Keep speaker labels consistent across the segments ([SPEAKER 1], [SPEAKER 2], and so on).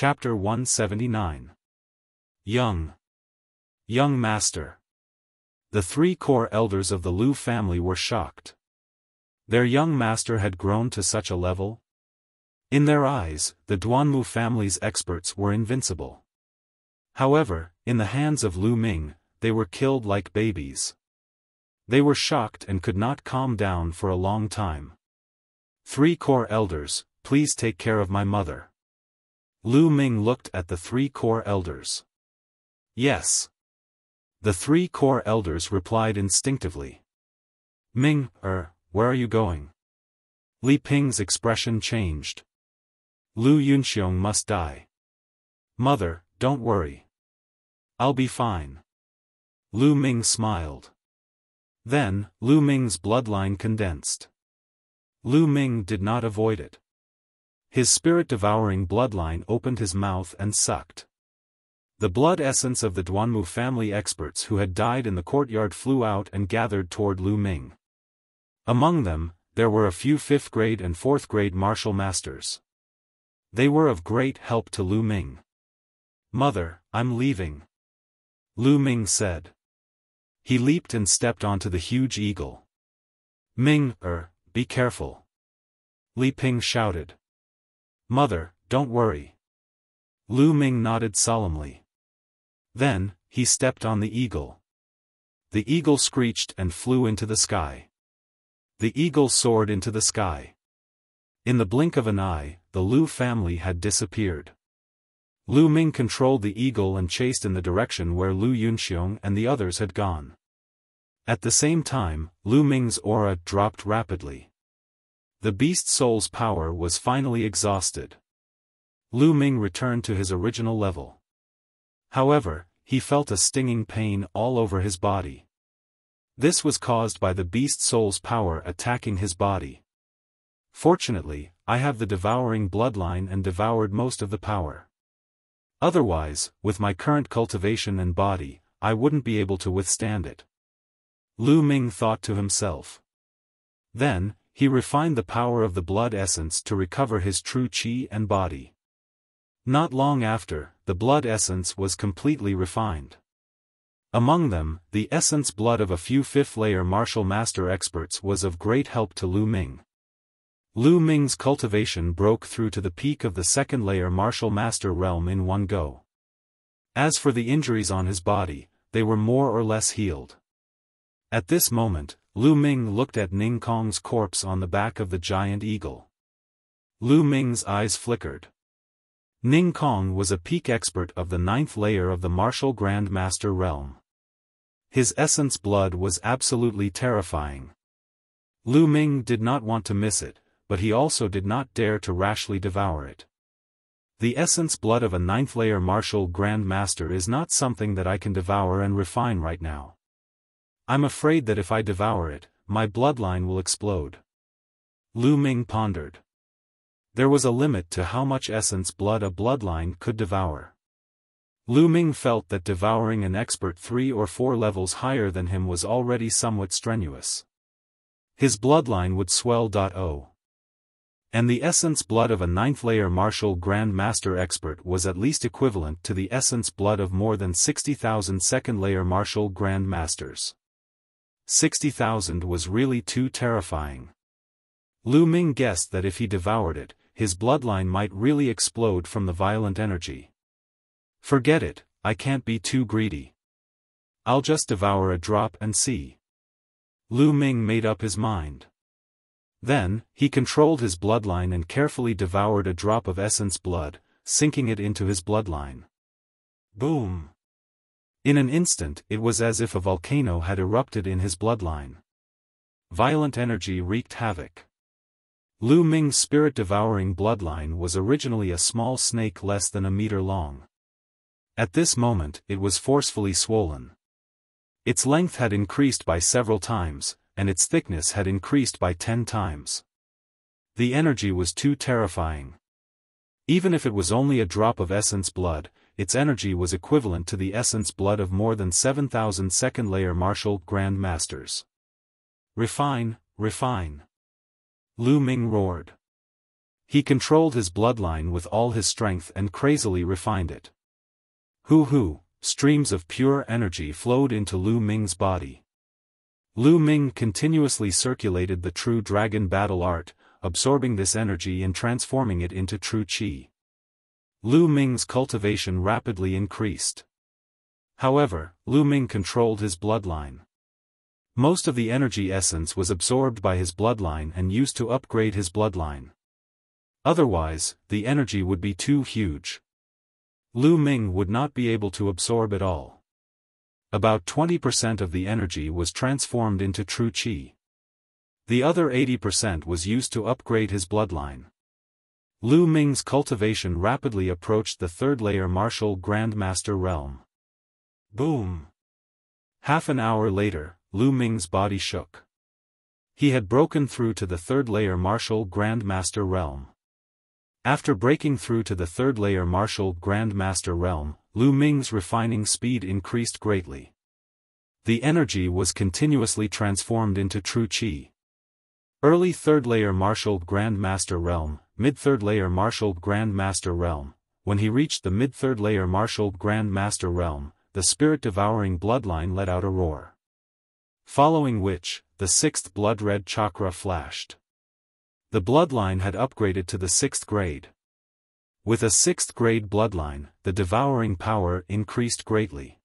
[SPEAKER 1] Chapter 179. Young Master. The three core elders of the Lu family were shocked. Their young master had grown to such a level? In their eyes, the Duanmu family's experts were invincible. However, in the hands of Lu Ming, they were killed like babies. They were shocked and could not calm down for a long time. Three core elders, please take care of my mother. Lu Ming looked at the three core elders. Yes. The three core elders replied instinctively. Ming, where are you going? Li Ping's expression changed. Lu Yunxiong must die. Mother, don't worry. I'll be fine. Lu Ming smiled. Then, Lu Ming's bloodline condensed. Lu Ming did not avoid it. His spirit-devouring bloodline opened his mouth and sucked. The blood essence of the Duanmu family experts who had died in the courtyard flew out and gathered toward Lu Ming. Among them, there were a few 5th grade and 4th grade martial masters. They were of great help to Lu Ming. Mother, I'm leaving. Lu Ming said. He leaped and stepped onto the huge eagle. Ming, be careful. Li Ping shouted. Mother, don't worry. Lu Ming nodded solemnly. Then, he stepped on the eagle. The eagle screeched and flew into the sky. The eagle soared into the sky. In the blink of an eye, the Lu family had disappeared. Lu Ming controlled the eagle and chased in the direction where Lu Yunxiong and the others had gone. At the same time, Lu Ming's aura dropped rapidly. The beast soul's power was finally exhausted. Lu Ming returned to his original level. However, he felt a stinging pain all over his body. This was caused by the beast soul's power attacking his body. Fortunately, I have the devouring bloodline and devoured most of the power. Otherwise, with my current cultivation and body, I wouldn't be able to withstand it. Lu Ming thought to himself. Then, he refined the power of the blood essence to recover his true qi and body. Not long after, the blood essence was completely refined. Among them, the essence blood of a few 5th-layer martial master experts was of great help to Lu Ming. Lu Ming's cultivation broke through to the peak of the 2nd-layer martial master realm in one go. As for the injuries on his body, they were more or less healed. At this moment, Lu Ming looked at Ning Kong's corpse on the back of the giant eagle. Lu Ming's eyes flickered. Ning Kong was a peak expert of the 9th layer of the martial Grand Master realm. His essence blood was absolutely terrifying. Lu Ming did not want to miss it, but he also did not dare to rashly devour it. The essence blood of a 9th layer martial Grand Master is not something that I can devour and refine right now. I'm afraid that if I devour it, my bloodline will explode. Lu Ming pondered. There was a limit to how much essence blood a bloodline could devour. Lu Ming felt that devouring an expert 3 or 4 levels higher than him was already somewhat strenuous. His bloodline would swell. And the essence blood of a 9th layer martial Grand Master expert was at least equivalent to the essence blood of more than 60,000 2nd layer martial Grand Masters. 60,000 was really too terrifying. Lu Ming guessed that if he devoured it, his bloodline might really explode from the violent energy. Forget it, I can't be too greedy. I'll just devour a drop and see. Lu Ming made up his mind. Then, he controlled his bloodline and carefully devoured a drop of essence blood, sinking it into his bloodline. Boom! In an instant it was as if a volcano had erupted in his bloodline. Violent energy wreaked havoc. Lu Ming's spirit-devouring bloodline was originally a small snake less than a meter long. At this moment it was forcefully swollen. Its length had increased by several times, and its thickness had increased by 10 times. The energy was too terrifying. Even if it was only a drop of essence blood, its energy was equivalent to the essence blood of more than 7,000 2nd-layer martial Grand Masters. Refine, refine. Lu Ming roared. He controlled his bloodline with all his strength and crazily refined it. Hoo-hoo, streams of pure energy flowed into Lu Ming's body. Lu Ming continuously circulated the true dragon battle art, absorbing this energy and transforming it into true qi. Lu Ming's cultivation rapidly increased. However, Lu Ming controlled his bloodline. Most of the energy essence was absorbed by his bloodline and used to upgrade his bloodline. Otherwise, the energy would be too huge. Lu Ming would not be able to absorb it all. About 20% of the energy was transformed into true qi. The other 80% was used to upgrade his bloodline. Lu Ming's cultivation rapidly approached the third-layer martial Grandmaster realm. Boom! Half an hour later, Lu Ming's body shook. He had broken through to the third-layer martial Grandmaster realm. After breaking through to the third-layer martial Grandmaster realm, Lu Ming's refining speed increased greatly. The energy was continuously transformed into true qi. Early third-layer martial Grandmaster realm, mid-third-layer martial Grandmaster realm. When he reached the mid-third-layer martial Grandmaster realm, the spirit-devouring bloodline let out a roar. Following which, the sixth blood-red chakra flashed. The bloodline had upgraded to the 6th grade. With a 6th grade bloodline, the devouring power increased greatly.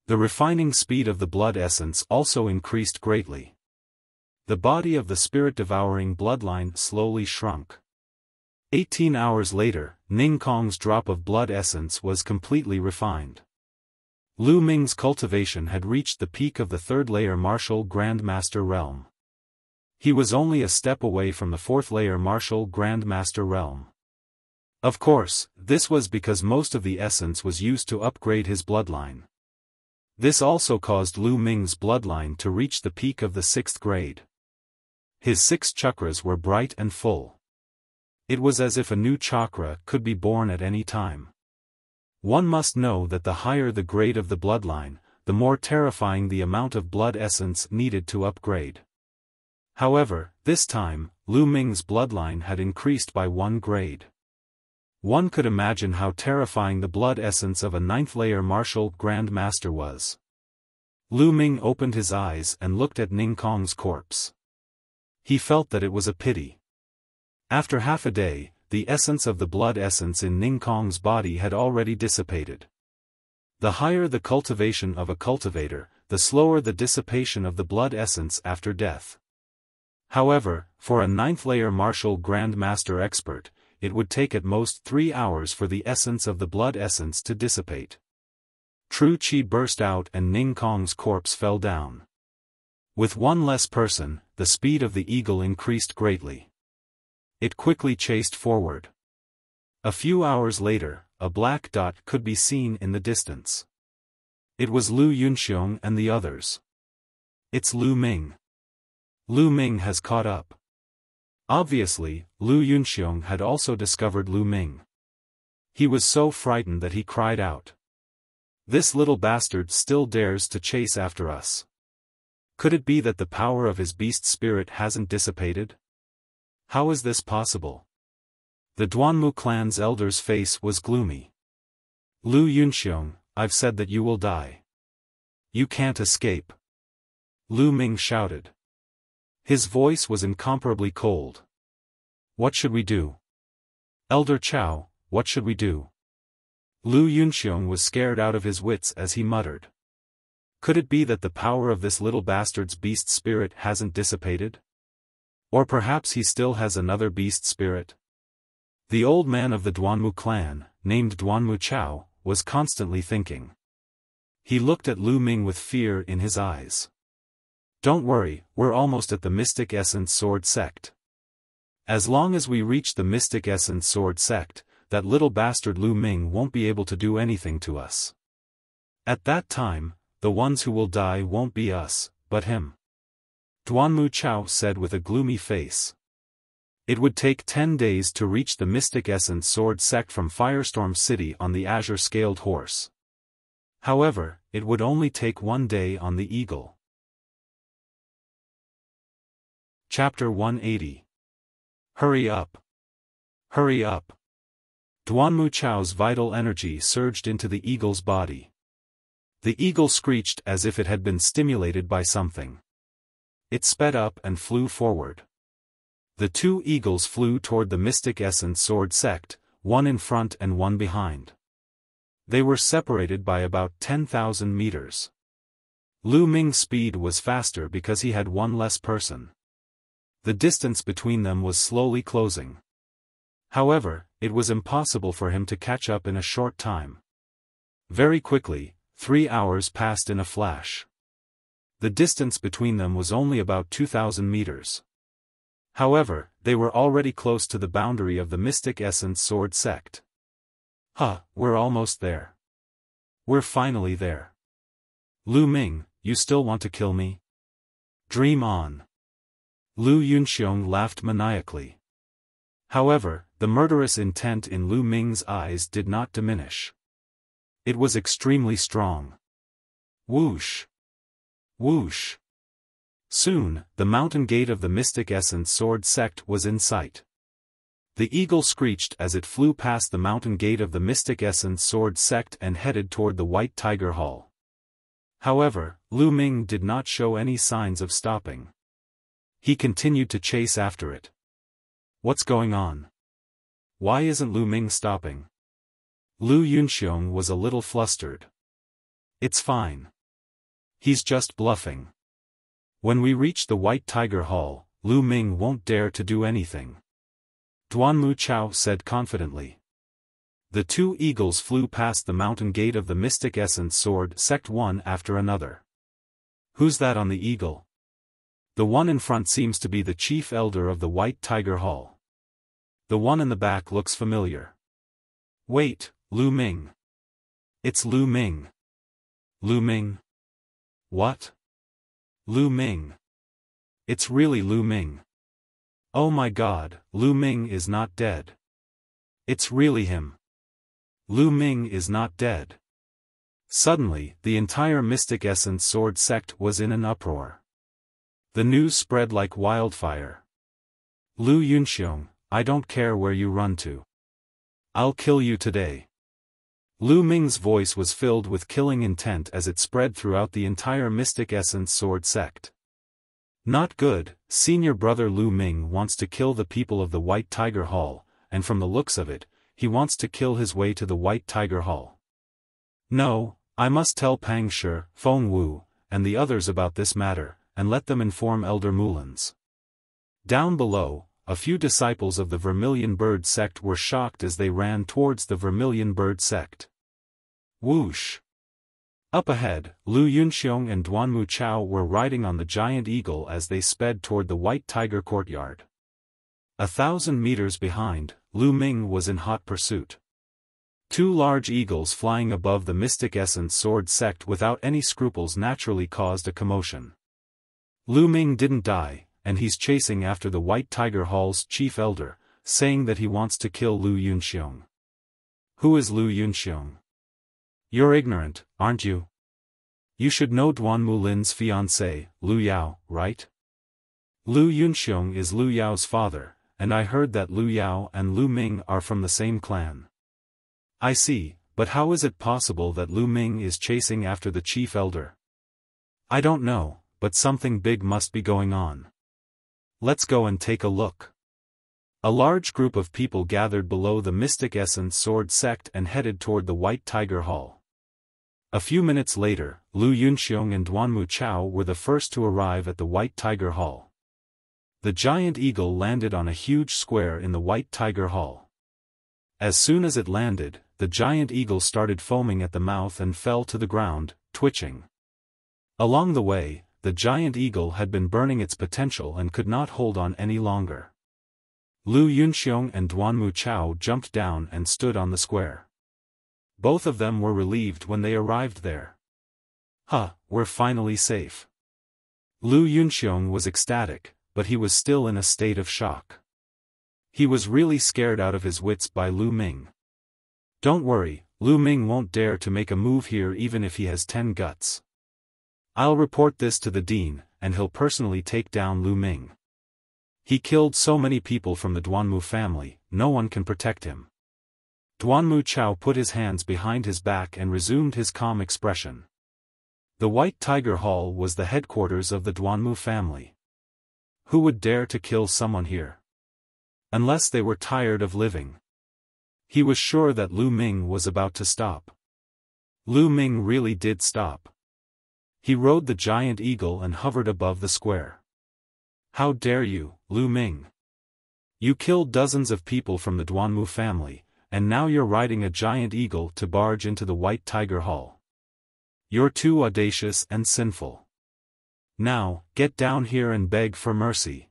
[SPEAKER 1] The refining speed of the blood essence also increased greatly. The body of the spirit-devouring bloodline slowly shrunk. 18 hours later, Ning Kong's drop of blood essence was completely refined. Lu Ming's cultivation had reached the peak of the third-layer martial Grandmaster realm. He was only a step away from the fourth-layer martial Grandmaster realm. Of course, this was because most of the essence was used to upgrade his bloodline. This also caused Lu Ming's bloodline to reach the peak of the 6th grade. His 6 chakras were bright and full. It was as if a new chakra could be born at any time. One must know that the higher the grade of the bloodline, the more terrifying the amount of blood essence needed to upgrade. However, this time, Lu Ming's bloodline had increased by 1 grade. One could imagine how terrifying the blood essence of a 9th-layer martial Grandmaster was. Lu Ming opened his eyes and looked at Ning Kong's corpse. He felt that it was a pity. After half a day, the essence of the blood essence in Ning Kong's body had already dissipated. The higher the cultivation of a cultivator, the slower the dissipation of the blood essence after death. However, for a 9th-layer martial Grandmaster expert, it would take at most 3 hours for the essence of the blood essence to dissipate. True qi burst out and Ning Kong's corpse fell down. With one less person, the speed of the eagle increased greatly. It quickly chased forward. A few hours later, a black dot could be seen in the distance. It was Lu Yunxiong and the others. It's Lu Ming. Lu Ming has caught up. Obviously, Lu Yunxiong had also discovered Lu Ming. He was so frightened that he cried out. This little bastard still dares to chase after us. Could it be that the power of his beast spirit hasn't dissipated? How is this possible? The Duanmu clan's elder's face was gloomy. Lu Yunxiong, I've said that you will die. You can't escape. Lu Ming shouted. His voice was incomparably cold. What should we do? Elder Chow, what should we do? Lu Yunxiong was scared out of his wits as he muttered. Could it be that the power of this little bastard's beast spirit hasn't dissipated? Or perhaps he still has another beast spirit? The old man of the Duanmu clan, named Duanmu Chow, was constantly thinking. He looked at Lu Ming with fear in his eyes. Don't worry, we're almost at the Mystic Essence Sword Sect. As long as we reach the Mystic Essence Sword Sect, that little bastard Lu Ming won't be able to do anything to us. At that time, the ones who will die won't be us, but him. Duanmu Chow said with a gloomy face. It would take 10 days to reach the Mystic Essence Sword Sect from Firestorm City on the azure-scaled horse. However, it would only take 1 day on the eagle. Chapter 180. Hurry up. Hurry up. Duanmu Chao's vital energy surged into the eagle's body. The eagle screeched as if it had been stimulated by something. It sped up and flew forward. The two eagles flew toward the Mystic Essence Sword sect, one in front and one behind. They were separated by about 10,000 meters. Lu Ming's speed was faster because he had one less person. The distance between them was slowly closing. However, it was impossible for him to catch up in a short time. Very quickly, 3 hours passed in a flash. The distance between them was only about 2,000 meters. However, they were already close to the boundary of the Mystic Essence Sword sect. We're almost there. We're finally there. Lu Ming, you still want to kill me? Dream on. Lu Yunxiong laughed maniacally. However, the murderous intent in Lu Ming's eyes did not diminish. It was extremely strong. Whoosh! Whoosh! Soon, the mountain gate of the Mystic Essence Sword sect was in sight. The eagle screeched as it flew past the mountain gate of the Mystic Essence Sword sect and headed toward the White Tiger Hall. However, Lu Ming did not show any signs of stopping. He continued to chase after it. What's going on? Why isn't Lu Ming stopping? Lu Yunxiong was a little flustered. It's fine. He's just bluffing. When we reach the White Tiger Hall, Lu Ming won't dare to do anything. Duanmu Chao said confidently. The two eagles flew past the mountain gate of the Mystic Essence Sword sect one after another. Who's that on the eagle? The one in front seems to be the chief elder of the White Tiger Hall. The one in the back looks familiar. Wait, Lu Ming. It's Lu Ming. Lu Ming? What? Lu Ming. It's really Lu Ming. Oh my god, Lu Ming is not dead. It's really him. Lu Ming is not dead. Suddenly, the entire Mystic Essence Sword sect was in an uproar. The news spread like wildfire. Lu Yunxiong, I don't care where you run to. I'll kill you today. Lu Ming's voice was filled with killing intent as it spread throughout the entire Mystic Essence Sword sect. Not good, senior brother Lu Ming wants to kill the people of the White Tiger Hall, and from the looks of it, he wants to kill his way to the White Tiger Hall. No, I must tell Pang Shi, Feng Wu, and the others about this matter, and let them inform Elder Mulans. Down below, a few disciples of the Vermilion Bird sect were shocked as they ran towards the Vermilion Bird sect. Whoosh! Up ahead, Lu Yunxiong and Duanmu Chao were riding on the giant eagle as they sped toward the White Tiger courtyard. 1,000 meters behind, Lu Ming was in hot pursuit. Two large eagles flying above the Mystic Essence Sword sect without any scruples naturally caused a commotion. Lu Ming didn't die, and he's chasing after the White Tiger Hall's chief elder, saying that he wants to kill Lu Yunxiong. Who is Lu Yunxiong? You're ignorant, aren't you? You should know Duanmu Lin's fiancé, Lu Yao, right? Lu Yunxiong is Lu Yao's father, and I heard that Lu Yao and Lu Ming are from the same clan. I see, but how is it possible that Lu Ming is chasing after the chief elder? I don't know, but something big must be going on. Let's go and take a look. A large group of people gathered below the Mystic Essence Sword sect and headed toward the White Tiger Hall. A few minutes later, Lu Yunxiong and Duanmu Chao were the first to arrive at the White Tiger Hall. The giant eagle landed on a huge square in the White Tiger Hall. As soon as it landed, the giant eagle started foaming at the mouth and fell to the ground, twitching. Along the way, the giant eagle had been burning its potential and could not hold on any longer. Lu Yunxiong and Duanmu Chao jumped down and stood on the square. Both of them were relieved when they arrived there. We're finally safe. Lu Yunxiong was ecstatic, but he was still in a state of shock. He was really scared out of his wits by Lu Ming. Don't worry, Lu Ming won't dare to make a move here even if he has 10 guts. I'll report this to the dean, and he'll personally take down Lu Ming. He killed so many people from the Duanmu family, no one can protect him. Duanmu Chao put his hands behind his back and resumed his calm expression. The White Tiger Hall was the headquarters of the Duanmu family. Who would dare to kill someone here? Unless they were tired of living. He was sure that Lu Ming was about to stop. Lu Ming really did stop. He rode the giant eagle and hovered above the square. How dare you, Lu Ming? You killed dozens of people from the Duanmu family, and now you're riding a giant eagle to barge into the White Tiger Hall. You're too audacious and sinful. Now, get down here and beg for mercy.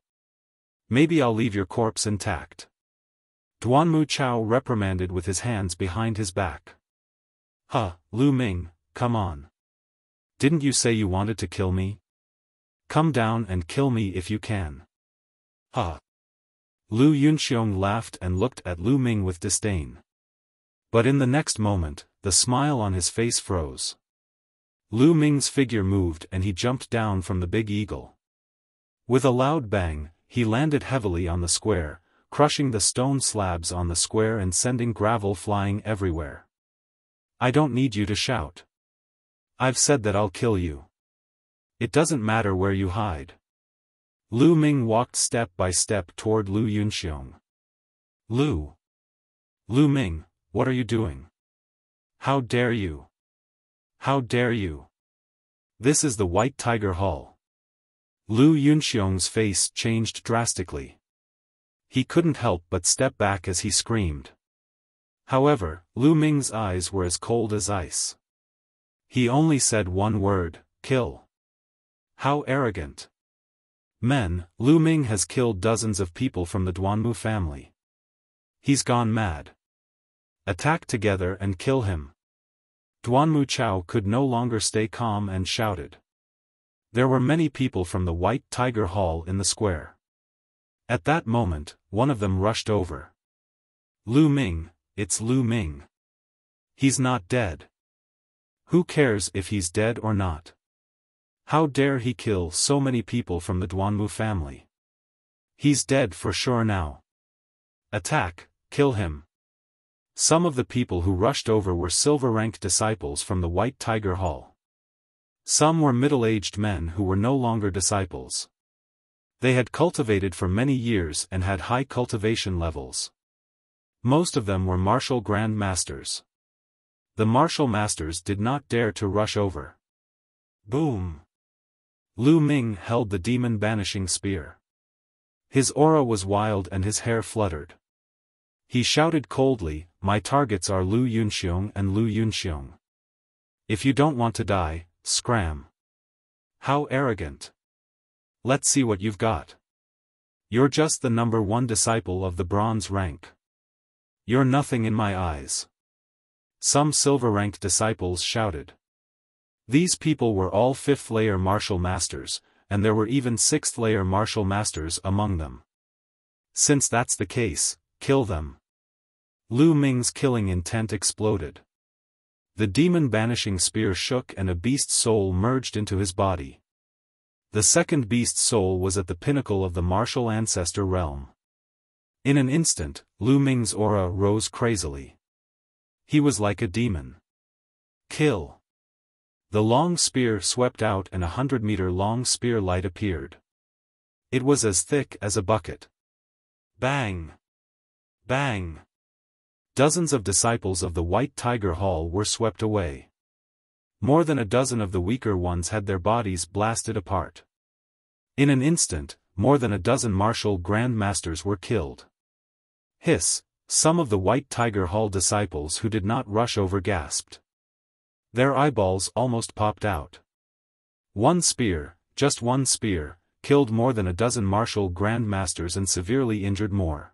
[SPEAKER 1] Maybe I'll leave your corpse intact. Duanmu Chao reprimanded with his hands behind his back. Lu Ming, come on. Didn't you say you wanted to kill me? Come down and kill me if you can. Lu Yunxiong laughed and looked at Lu Ming with disdain. But in the next moment, the smile on his face froze. Lu Ming's figure moved and he jumped down from the big eagle. With a loud bang, he landed heavily on the square, crushing the stone slabs on the square and sending gravel flying everywhere. I don't need you to shout. I've said that I'll kill you. It doesn't matter where you hide. Lu Ming walked step by step toward Lu Yunxiong. Lu Ming, what are you doing? How dare you? How dare you? This is the White Tiger Hall. Lu Yunxiong's face changed drastically. He couldn't help but step back as he screamed. However, Lu Ming's eyes were as cold as ice. He only said one word, kill. How arrogant. Men, Lu Ming has killed dozens of people from the Duanmu family. He's gone mad. Attack together and kill him. Duanmu Chao could no longer stay calm and shouted. There were many people from the White Tiger Hall in the square. At that moment, one of them rushed over. Lu Ming, it's Lu Ming. He's not dead. Who cares if he's dead or not? How dare he kill so many people from the Duanmu family? He's dead for sure now. Attack, kill him. Some of the people who rushed over were silver-ranked disciples from the White Tiger Hall. Some were middle-aged men who were no longer disciples. They had cultivated for many years and had high cultivation levels. Most of them were martial grand masters. The martial masters did not dare to rush over. Boom! Lu Ming held the demon-banishing spear. His aura was wild and his hair fluttered. He shouted coldly, my targets are Lu Yunxiong and Lu Yunxiong. If you don't want to die, scram. How arrogant. Let's see what you've got. You're just the number one disciple of the bronze rank. You're nothing in my eyes. Some silver-ranked disciples shouted. These people were all 5th-layer martial masters, and there were even 6th-layer martial masters among them. Since that's the case, kill them. Lu Ming's killing intent exploded. The demon-banishing spear shook and a beast's soul merged into his body. The second beast's soul was at the pinnacle of the martial ancestor realm. In an instant, Lu Ming's aura rose crazily. He was like a demon. Kill. The long spear swept out and 100-meter-long spear light appeared. It was as thick as a bucket. Bang! Bang! Dozens of disciples of the White Tiger Hall were swept away. More than a dozen of the weaker ones had their bodies blasted apart. In an instant, more than a dozen martial grand masters were killed. Hiss! Some of the White Tiger Hall disciples who did not rush over gasped. Their eyeballs almost popped out. One spear, just one spear, killed more than a dozen martial grand masters and severely injured more.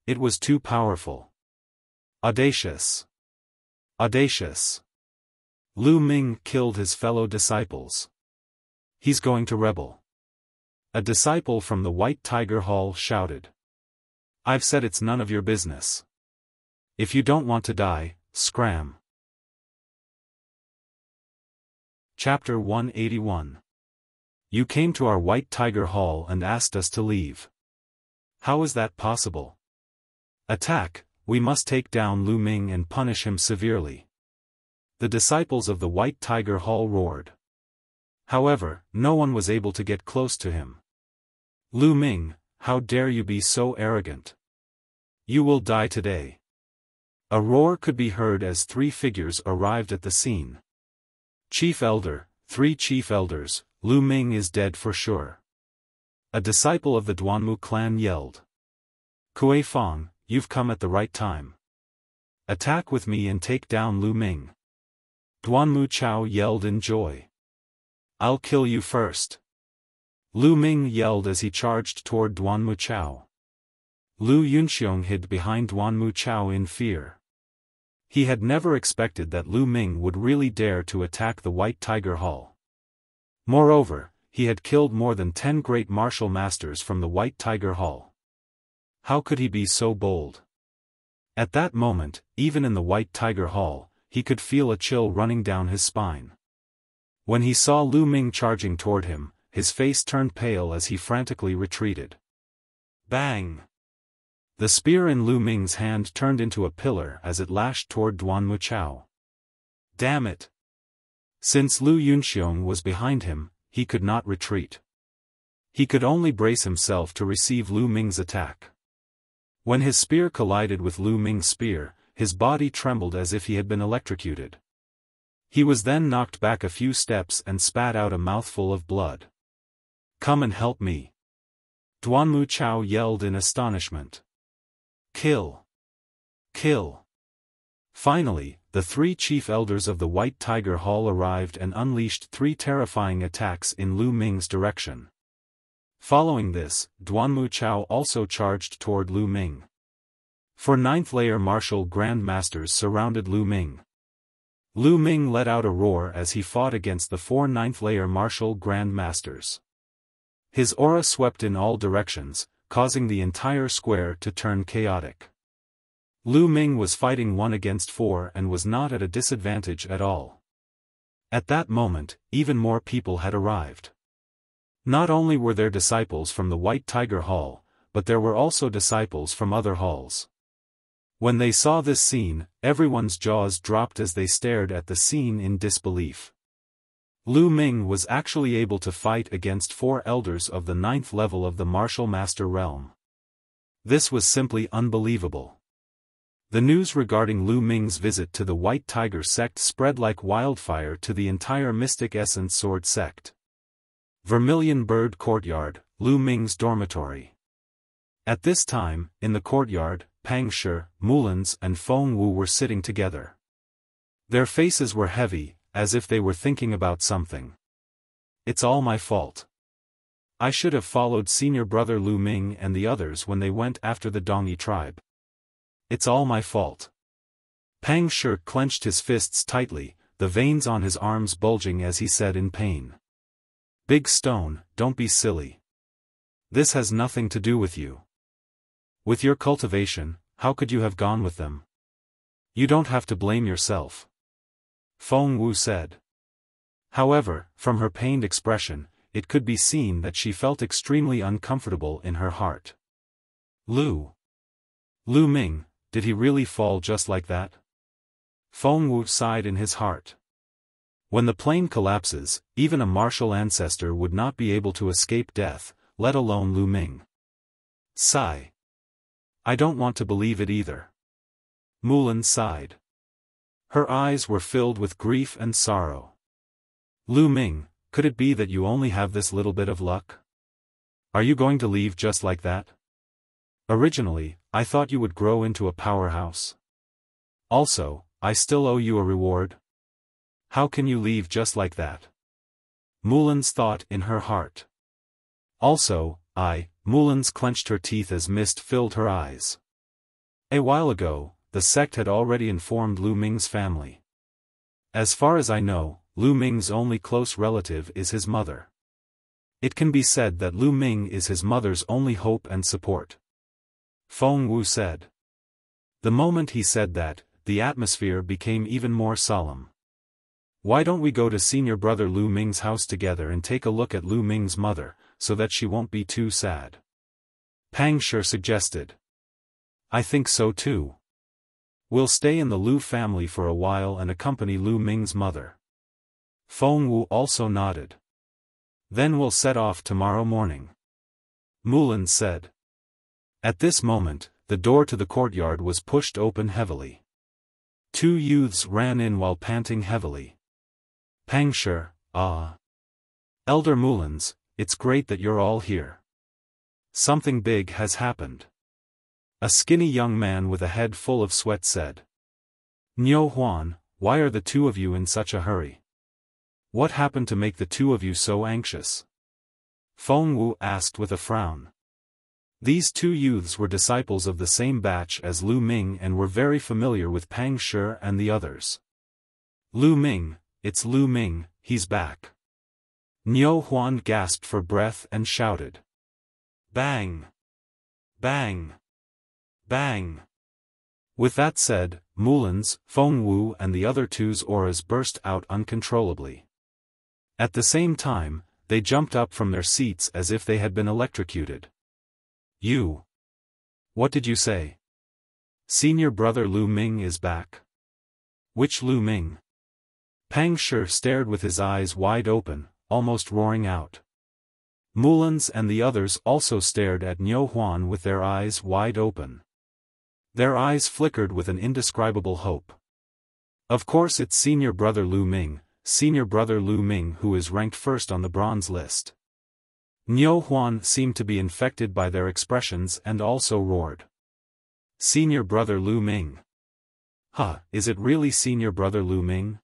[SPEAKER 1] It was too powerful. Audacious. Audacious. Lu Ming killed his fellow disciples. He's going to rebel. A disciple from the White Tiger Hall shouted. I've said it's none of your business. If you don't want to die, scram. Chapter 181. You came to our White Tiger Hall and asked us to leave. How is that possible? Attack, we must take down Lu Ming and punish him severely. The disciples of the White Tiger Hall roared. However, no one was able to get close to him. Lu Ming, how dare you be so arrogant? You will die today. A roar could be heard as 3 figures arrived at the scene. Chief Elder, 3 Chief Elders, Lu Ming is dead for sure. A disciple of the Duanmu clan yelled. Xiaofan, you've come at the right time. Attack with me and take down Lu Ming. Duanmu Chao yelled in joy. I'll kill you first. Lu Ming yelled as he charged toward Duanmu Chao. Lu Yunxiong hid behind Duanmu Chao in fear. He had never expected that Lu Ming would really dare to attack the White Tiger Hall. Moreover, he had killed more than 10 great martial masters from the White Tiger Hall. How could he be so bold? At that moment, even in the White Tiger Hall, he could feel a chill running down his spine. When he saw Lu Ming charging toward him, his face turned pale as he frantically retreated. Bang! The spear in Lu Ming's hand turned into a pillar as it lashed toward Duanmu Chao. Damn it! Since Lu Yunxiong was behind him, he could not retreat. He could only brace himself to receive Lu Ming's attack. When his spear collided with Lu Ming's spear, his body trembled as if he had been electrocuted. He was then knocked back a few steps and spat out a mouthful of blood. Come and help me! Duanmu Chao yelled in astonishment. Kill! Kill! Finally, the 3 chief elders of the White Tiger Hall arrived and unleashed 3 terrifying attacks in Lu Ming's direction. Following this, Duanmu Chao also charged toward Lu Ming. 4 ninth-layer martial Grand Masters surrounded Lu Ming. Lu Ming let out a roar as he fought against the 4 ninth-layer martial Grand Masters. His aura swept in all directions, causing the entire square to turn chaotic. Lu Ming was fighting 1 against 4 and was not at a disadvantage at all. At that moment, even more people had arrived. Not only were there disciples from the White Tiger Hall, but there were also disciples from other halls. When they saw this scene, everyone's jaws dropped as they stared at the scene in disbelief. Lu Ming was actually able to fight against 4 elders of the 9th level of the Martial Master realm. This was simply unbelievable. The news regarding Lu Ming's visit to the White Tiger sect spread like wildfire to the entire Mystic Essence Sword sect. Vermilion Bird Courtyard, Lu Ming's dormitory. At this time, in the courtyard, Pang Shi, Mulans and Feng Wu were sitting together. Their faces were heavy, as if they were thinking about something. It's all my fault. I should have followed senior brother Lu Ming and the others when they went after the Dongyi tribe. It's all my fault. Pang Shi clenched his fists tightly, the veins on his arms bulging as he said in pain. Big Stone, don't be silly. This has nothing to do with you. With your cultivation, how could you have gone with them? You don't have to blame yourself. Feng Wu said. However, from her pained expression, it could be seen that she felt extremely uncomfortable in her heart. Lu Ming, did he really fall just like that? Feng Wu sighed in his heart. When the plane collapses, even a martial ancestor would not be able to escape death, let alone Lu Ming. Sigh. I don't want to believe it either. Mulan sighed. Her eyes were filled with grief and sorrow. Lu Ming, could it be that you only have this little bit of luck? Are you going to leave just like that? Originally, I thought you would grow into a powerhouse. Also, I still owe you a reward. How can you leave just like that? Mulan's thought in her heart. Also, Mulan's clenched her teeth as mist filled her eyes. A while ago, the sect had already informed Lu Ming's family. As far as I know, Lu Ming's only close relative is his mother. It can be said that Lu Ming is his mother's only hope and support. Feng Wu said. The moment he said that, the atmosphere became even more solemn. Why don't we go to senior brother Lu Ming's house together and take a look at Lu Ming's mother, so that she won't be too sad? Pang Shi suggested. I think so too. We'll stay in the Lu family for a while and accompany Lu Ming's mother. Feng Wu also nodded. Then we'll set off tomorrow morning, Mulan said. At this moment, the door to the courtyard was pushed open heavily. Two youths ran in while panting heavily. Pangshi, ah. Elder Mulans, it's great that you're all here. Something big has happened. A skinny young man with a head full of sweat said. Niu Huan, why are the two of you in such a hurry? What happened to make the two of you so anxious? Feng Wu asked with a frown. These two youths were disciples of the same batch as Lu Ming and were very familiar with Pangshi and the others. Lu Ming, it's Lu Ming, he's back. Niu Huan gasped for breath and shouted. Bang! Bang! Bang! With that said, Mulan's, Feng Wu and the other two's auras burst out uncontrollably. At the same time, they jumped up from their seats as if they had been electrocuted. You! What did you say? Senior brother Lu Ming is back. Which Lu Ming? Pangshi stared with his eyes wide open, almost roaring out. Mulan's and the others also stared at Niu Huan with their eyes wide open. Their eyes flickered with an indescribable hope. Of course it's senior brother Lu Ming who is ranked first on the bronze list. Niu Huan seemed to be infected by their expressions and also roared. Senior brother Lu Ming. Huh, is it really senior brother Lu Ming?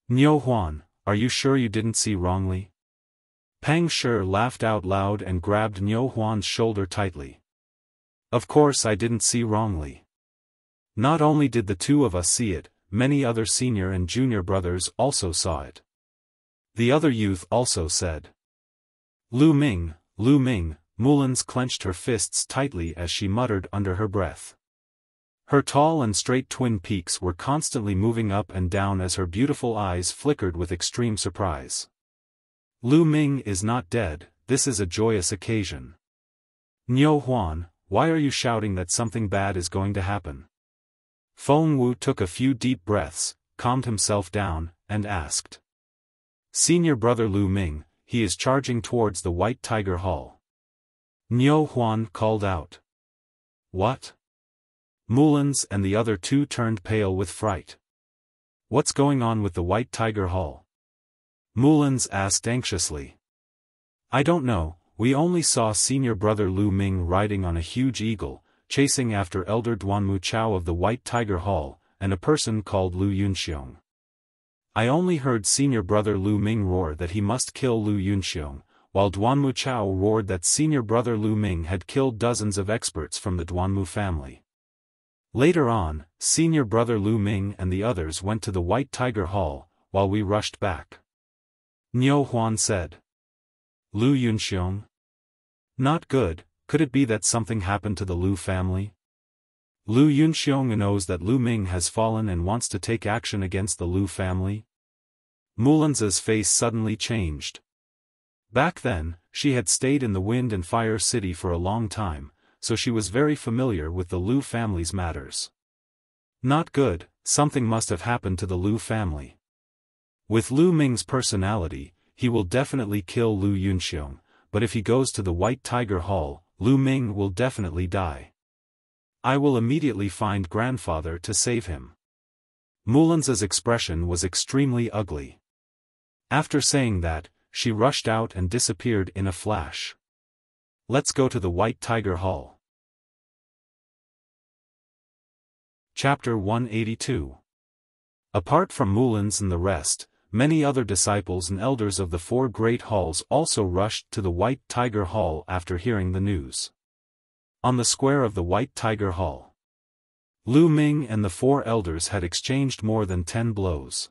[SPEAKER 1] Niu Huan, are you sure you didn't see wrongly? Pangshi laughed out loud and grabbed Niu Huan's shoulder tightly. Of course I didn't see wrongly. Not only did the two of us see it, many other senior and junior brothers also saw it. The other youth also said. Lu Ming, Mulan's clenched her fists tightly as she muttered under her breath. Her tall and straight twin peaks were constantly moving up and down as her beautiful eyes flickered with extreme surprise. Lu Ming is not dead, this is a joyous occasion. Niu Huan, why are you shouting that something bad is going to happen? Feng Wu took a few deep breaths, calmed himself down, and asked. Senior brother Lu Ming, he is charging towards the White Tiger Hall. Niu Huan called out. What? Mulan's and the other two turned pale with fright. What's going on with the White Tiger Hall? Mulan's asked anxiously. I don't know, we only saw senior brother Lu Ming riding on a huge eagle, chasing after Elder Duanmu Chao of the White Tiger Hall, and a person called Lu Yunxiong. I only heard senior brother Lu Ming roar that he must kill Lu Yunxiong, while Duanmu Chao roared that senior brother Lu Ming had killed dozens of experts from the Duanmu family. Later on, senior brother Lu Ming and the others went to the White Tiger Hall, while we rushed back. Niu Huan said. Lu Yunxiong? Not good. Could it be that something happened to the Lu family? Lu Yunxiong knows that Lu Ming has fallen and wants to take action against the Lu family? Mulan's face suddenly changed. Back then, she had stayed in the Wind and Fire City for a long time, so she was very familiar with the Lu family's matters. Not good, something must have happened to the Lu family. With Lu Ming's personality, he will definitely kill Lu Yunxiong, but if he goes to the White Tiger Hall, Lu Ming will definitely die. I will immediately find grandfather to save him. Mulan's expression was extremely ugly. After saying that, she rushed out and disappeared in a flash. Let's go to the White Tiger Hall. Chapter 182. Apart from Mulan's and the rest, many other disciples and elders of the four great halls also rushed to the White Tiger Hall after hearing the news. On the square of the White Tiger Hall, Lu Ming and the four elders had exchanged more than 10 blows.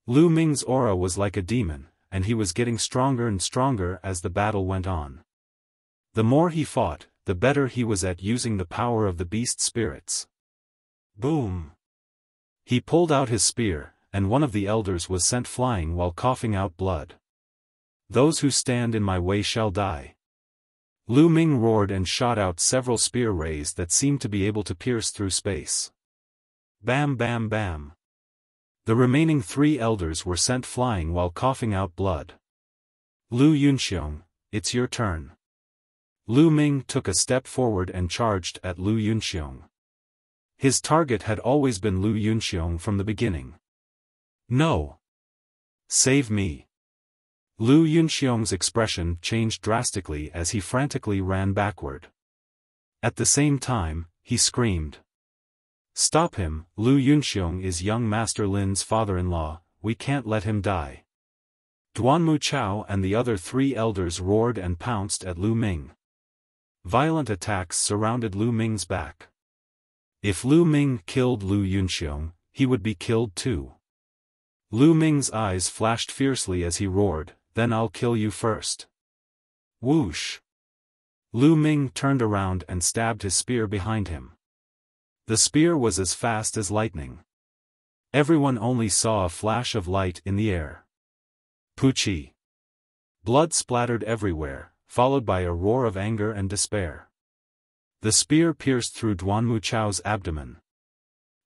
[SPEAKER 1] Lu Ming's aura was like a demon, and he was getting stronger and stronger as the battle went on. The more he fought, the better he was at using the power of the beast spirits. Boom! He pulled out his spear, and one of the elders was sent flying while coughing out blood. Those who stand in my way shall die. Lu Ming roared and shot out several spear rays that seemed to be able to pierce through space. Bam bam bam. The remaining 3 elders were sent flying while coughing out blood. Lu Yunxiong, it's your turn. Lu Ming took a step forward and charged at Lu Yunxiong. His target had always been Lu Yunxiong from the beginning. No! Save me! Lu Yunxiong's expression changed drastically as he frantically ran backward. At the same time, he screamed. Stop him, Lu Yunxiong is young Master Lin's father-in-law, we can't let him die. Duanmu Chao and the other 3 elders roared and pounced at Lu Ming. Violent attacks surrounded Lu Ming's back. If Lu Ming killed Lu Yunxiong, he would be killed too. Lu Ming's eyes flashed fiercely as he roared, then I'll kill you first. Whoosh! Lu Ming turned around and stabbed his spear behind him. The spear was as fast as lightning. Everyone only saw a flash of light in the air. Poochie! Blood splattered everywhere, followed by a roar of anger and despair. The spear pierced through Duanmu Chao's abdomen.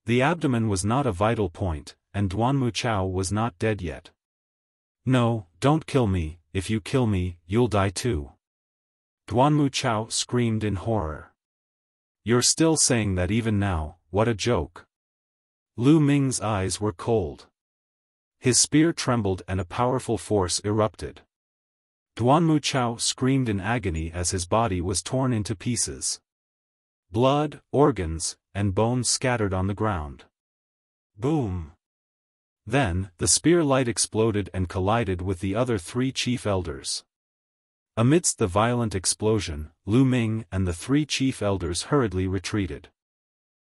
[SPEAKER 1] The abdomen was not a vital point, and Duanmu Chao was not dead yet. No, don't kill me, if you kill me, you'll die too. Duanmu Chao screamed in horror. You're still saying that even now, what a joke. Lu Ming's eyes were cold. His spear trembled and a powerful force erupted. Duanmu Chao screamed in agony as his body was torn into pieces. Blood, organs, and bones scattered on the ground. Boom! Then, the spear light exploded and collided with the other 3 chief elders. Amidst the violent explosion, Lu Ming and the 3 chief elders hurriedly retreated.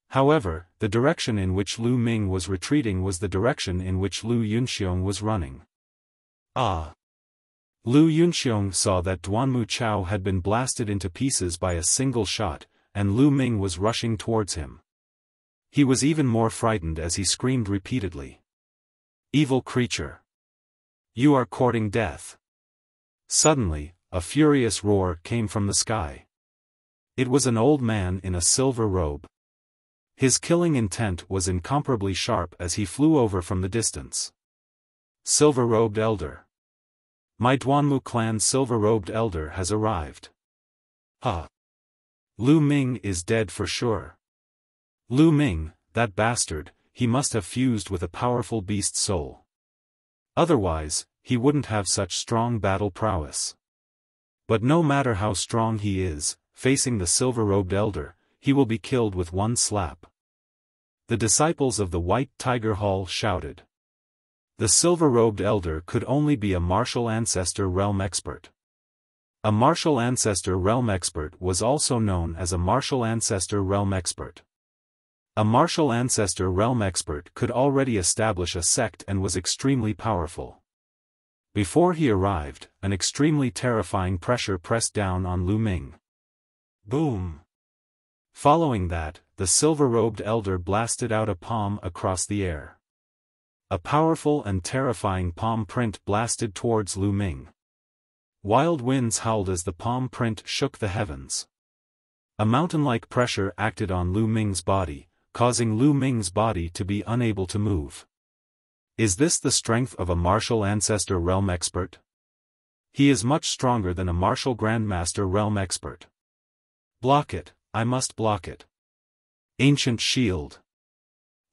[SPEAKER 1] However, the direction in which Lu Ming was retreating was the direction in which Lu Yunxiong was running. Ah! Lu Yunxiong saw that Duanmu Chao had been blasted into pieces by a single shot, and Lu Ming was rushing towards him. He was even more frightened as he screamed repeatedly. Evil creature! You are courting death! Suddenly, a furious roar came from the sky. It was an old man in a silver robe. His killing intent was incomparably sharp as he flew over from the distance. Silver-robed elder. My Duanmu clan's silver-robed elder has arrived. Ha! Lu Ming is dead for sure. Lu Ming, that bastard, he must have fused with a powerful beast soul. Otherwise, he wouldn't have such strong battle prowess. But no matter how strong he is, facing the silver-robed elder, he will be killed with one slap. The disciples of the White Tiger Hall shouted. The silver-robed elder could only be a martial ancestor realm expert. A martial ancestor realm expert was also known as a martial ancestor realm expert. A martial ancestor realm expert could already establish a sect and was extremely powerful. Before he arrived, an extremely terrifying pressure pressed down on Lu Ming. Boom! Following that, the silver-robed elder blasted out a palm across the air. A powerful and terrifying palm print blasted towards Lu Ming. Wild winds howled as the palm print shook the heavens. A mountain-like pressure acted on Lu Ming's body, causing Lu Ming's body to be unable to move. Is this the strength of a martial ancestor realm expert? He is much stronger than a martial grandmaster realm expert. Block it, I must block it. Ancient shield.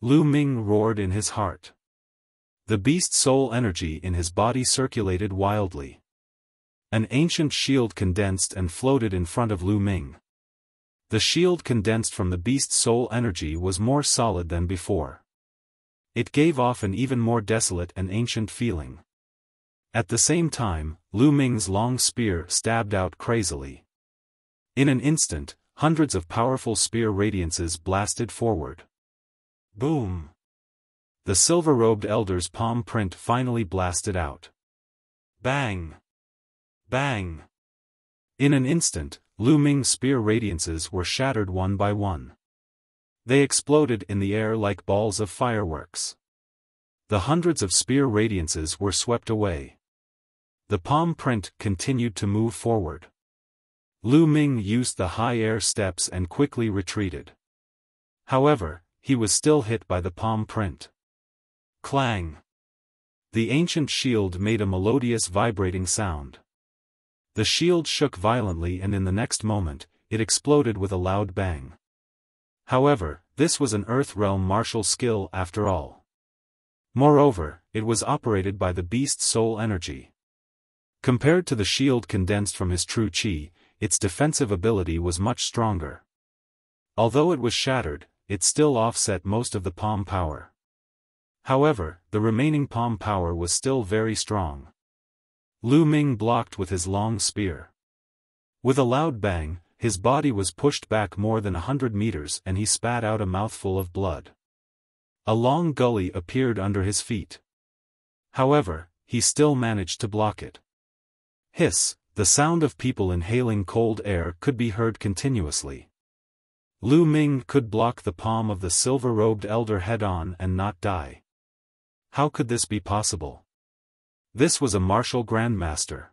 [SPEAKER 1] Lu Ming roared in his heart. The beast soul energy in his body circulated wildly. An ancient shield condensed and floated in front of Lu Ming. The shield condensed from the beast soul energy was more solid than before. It gave off an even more desolate and ancient feeling. At the same time, Lu Ming's long spear stabbed out crazily. In an instant, hundreds of powerful spear radiances blasted forward. Boom! The silver-robed elder's palm print finally blasted out. Bang! Bang! In an instant, Lu Ming's spear radiances were shattered one by one. They exploded in the air like balls of fireworks. The hundreds of spear radiances were swept away. The palm print continued to move forward. Lu Ming used the high air steps and quickly retreated. However, he was still hit by the palm print. Clang! The ancient shield made a melodious vibrating sound. The shield shook violently and in the next moment, it exploded with a loud bang. However, this was an Earth Realm martial skill after all. Moreover, it was operated by the beast's soul energy. Compared to the shield condensed from his true chi, its defensive ability was much stronger. Although it was shattered, it still offset most of the palm power. However, the remaining palm power was still very strong. Lu Ming blocked with his long spear. With a loud bang, his body was pushed back more than 100 meters and he spat out a mouthful of blood. A long gully appeared under his feet. However, he still managed to block it. Hiss, the sound of people inhaling cold air could be heard continuously. Lu Ming could block the palm of the silver-robed elder head-on and not die. How could this be possible? This was a martial grandmaster.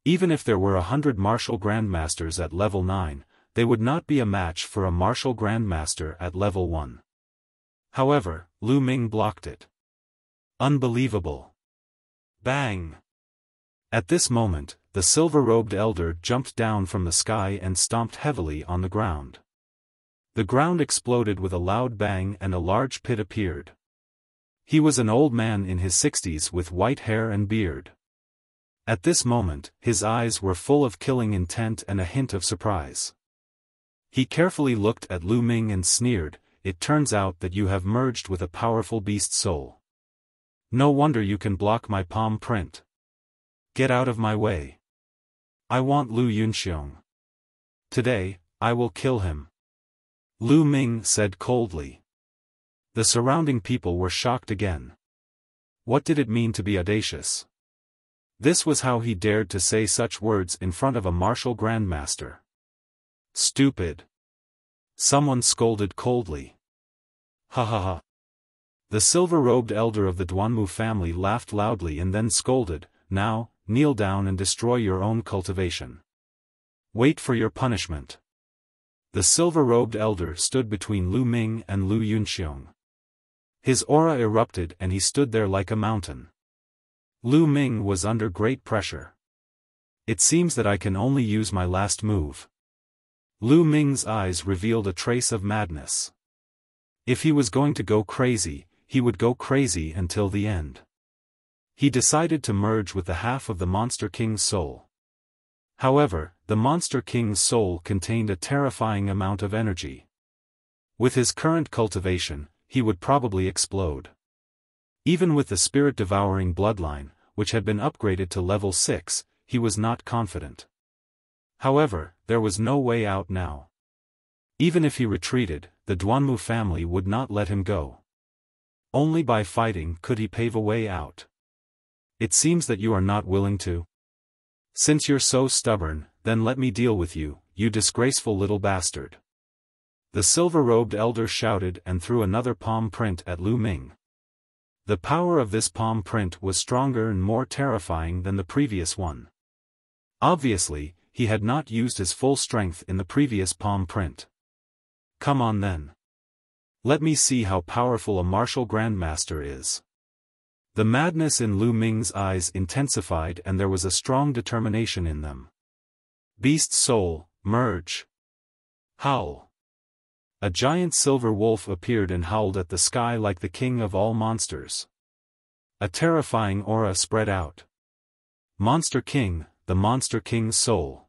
[SPEAKER 1] Even if there were 100 martial grandmasters at level 9, they would not be a match for a martial grandmaster at level 1. However, Lu Ming blocked it. Unbelievable. Bang! At this moment, the silver-robed elder jumped down from the sky and stomped heavily on the ground. The ground exploded with a loud bang and a large pit appeared. He was an old man in his 60s with white hair and beard. At this moment, his eyes were full of killing intent and a hint of surprise. He carefully looked at Lu Ming and sneered, "It turns out that you have merged with a powerful beast soul. No wonder you can block my palm print. Get out of my way. I want Lu Yunxiong. Today, I will kill him." Lu Ming said coldly. The surrounding people were shocked again. What did it mean to be audacious? This was how he dared to say such words in front of a martial grandmaster. Stupid! Someone scolded coldly. Ha ha ha! The silver-robed elder of the Duanmu family laughed loudly and then scolded, "Now, kneel down and destroy your own cultivation. Wait for your punishment." The silver-robed elder stood between Lu Ming and Lu Yunxiong. His aura erupted and he stood there like a mountain. Lu Ming was under great pressure. It seems that I can only use my last move. Lu Ming's eyes revealed a trace of madness. If he was going to go crazy, he would go crazy until the end. He decided to merge with the half of the Monster King's soul. However, the Monster King's soul contained a terrifying amount of energy. With his current cultivation, he would probably explode. Even with the spirit-devouring bloodline, which had been upgraded to level 6, he was not confident. However, there was no way out now. Even if he retreated, the Duanmu family would not let him go. Only by fighting could he pave a way out. It seems that you are not willing to. Since you're so stubborn, then let me deal with you, you disgraceful little bastard. The silver-robed elder shouted and threw another palm print at Lu Ming. The power of this palm print was stronger and more terrifying than the previous one. Obviously, he had not used his full strength in the previous palm print. Come on then. Let me see how powerful a martial grandmaster is. The madness in Lu Ming's eyes intensified and there was a strong determination in them. Beast soul, merge. Howl. A giant silver wolf appeared and howled at the sky like the king of all monsters. A terrifying aura spread out. Monster King, the Monster King's soul.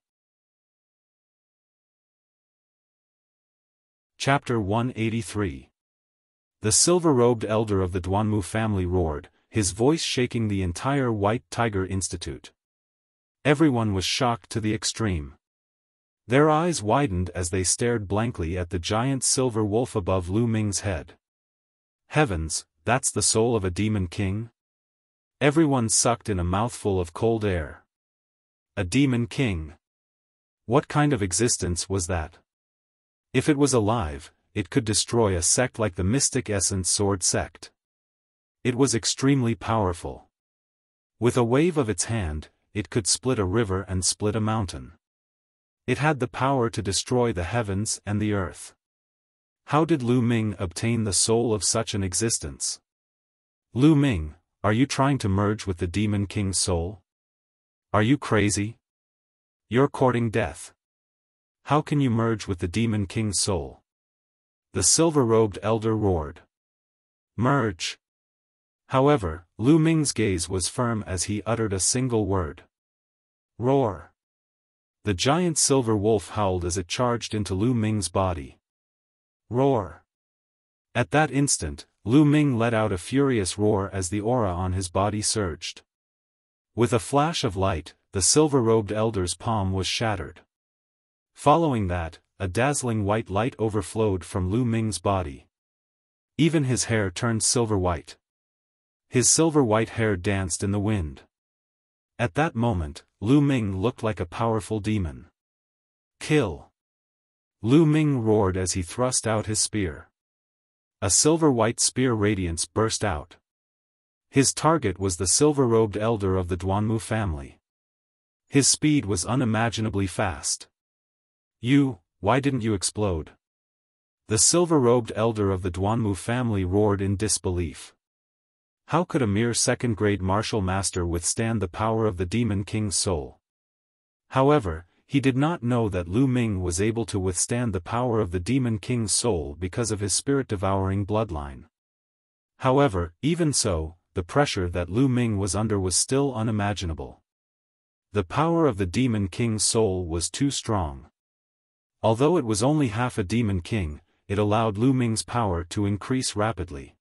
[SPEAKER 1] Chapter 183. The silver-robed elder of the Duanmu family roared, his voice shaking the entire White Tiger Institute. Everyone was shocked to the extreme. Their eyes widened as they stared blankly at the giant silver wolf above Lu Ming's head. Heavens, that's the soul of a demon king? Everyone sucked in a mouthful of cold air. A demon king? What kind of existence was that? If it was alive, it could destroy a sect like the Mystic Essence Sword sect. It was extremely powerful. With a wave of its hand, it could split a river and split a mountain. It had the power to destroy the heavens and the earth. How did Lu Ming obtain the soul of such an existence? Lu Ming, are you trying to merge with the Demon King's soul? Are you crazy? You're courting death. How can you merge with the Demon King's soul? The silver-robed elder roared. Merge. However, Lu Ming's gaze was firm as he uttered a single word. Roar. The giant silver wolf howled as it charged into Lu Ming's body. Roar. At that instant, Lu Ming let out a furious roar as the aura on his body surged. With a flash of light, the silver-robed elder's palm was shattered. Following that, a dazzling white light overflowed from Lu Ming's body. Even his hair turned silver-white. His silver-white hair danced in the wind. At that moment, Lu Ming looked like a powerful demon. Kill! Lu Ming roared as he thrust out his spear. A silver-white spear radiance burst out. His target was the silver-robed elder of the Duanmu family. His speed was unimaginably fast. Why didn't you explode? The silver-robed elder of the Duanmu family roared in disbelief. How could a mere second-grade martial master withstand the power of the Demon King's soul? However, he did not know that Lu Ming was able to withstand the power of the Demon King's soul because of his spirit-devouring bloodline. However, even so, the pressure that Lu Ming was under was still unimaginable. The power of the Demon King's soul was too strong. Although it was only half a Demon King, it allowed Lu Ming's power to increase rapidly.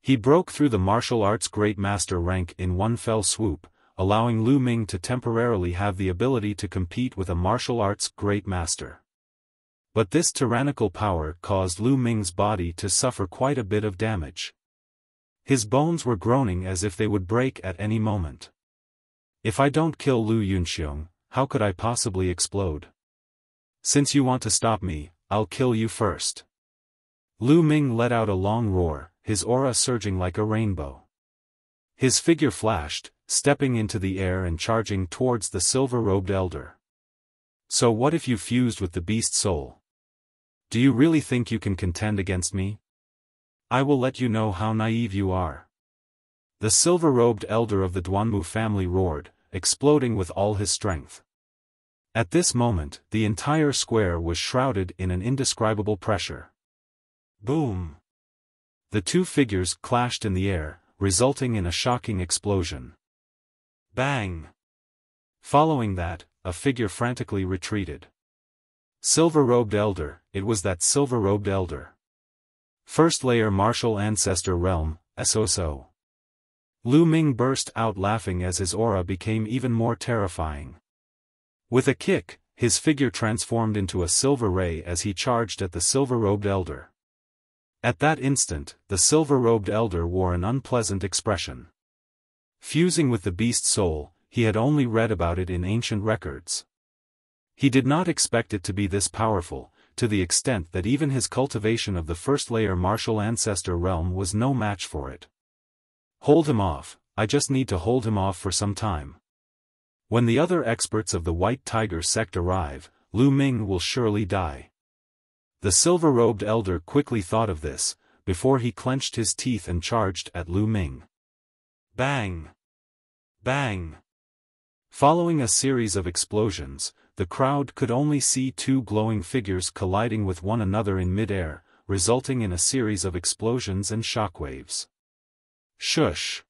[SPEAKER 1] He broke through the martial arts Great Master rank in one fell swoop, allowing Lu Ming to temporarily have the ability to compete with a martial arts Great Master. But this tyrannical power caused Lu Ming's body to suffer quite a bit of damage. His bones were groaning as if they would break at any moment. If I don't kill Lu Yunxiong, how could I possibly explode? Since you want to stop me, I'll kill you first. Lu Ming let out a long roar, his aura surging like a rainbow. His figure flashed, stepping into the air and charging towards the silver-robed elder. So what if you fused with the beast soul? Do you really think you can contend against me? I will let you know how naive you are. The silver-robed elder of the Duanmu family roared, exploding with all his strength. At this moment, the entire square was shrouded in an indescribable pressure. Boom! The two figures clashed in the air, resulting in a shocking explosion. Bang! Following that, a figure frantically retreated. Silver-robed elder, it was that silver-robed elder. First layer martial ancestor realm, SOSO. Lu Ming burst out laughing as his aura became even more terrifying. With a kick, his figure transformed into a silver ray as he charged at the silver-robed elder. At that instant, the silver-robed elder wore an unpleasant expression. Fusing with the beast soul, he had only read about it in ancient records. He did not expect it to be this powerful, to the extent that even his cultivation of the first-layer martial ancestor realm was no match for it. Hold him off, I just need to hold him off for some time. When the other experts of the White Tiger sect arrive, Lu Ming will surely die. The silver-robed elder quickly thought of this, before he clenched his teeth and charged at Lu Ming. Bang! Bang! Following a series of explosions, the crowd could only see two glowing figures colliding with one another in mid-air, resulting in a series of explosions and shockwaves. Shush!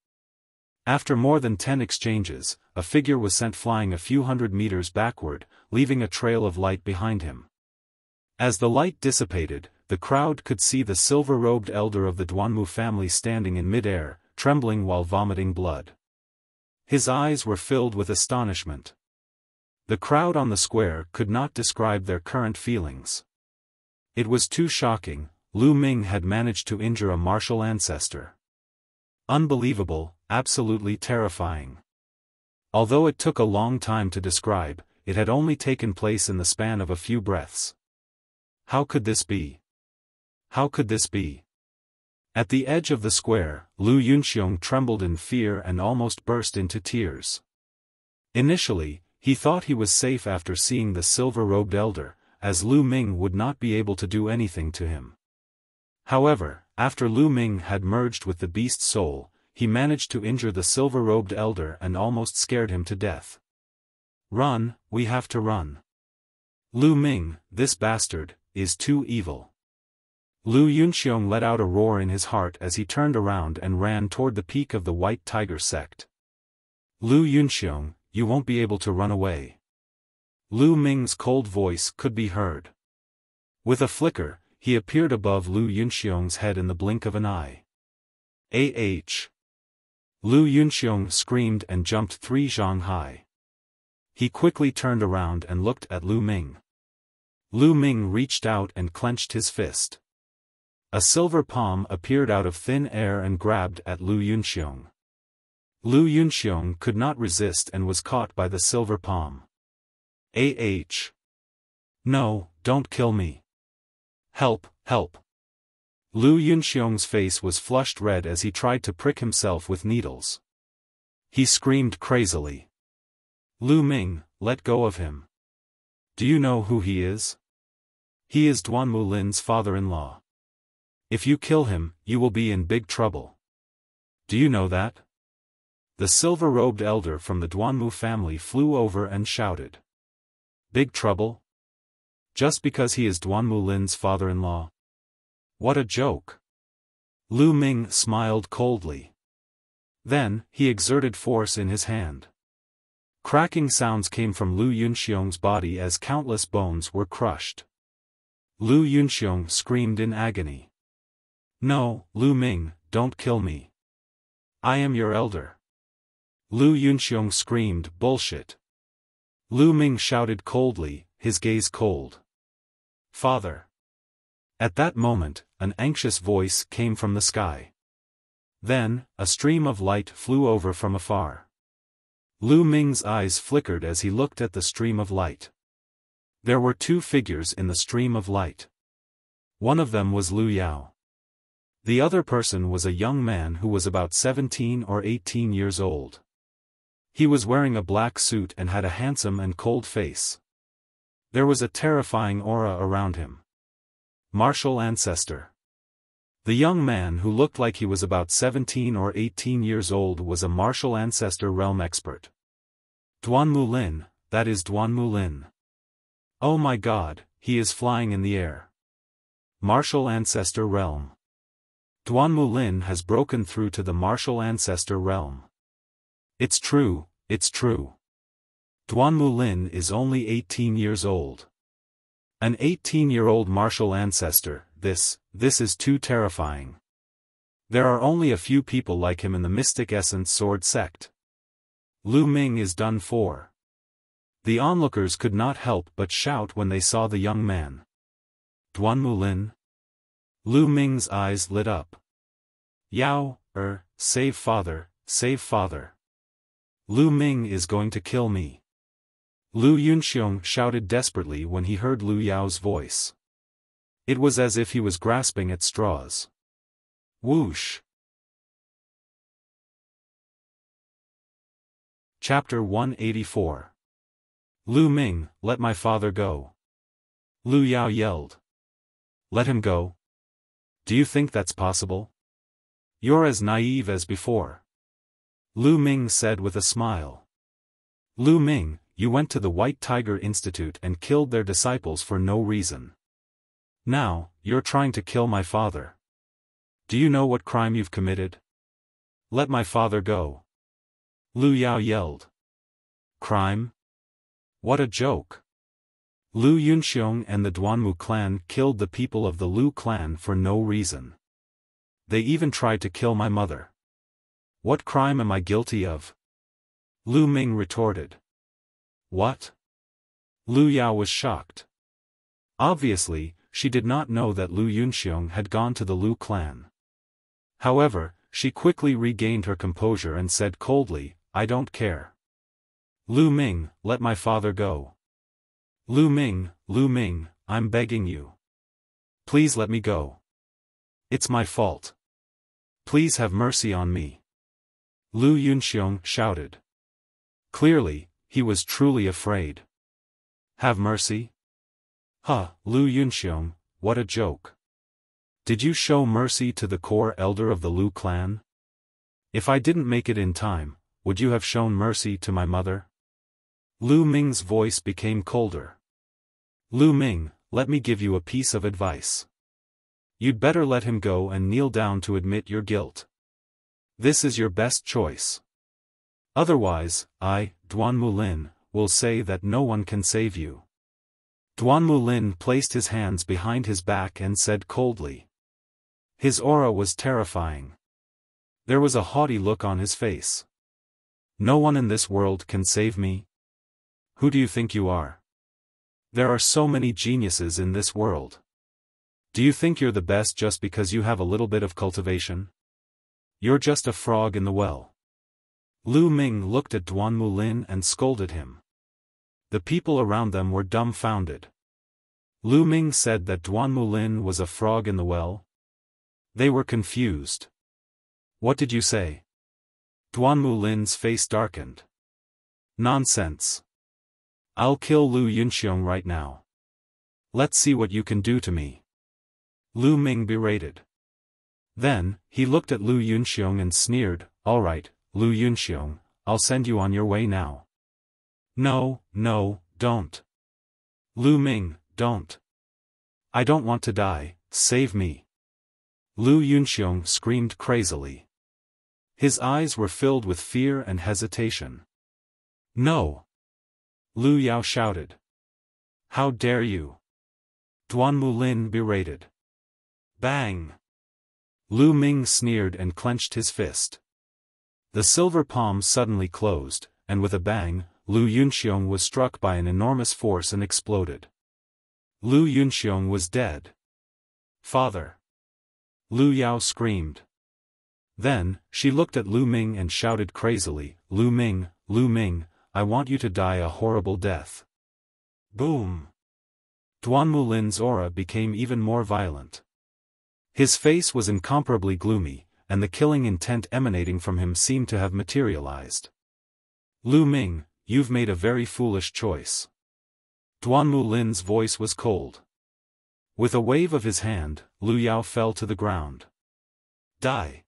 [SPEAKER 1] After more than 10 exchanges, a figure was sent flying a few hundred meters backward, leaving a trail of light behind him. As the light dissipated, the crowd could see the silver-robed elder of the Duanmu family standing in mid-air, trembling while vomiting blood. His eyes were filled with astonishment. The crowd on the square could not describe their current feelings. It was too shocking, Lu Ming had managed to injure a martial ancestor. Unbelievable, absolutely terrifying. Although it took a long time to describe, it had only taken place in the span of a few breaths. How could this be? How could this be? At the edge of the square, Lu Yunxiong trembled in fear and almost burst into tears. Initially, He thought he was safe after seeing the silver-robed elder, as Lu Ming would not be able to do anything to him. However, after Lu Ming had merged with the beast soul, he managed to injure the silver-robed elder and almost scared him to death. "Run, we have to run. Lu Ming, this bastard, is too evil." Lu Yunxiong let out a roar in his heart as he turned around and ran toward the peak of the White Tiger sect. "Lu Yunxiong, you won't be able to run away." Lu Ming's cold voice could be heard. With a flicker, he appeared above Lu Yunxiong's head in the blink of an eye. "Ah!" Lu Yunxiong screamed and jumped 3 zhang high. He quickly turned around and looked at Lu Ming. Lu Ming reached out and clenched his fist. A silver palm appeared out of thin air and grabbed at Lu Yunxiong. Lu Yunxiong could not resist and was caught by the silver palm. "Ah! No, don't kill me. Help, help." Lu Yunxiong's face was flushed red as he tried to prick himself with needles. He screamed crazily. "Lu Ming, let go of him. Do you know who he is? He is Duan Mulin's father-in-law. If you kill him, you will be in big trouble. Do you know that?" The silver-robed elder from the Duanmu family flew over and shouted. "Big trouble? Just because he is Duan Mulin's father-in-law? What a joke." Lu Ming smiled coldly. Then, he exerted force in his hand. Cracking sounds came from Lu Yunxiong's body as countless bones were crushed. Lu Yunxiong screamed in agony. "No, Lu Ming, don't kill me. I am your elder." Lu Yunxiong screamed, "Bullshit." Lu Ming shouted coldly, his gaze cold. "Father." At that moment, an anxious voice came from the sky. Then, a stream of light flew over from afar. Lu Ming's eyes flickered as he looked at the stream of light. There were 2 figures in the stream of light. One of them was Lu Yao. The other person was a young man who was about 17 or 18 years old. He was wearing a black suit and had a handsome and cold face. There was a terrifying aura around him. Martial ancestor. The young man who looked like he was about 17 or 18 years old was a martial ancestor realm expert. Duan Mulin, that is Duan Mulin. Oh my god, he is flying in the air. Martial ancestor realm. Duan Mulin has broken through to the martial ancestor realm. It's true, it's true. Duan Mulin is only 18 years old. An 18-year-old martial ancestor, this is too terrifying. There are only a few people like him in the Mystic Essence Sword sect. Lu Ming is done for. The onlookers could not help but shout when they saw the young man. Duan Mulin? Lu Ming's eyes lit up. Yao, save father, save father. Lu Ming is going to kill me. Lu Yunxiong shouted desperately when he heard Lu Yao's voice. It was as if he was grasping at straws. Whoosh! Chapter 184. Lu Ming, let my father go. Lu Yao yelled. Let him go? Do you think that's possible? You're as naive as before. Lu Ming said with a smile. Lu Ming, you went to the White Tiger Institute and killed their disciples for no reason. Now, you're trying to kill my father. Do you know what crime you've committed? Let my father go. Lu Yao yelled. Crime? What a joke. Lu Yunxiong and the Duanmu clan killed the people of the Lu clan for no reason. They even tried to kill my mother. What crime am I guilty of? Lu Ming retorted. What? Lu Yao was shocked. Obviously, she did not know that Lu Yunxiong had gone to the Lu clan. However, she quickly regained her composure and said coldly, I don't care. Lu Ming, let my father go. Lu Ming, I'm begging you. Please let me go. It's my fault. Please have mercy on me. Lu Yunxiong shouted. Clearly, he was truly afraid. Have mercy? Huh, Lu Yunxiong, what a joke. Did you show mercy to the core elder of the Lu clan? If I didn't make it in time, would you have shown mercy to my mother? Lu Ming's voice became colder. Lu Ming, let me give you a piece of advice. You'd better let him go and kneel down to admit your guilt. This is your best choice. Otherwise, I, Duan Mulin, will say that no one can save you. Duan Mulin placed his hands behind his back and said coldly. His aura was terrifying. There was a haughty look on his face. No one in this world can save me? Who do you think you are? There are so many geniuses in this world. Do you think you're the best just because you have a little bit of cultivation? You're just a frog in the well. Lu Ming looked at Duan Mulin and scolded him. The people around them were dumbfounded. Lu Ming said that Duan Mulin was a frog in the well? They were confused. What did you say? Duan Mulin's face darkened. Nonsense. I'll kill Lu Yunxiong right now. Let's see what you can do to me. Lu Ming berated. Then, he looked at Lu Yunxiong and sneered, all right, Lu Yunxiong, I'll send you on your way now. No, don't. Lu Ming, don't. I don't want to die, save me. Lu Yunxiong screamed crazily. His eyes were filled with fear and hesitation. No! Lu Yao shouted. How dare you? Duan Mulin berated. Bang! Lu Ming sneered and clenched his fist. The silver palm suddenly closed, and with a bang, Lu Yunxiong was struck by an enormous force and exploded. Lu Yunxiong was dead. Father! Lu Yao screamed. Then, she looked at Lu Ming and shouted crazily, Lu Ming, I want you to die a horrible death. Boom! Duan Mulin's aura became even more violent. His face was incomparably gloomy, and the killing intent emanating from him seemed to have materialized. Lu Ming, you've made a very foolish choice. Duan Mulin's voice was cold. With a wave of his hand, Lu Yao fell to the ground. Die!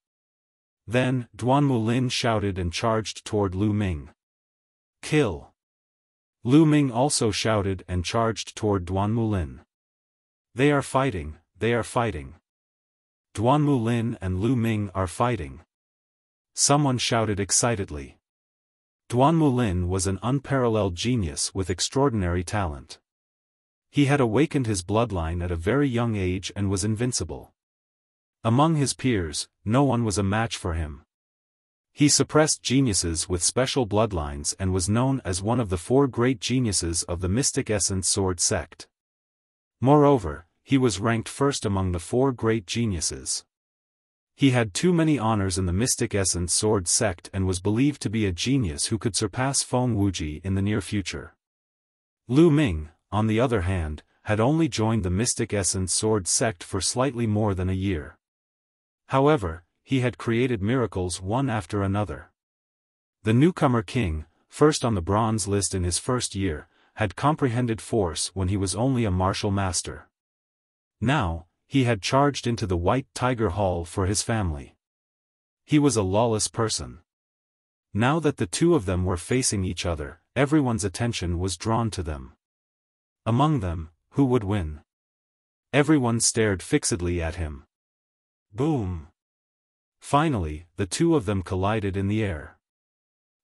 [SPEAKER 1] Then, Duan Mulin shouted and charged toward Lu Ming. Kill! Lu Ming also shouted and charged toward Duan Mulin. They are fighting, they are fighting. Duan Mulin and Lu Ming are fighting. Someone shouted excitedly. Duan Mulin was an unparalleled genius with extraordinary talent. He had awakened his bloodline at a very young age and was invincible. Among his peers, no one was a match for him. He suppressed geniuses with special bloodlines and was known as one of the 4 great geniuses of the Mystic Essence Sword sect. Moreover, he was ranked first among the 4 great geniuses. He had too many honors in the Mystic Essence Sword sect and was believed to be a genius who could surpass Feng Wuji in the near future. Lu Ming, on the other hand, had only joined the Mystic Essence Sword sect for slightly more than a year. However, he had created miracles one after another. The newcomer king, first on the bronze list in his first year, had comprehended force when he was only a martial master. Now, he had charged into the White Tiger Hall for his family. He was a lawless person. Now that the two of them were facing each other, everyone's attention was drawn to them. Among them, who would win? Everyone stared fixedly at him. Boom! Finally, the two of them collided in the air.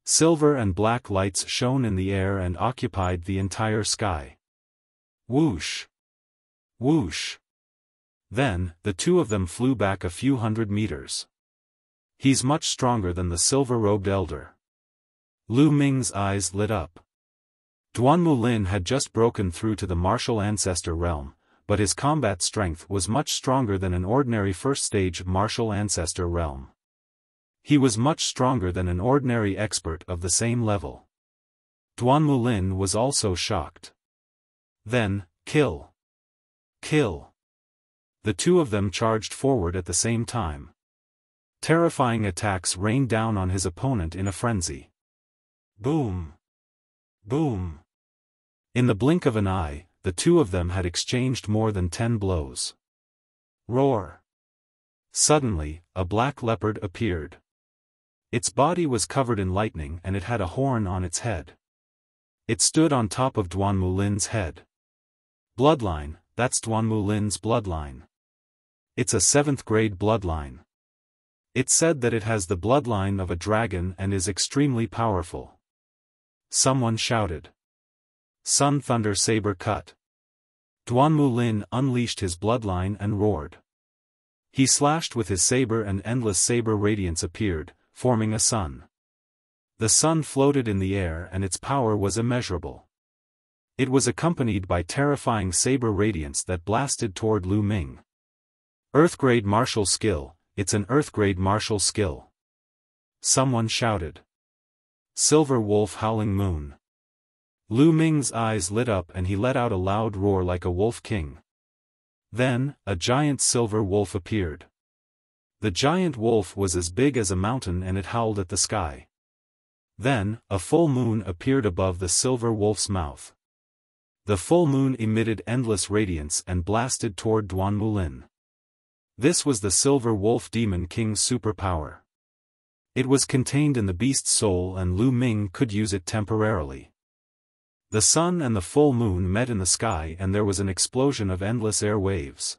[SPEAKER 1] Silver and black lights shone in the air and occupied the entire sky. Whoosh! Whoosh! Then, the two of them flew back a few hundred meters. He's much stronger than the silver-robed elder. Lu Ming's eyes lit up. Duan Mulin had just broken through to the martial ancestor realm, but his combat strength was much stronger than an ordinary first-stage martial ancestor realm. He was much stronger than an ordinary expert of the same level. Duan Mulin was also shocked. Then, kill! Kill! The two of them charged forward at the same time. Terrifying attacks rained down on his opponent in a frenzy. Boom! Boom! In the blink of an eye, the two of them had exchanged more than 10 blows. Roar! Suddenly, a black leopard appeared. Its body was covered in lightning and it had a horn on its head. It stood on top of Duan Mulin's head. Bloodline, that's Duan Mulin's bloodline. It's a 7th grade bloodline. It said that it has the bloodline of a dragon and is extremely powerful. Someone shouted. Sun Thunder Saber Cut. Duan Mulin unleashed his bloodline and roared. He slashed with his saber and endless saber radiance appeared, forming a sun. The sun floated in the air and its power was immeasurable. It was accompanied by terrifying saber radiance that blasted toward Lu Ming. Earth-grade martial skill, it's an Earth-grade martial skill. Someone shouted. Silver Wolf Howling Moon. Lu Ming's eyes lit up and he let out a loud roar like a wolf king. Then, a giant silver wolf appeared. The giant wolf was as big as a mountain and it howled at the sky. Then, a full moon appeared above the silver wolf's mouth. The full moon emitted endless radiance and blasted toward Duan Mulin. This was the Silver Wolf Demon King's superpower. It was contained in the beast's soul and Lu Ming could use it temporarily. The sun and the full moon met in the sky and there was an explosion of endless air waves.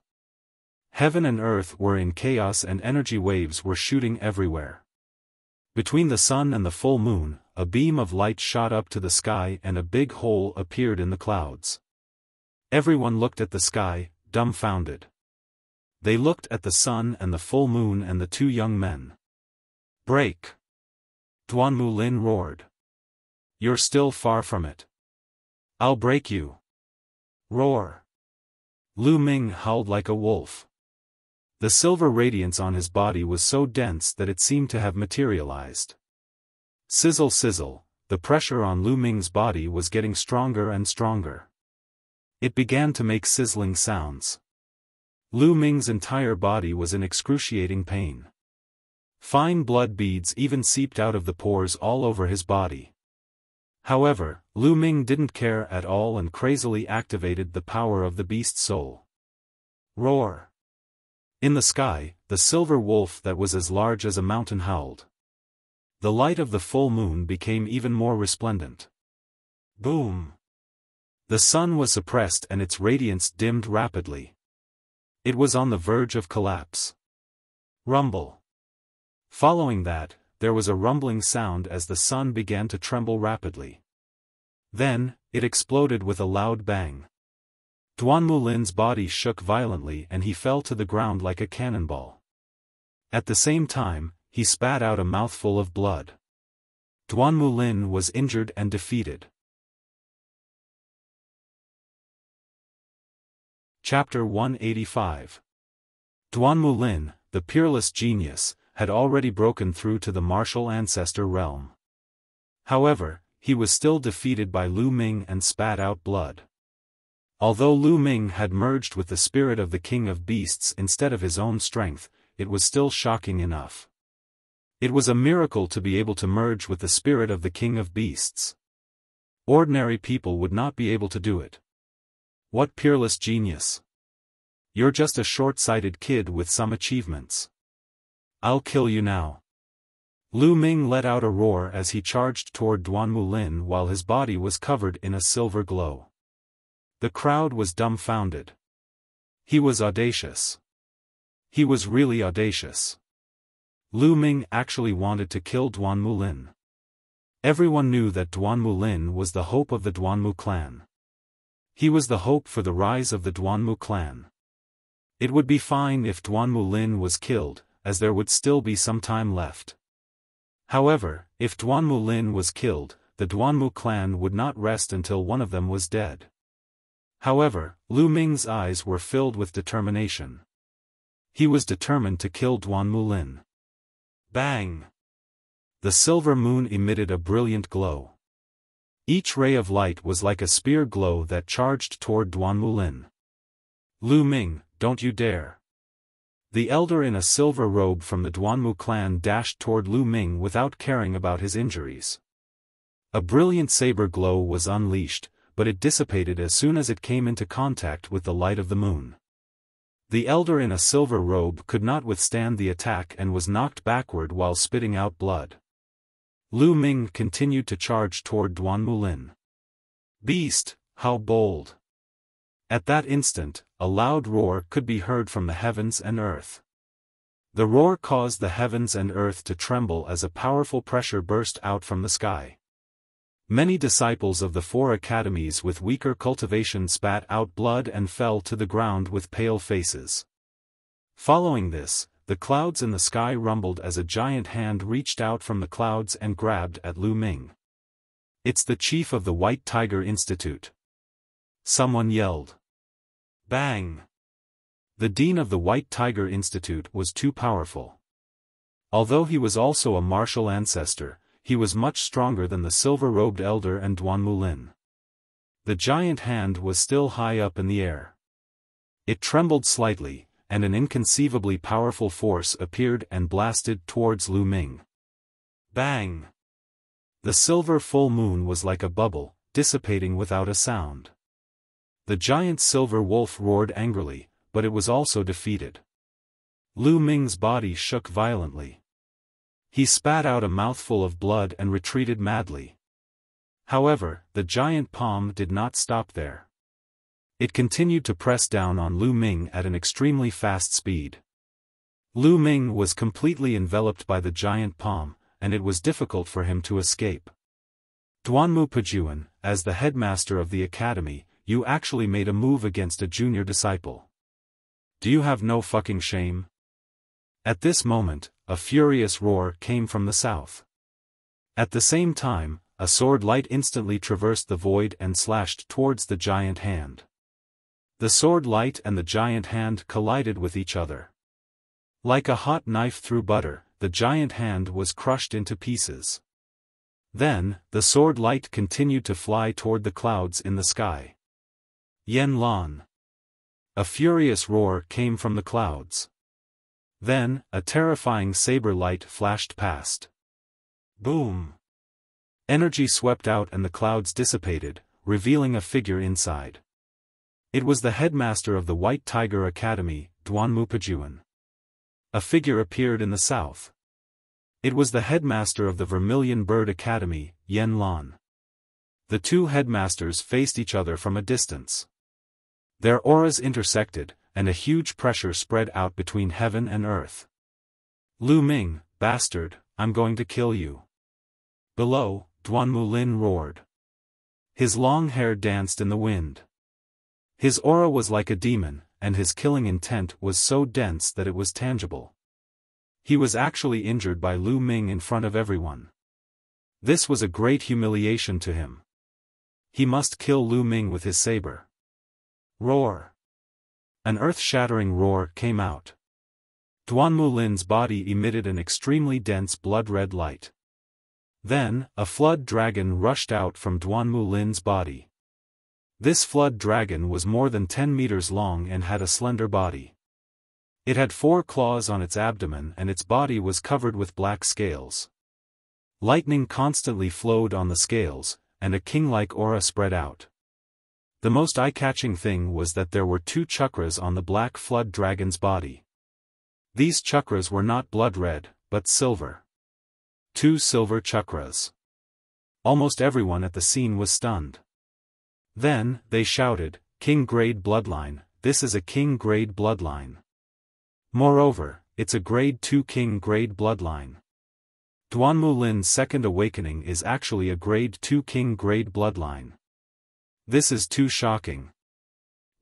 [SPEAKER 1] Heaven and earth were in chaos and energy waves were shooting everywhere. Between the sun and the full moon, a beam of light shot up to the sky and a big hole appeared in the clouds. Everyone looked at the sky, dumbfounded. They looked at the sun and the full moon and the two young men. Break! Duan Mulin roared. You're still far from it. I'll break you. Roar! Lu Ming howled like a wolf. The silver radiance on his body was so dense that it seemed to have materialized. Sizzle sizzle, the pressure on Lu Ming's body was getting stronger and stronger. It began to make sizzling sounds. Lu Ming's entire body was in excruciating pain. Fine blood beads even seeped out of the pores all over his body. However, Lu Ming didn't care at all and crazily activated the power of the beast's soul. Roar! In the sky, the silver wolf that was as large as a mountain howled. The light of the full moon became even more resplendent. Boom! The sun was suppressed and its radiance dimmed rapidly. It was on the verge of collapse. Rumble. Following that, there was a rumbling sound as the sun began to tremble rapidly. Then, it exploded with a loud bang. Duan Mulin's body shook violently and he fell to the ground like a cannonball. At the same time, he spat out a mouthful of blood. Duan Mulin was injured and defeated. Chapter 185. Duan Mulin, the peerless genius, had already broken through to the martial ancestor realm. However, he was still defeated by Lu Ming and spat out blood. Although Lu Ming had merged with the spirit of the king of beasts instead of his own strength, it was still shocking enough. It was a miracle to be able to merge with the spirit of the king of beasts. Ordinary people would not be able to do it. What peerless genius! You're just a short-sighted kid with some achievements. I'll kill you now. Lu Ming let out a roar as he charged toward Duan Mulin while his body was covered in a silver glow. The crowd was dumbfounded. He was audacious. He was really audacious. Lu Ming actually wanted to kill Duan Mulin. Everyone knew that Duan Mulin was the hope of the Duanmu clan. He was the hope for the rise of the Duanmu clan. It would be fine if Duan Mulin was killed, as there would still be some time left. However, if Duan Mulin was killed, the Duanmu clan would not rest until one of them was dead. However, Lu Ming's eyes were filled with determination. He was determined to kill Duan Mulin. Bang! The silver moon emitted a brilliant glow. Each ray of light was like a spear glow that charged toward Duan Mulin. Lu Ming, don't you dare! The elder in a silver robe from the Duanmu clan dashed toward Lu Ming without caring about his injuries. A brilliant saber glow was unleashed, but it dissipated as soon as it came into contact with the light of the moon. The elder in a silver robe could not withstand the attack and was knocked backward while spitting out blood. Lu Ming continued to charge toward Duan Mulin. "Beast, how bold!" At that instant, a loud roar could be heard from the heavens and earth. The roar caused the heavens and earth to tremble as a powerful pressure burst out from the sky. Many disciples of the 4 academies with weaker cultivation spat out blood and fell to the ground with pale faces. Following this, the clouds in the sky rumbled as a giant hand reached out from the clouds and grabbed at Lu Ming. "It's the chief of the White Tiger Institute!" Someone yelled. Bang! The dean of the White Tiger Institute was too powerful. Although he was also a martial ancestor, he was much stronger than the silver-robed elder and Duan Mulin. The giant hand was still high up in the air. It trembled slightly, and an inconceivably powerful force appeared and blasted towards Lu Ming. Bang! The silver full moon was like a bubble, dissipating without a sound. The giant silver wolf roared angrily, but it was also defeated. Lu Ming's body shook violently. He spat out a mouthful of blood and retreated madly. However, the giant palm did not stop there. It continued to press down on Lu Ming at an extremely fast speed. Lu Ming was completely enveloped by the giant palm, and it was difficult for him to escape. "Duanmu Pejuan, as the headmaster of the academy, you actually made a move against a junior disciple. Do you have no fucking shame?" At this moment, a furious roar came from the south. At the same time, a sword light instantly traversed the void and slashed towards the giant hand. The sword light and the giant hand collided with each other. Like a hot knife through butter, the giant hand was crushed into pieces. Then, the sword light continued to fly toward the clouds in the sky. Yen Lan. A furious roar came from the clouds. Then, a terrifying saber light flashed past. Boom! Energy swept out and the clouds dissipated, revealing a figure inside. It was the headmaster of the White Tiger Academy, Duanmu Pejuan. A figure appeared in the south. It was the headmaster of the Vermilion Bird Academy, Yen Lan. The two headmasters faced each other from a distance. Their auras intersected, and a huge pressure spread out between heaven and earth. "Lu Ming, bastard, I'm going to kill you." Below, Duan Mulin roared. His long hair danced in the wind. His aura was like a demon, and his killing intent was so dense that it was tangible. He was actually injured by Lu Ming in front of everyone. This was a great humiliation to him. He must kill Lu Ming with his saber. Roar! An earth-shattering roar came out. Duan Mulin's body emitted an extremely dense blood-red light. Then, a flood dragon rushed out from Duan Mulin's body. This flood dragon was more than 10 meters long and had a slender body. It had 4 claws on its abdomen and its body was covered with black scales. Lightning constantly flowed on the scales, and a king-like aura spread out. The most eye-catching thing was that there were 2 chakras on the black flood dragon's body. These chakras were not blood-red, but silver. 2 silver chakras. Almost everyone at the scene was stunned. Then, they shouted, "King-grade bloodline, this is a king-grade bloodline. Moreover, it's a grade 2 king-grade bloodline. Duan Mulin's second awakening is actually a grade 2 king-grade bloodline. This is too shocking.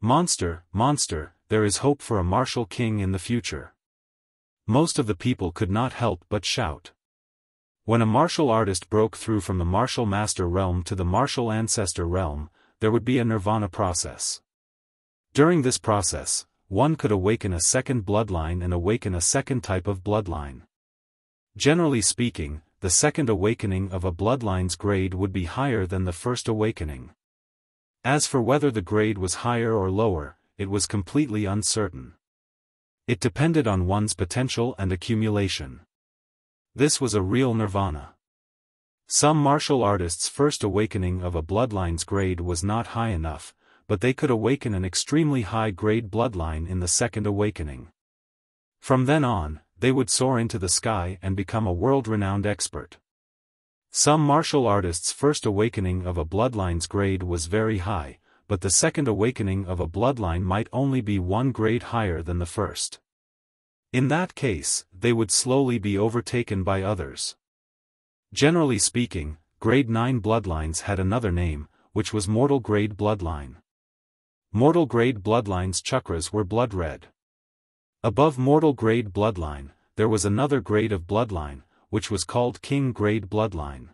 [SPEAKER 1] Monster, monster, there is hope for a martial king in the future." Most of the people could not help but shout. When a martial artist broke through from the martial master realm to the martial ancestor realm, there would be a nirvana process. During this process, one could awaken a second bloodline and awaken a second type of bloodline. Generally speaking, the second awakening of a bloodline's grade would be higher than the first awakening. As for whether the grade was higher or lower, it was completely uncertain. It depended on one's potential and accumulation. This was a real nirvana. Some martial artists' first awakening of a bloodline's grade was not high enough, but they could awaken an extremely high-grade bloodline in the second awakening. From then on, they would soar into the sky and become a world-renowned expert. Some martial artists' first awakening of a bloodline's grade was very high, but the second awakening of a bloodline might only be one grade higher than the first. In that case, they would slowly be overtaken by others. Generally speaking, grade 9 bloodlines had another name, which was mortal grade bloodline. Mortal grade bloodline's chakras were blood red. Above mortal grade bloodline, there was another grade of bloodline, which was called king grade bloodline.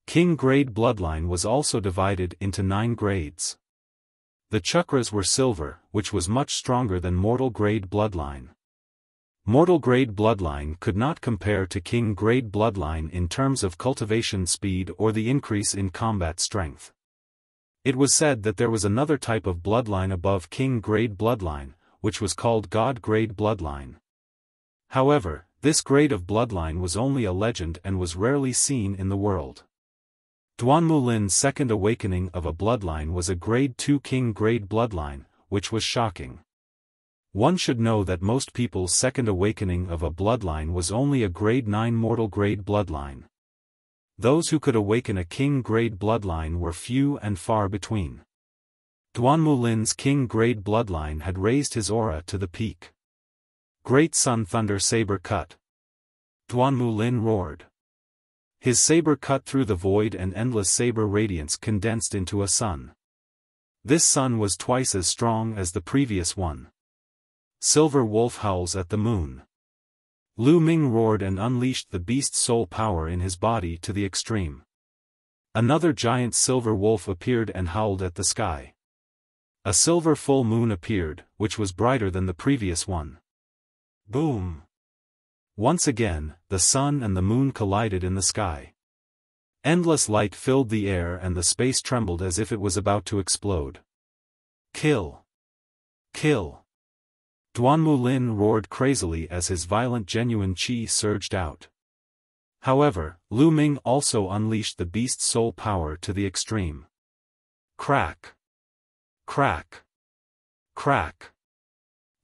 [SPEAKER 1] King grade bloodline was also divided into 9 grades. The chakras were silver, which was much stronger than mortal grade bloodline. Mortal grade bloodline could not compare to king grade bloodline in terms of cultivation speed or the increase in combat strength. It was said that there was another type of bloodline above king grade bloodline, which was called god grade bloodline. However, this grade of bloodline was only a legend and was rarely seen in the world. Duanmu Lin's second awakening of a bloodline was a grade 2 king grade bloodline, which was shocking. One should know that most people's second awakening of a bloodline was only a grade 9 mortal grade bloodline. Those who could awaken a king grade bloodline were few and far between. Duanmu Lin's king grade bloodline had raised his aura to the peak. Great Sun Thunder Saber Cut. Duanmu Lin roared. His saber cut through the void and endless saber radiance condensed into a sun. This sun was twice as strong as the previous one. Silver Wolf howls at the moon. Lu Ming roared and unleashed the beast soul power in his body to the extreme. Another giant silver wolf appeared and howled at the sky. A silver full moon appeared, which was brighter than the previous one. Boom! Once again, the sun and the moon collided in the sky. Endless light filled the air and the space trembled as if it was about to explode. Kill! Kill! Duanmu Lin roared crazily as his violent genuine qi surged out. However, Lu Ming also unleashed the beast soul power to the extreme. Crack! Crack! Crack!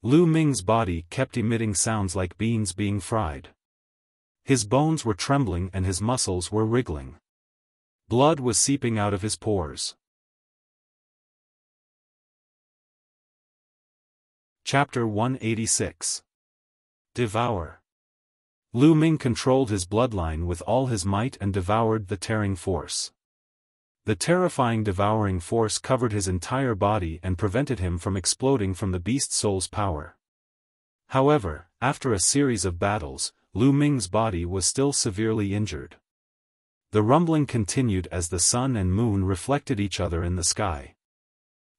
[SPEAKER 1] Lu Ming's body kept emitting sounds like beans being fried. His bones were trembling and his muscles were wriggling. Blood was seeping out of his pores. Chapter 186. Devour. Lu Ming controlled his bloodline with all his might and devoured the tearing force. The terrifying devouring force covered his entire body and prevented him from exploding from the beast soul's power. However, after a series of battles, Lu Ming's body was still severely injured. The rumbling continued as the sun and moon reflected each other in the sky.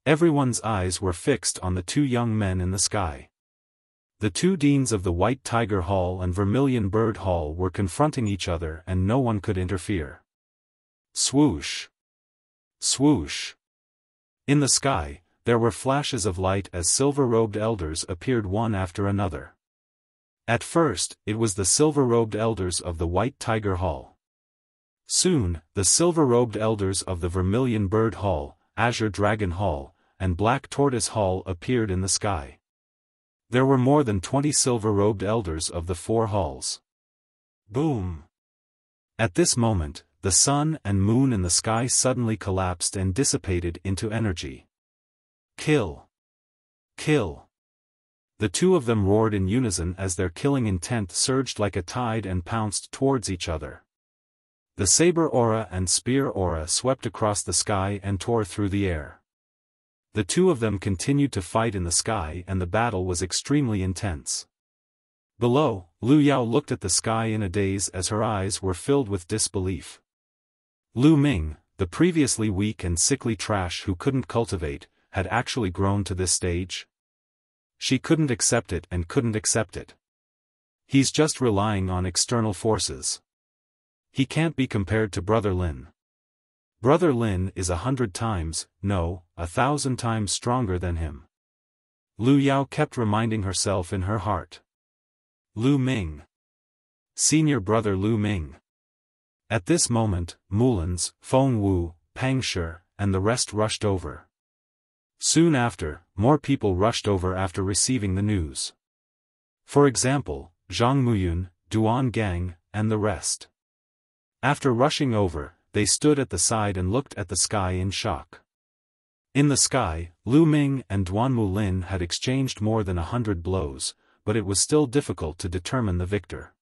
[SPEAKER 1] Everyone's eyes were fixed on the two young men in the sky. The two deans of the White Tiger Hall and Vermilion Bird Hall were confronting each other and no one could interfere. Swoosh! Swoosh! In the sky, there were flashes of light as silver-robed elders appeared one after another. At first, it was the silver-robed elders of the White Tiger Hall. Soon, the silver-robed elders of the Vermilion Bird Hall, Azure Dragon Hall, and Black Tortoise Hall appeared in the sky. There were more than 20 silver-robed elders of the 4 halls. Boom! At this moment, the sun and moon in the sky suddenly collapsed and dissipated into energy. Kill! Kill! The two of them roared in unison as their killing intent surged like a tide and pounced towards each other. The saber aura and spear aura swept across the sky and tore through the air. The two of them continued to fight in the sky and the battle was extremely intense. Below, Lu Yao looked at the sky in a daze as her eyes were filled with disbelief. Lu Ming, the previously weak and sickly trash who couldn't cultivate, had actually grown to this stage? She couldn't accept it and couldn't accept it. He's just relying on external forces. He can't be compared to Brother Lin. Brother Lin is 100 times, no, 1,000 times stronger than him. Lu Yao kept reminding herself in her heart. Lu Ming. Senior brother Lu Ming. At this moment, Mullins, Feng Wu, Pang Shi, and the rest rushed over. Soon after, more people rushed over after receiving the news. For example, Zhang Muyun, Duan Gang, and the rest. After rushing over, they stood at the side and looked at the sky in shock. In the sky, Lu Ming and Duan Mulin had exchanged more than 100 blows, but it was still difficult to determine the victor.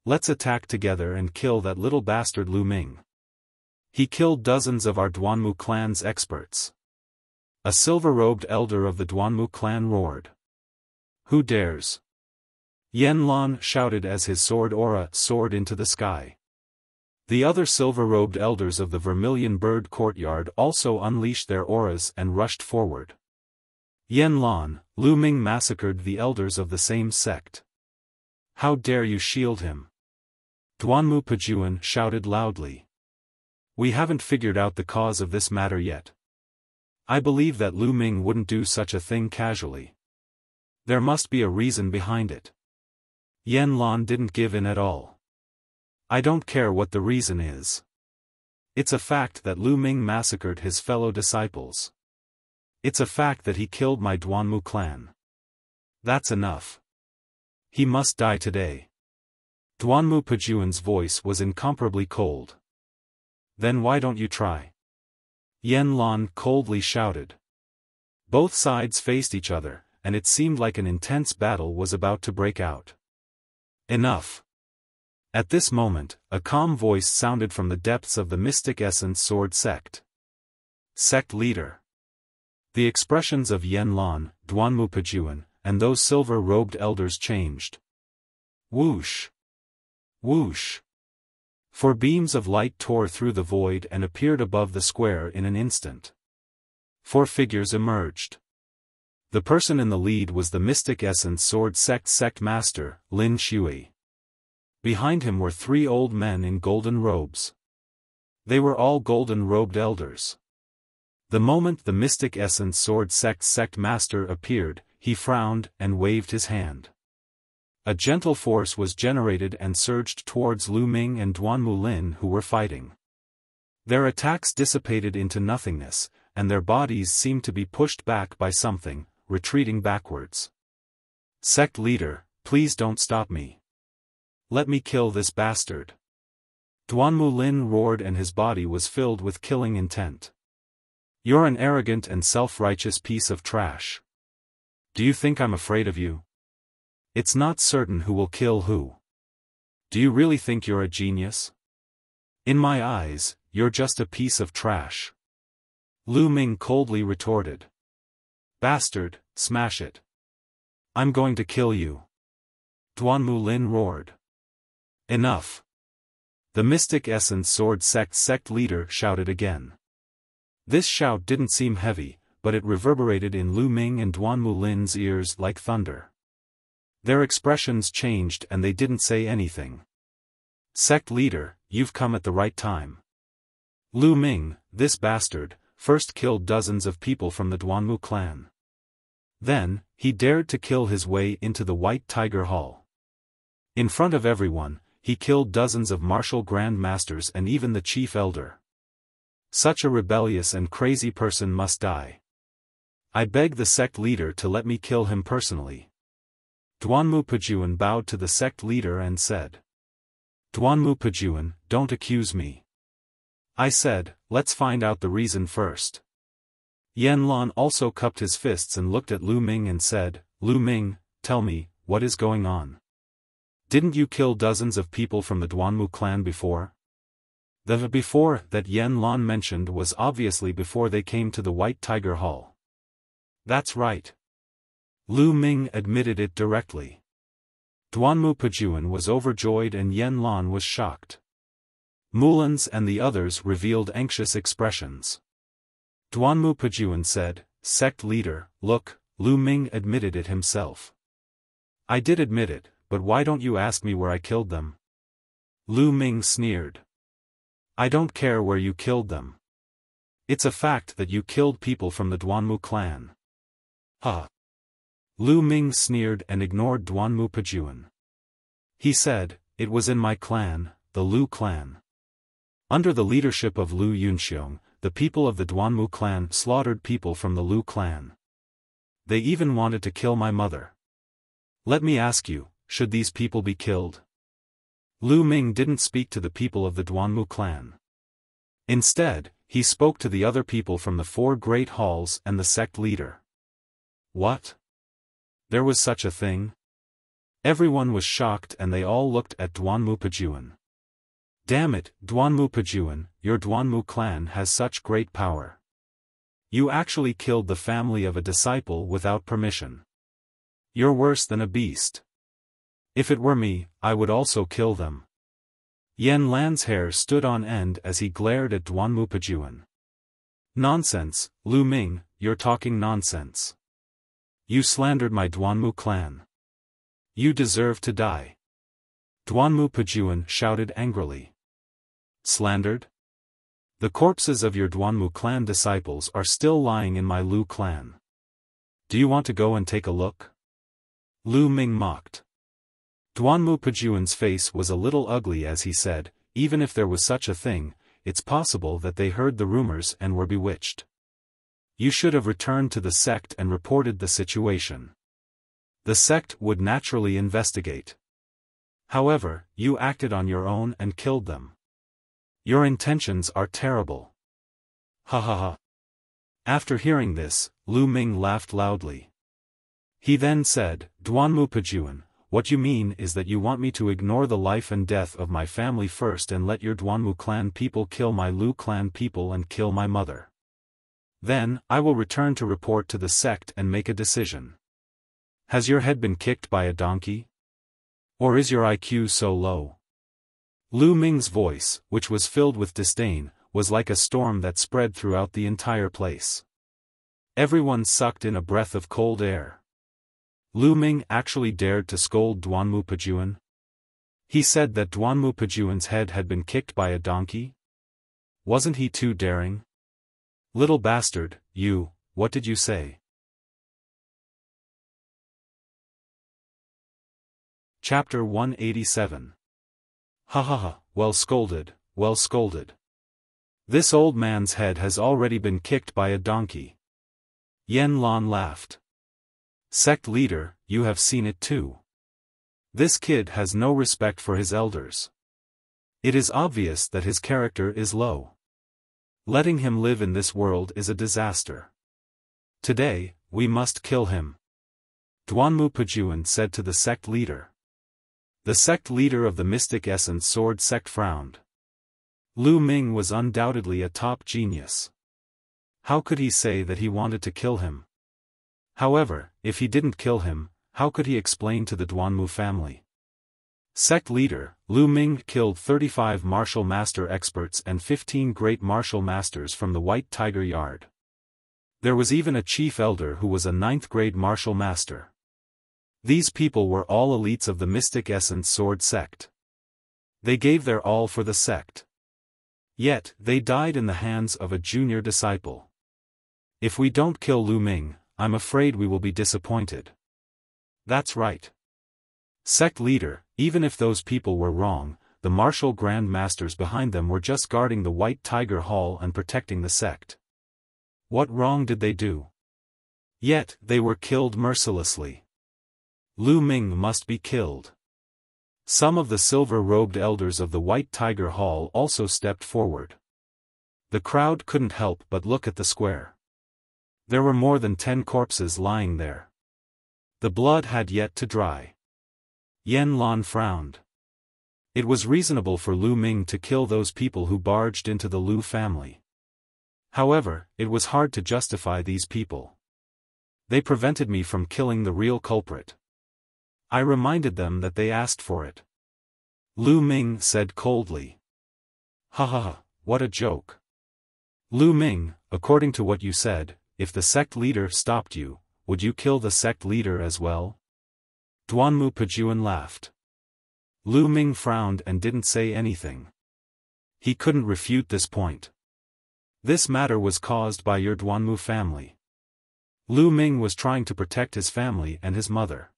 [SPEAKER 1] Let's attack together and kill that little bastard Lu Ming. He killed dozens of our Duanmu clan's experts. A silver-robed elder of the Duanmu clan roared. Who dares? Yan Lan shouted as his sword aura soared into the sky. The other silver-robed elders of the Vermilion Bird Courtyard also unleashed their auras and rushed forward. Yan Lan, Lu Ming massacred the elders of the same sect. How dare you shield him? Duanmu Pajuan shouted loudly. We haven't figured out the cause of this matter yet. I believe that Lu Ming wouldn't do such a thing casually. There must be a reason behind it. Yan Lan didn't give in at all. I don't care what the reason is. It's a fact that Lu Ming massacred his fellow disciples. It's a fact that he killed my Duanmu clan. That's enough. He must die today. Duanmu Pajuan's voice was incomparably cold. Then why don't you try? Yan Lan coldly shouted. Both sides faced each other, and it seemed like an intense battle was about to break out. Enough. At this moment, a calm voice sounded from the depths of the Mystic Essence Sword Sect. Sect leader. The expressions of Yan Lan, Duanmu Pajuan, and those silver-robed elders changed. Whoosh! Whoosh! Four beams of light tore through the void and appeared above the square in an instant. Four figures emerged. The person in the lead was the Mystic Essence Sword Sect Master, Lin Shui. Behind him were three old men in golden robes. They were all golden-robed elders. The moment the Mystic Essence Sword Sect Master appeared, he frowned and waved his hand. A gentle force was generated and surged towards Lu Ming and Duanmu Lin who were fighting. Their attacks dissipated into nothingness, and their bodies seemed to be pushed back by something, retreating backwards. Sect leader, please don't stop me. Let me kill this bastard. Duanmu Lin roared and his body was filled with killing intent. You're an arrogant and self-righteous piece of trash. Do you think I'm afraid of you? It's not certain who will kill who. Do you really think you're a genius? In my eyes, you're just a piece of trash. Lu Ming coldly retorted. Bastard, smash it. I'm going to kill you. Duanmu Lin roared. Enough. The Mystic Essence Sword Sect leader shouted again. This shout didn't seem heavy, but it reverberated in Lu Ming and Duanmu Lin's ears like thunder. Their expressions changed and they didn't say anything. Sect leader, you've come at the right time. Lu Ming, this bastard, first killed dozens of people from the Duanmu clan. Then, he dared to kill his way into the White Tiger Hall. In front of everyone, he killed dozens of martial grand masters and even the chief elder. Such a rebellious and crazy person must die. I beg the sect leader to let me kill him personally. Duanmu Pajuan bowed to the sect leader and said. Duanmu Pajuan, don't accuse me. I said, let's find out the reason first. Yan Lan also cupped his fists and looked at Lu Ming and said, Lu Ming, tell me, what is going on? Didn't you kill dozens of people from the Duanmu clan before? The before that Yan Lan mentioned was obviously before they came to the White Tiger Hall. That's right. Lu Ming admitted it directly. Duanmu Pajuan was overjoyed and Yan Lan was shocked. Mullins and the others revealed anxious expressions. Duanmu Pajuan said, Sect leader, look, Lu Ming admitted it himself. I did admit it, but why don't you ask me where I killed them? Lu Ming sneered. I don't care where you killed them. It's a fact that you killed people from the Duanmu clan. Huh. Lu Ming sneered and ignored Duanmu Pajuan. He said, it was in my clan, the Lu clan. Under the leadership of Lu Yunxiong, the people of the Duanmu clan slaughtered people from the Lu clan. They even wanted to kill my mother. Let me ask you, should these people be killed? Lu Ming didn't speak to the people of the Duanmu clan. Instead, he spoke to the other people from the 4 great halls and the sect leader. What? There was such a thing? Everyone was shocked and they all looked at Duanmu Pejuan. Damn it, Duanmu Pejuan, your Duanmu clan has such great power. You actually killed the family of a disciple without permission. You're worse than a beast. If it were me, I would also kill them. Yan Lan's hair stood on end as he glared at Duanmu Pejuan. Nonsense, Lu Ming, you're talking nonsense. You slandered my Duanmu clan. You deserve to die. Duanmu Pejuan shouted angrily. Slandered? The corpses of your Duanmu clan disciples are still lying in my Lu clan. Do you want to go and take a look? Lu Ming mocked. Duanmu Pejuan's face was a little ugly as he said, even if there was such a thing, it's possible that they heard the rumors and were bewitched. You should have returned to the sect and reported the situation. The sect would naturally investigate. However, you acted on your own and killed them. Your intentions are terrible. Ha ha ha. After hearing this, Lu Ming laughed loudly. He then said, Duanmu Pejuan, what you mean is that you want me to ignore the life and death of my family first and let your Duanmu clan people kill my Lu clan people and kill my mother. Then, I will return to report to the sect and make a decision. Has your head been kicked by a donkey? Or is your IQ so low? Lu Ming's voice, which was filled with disdain, was like a storm that spread throughout the entire place. Everyone sucked in a breath of cold air. Lu Ming actually dared to scold Duanmu Pejuan? He said that Duanmu Pejuan's head had been kicked by a donkey? Wasn't he too daring? Little bastard, you, what did you say? Chapter 187. Ha ha ha, well scolded, well scolded. This old man's head has already been kicked by a donkey. Yan Lan laughed. Sect leader, you have seen it too. This kid has no respect for his elders. It is obvious that his character is low. Letting him live in this world is a disaster. Today, we must kill him. Duanmu Pejuan said to the sect leader. The sect leader of the Mystic Essence Sword sect frowned. Lu Ming was undoubtedly a top genius. How could he say that he wanted to kill him? However, if he didn't kill him, how could he explain to the Duanmu family? Sect leader, Lu Ming killed 35 martial master experts and 15 great martial masters from the White Tiger Yard. There was even a chief elder who was a 9th grade martial master. These people were all elites of the Mystic Essence Sword sect. They gave their all for the sect. Yet, they died in the hands of a junior disciple. If we don't kill Lu Ming, I'm afraid we will be disappointed. That's right. Sect leader, even if those people were wrong, the martial grand masters behind them were just guarding the White Tiger Hall and protecting the sect. What wrong did they do? Yet, they were killed mercilessly. Lu Ming must be killed. Some of the silver-robed elders of the White Tiger Hall also stepped forward. The crowd couldn't help but look at the square. There were more than 10 corpses lying there. The blood had yet to dry. Yan Lan frowned. It was reasonable for Lu Ming to kill those people who barged into the Lu family. However, it was hard to justify these people. They prevented me from killing the real culprit. I reminded them that they asked for it. Lu Ming said coldly. Ha ha ha, what a joke. Lu Ming, according to what you said, if the sect leader stopped you, would you kill the sect leader as well? Duanmu Pejuan laughed. Lu Ming frowned and didn't say anything. He couldn't refute this point. This matter was caused by your Duanmu family. Lu Ming was trying to protect his family and his mother.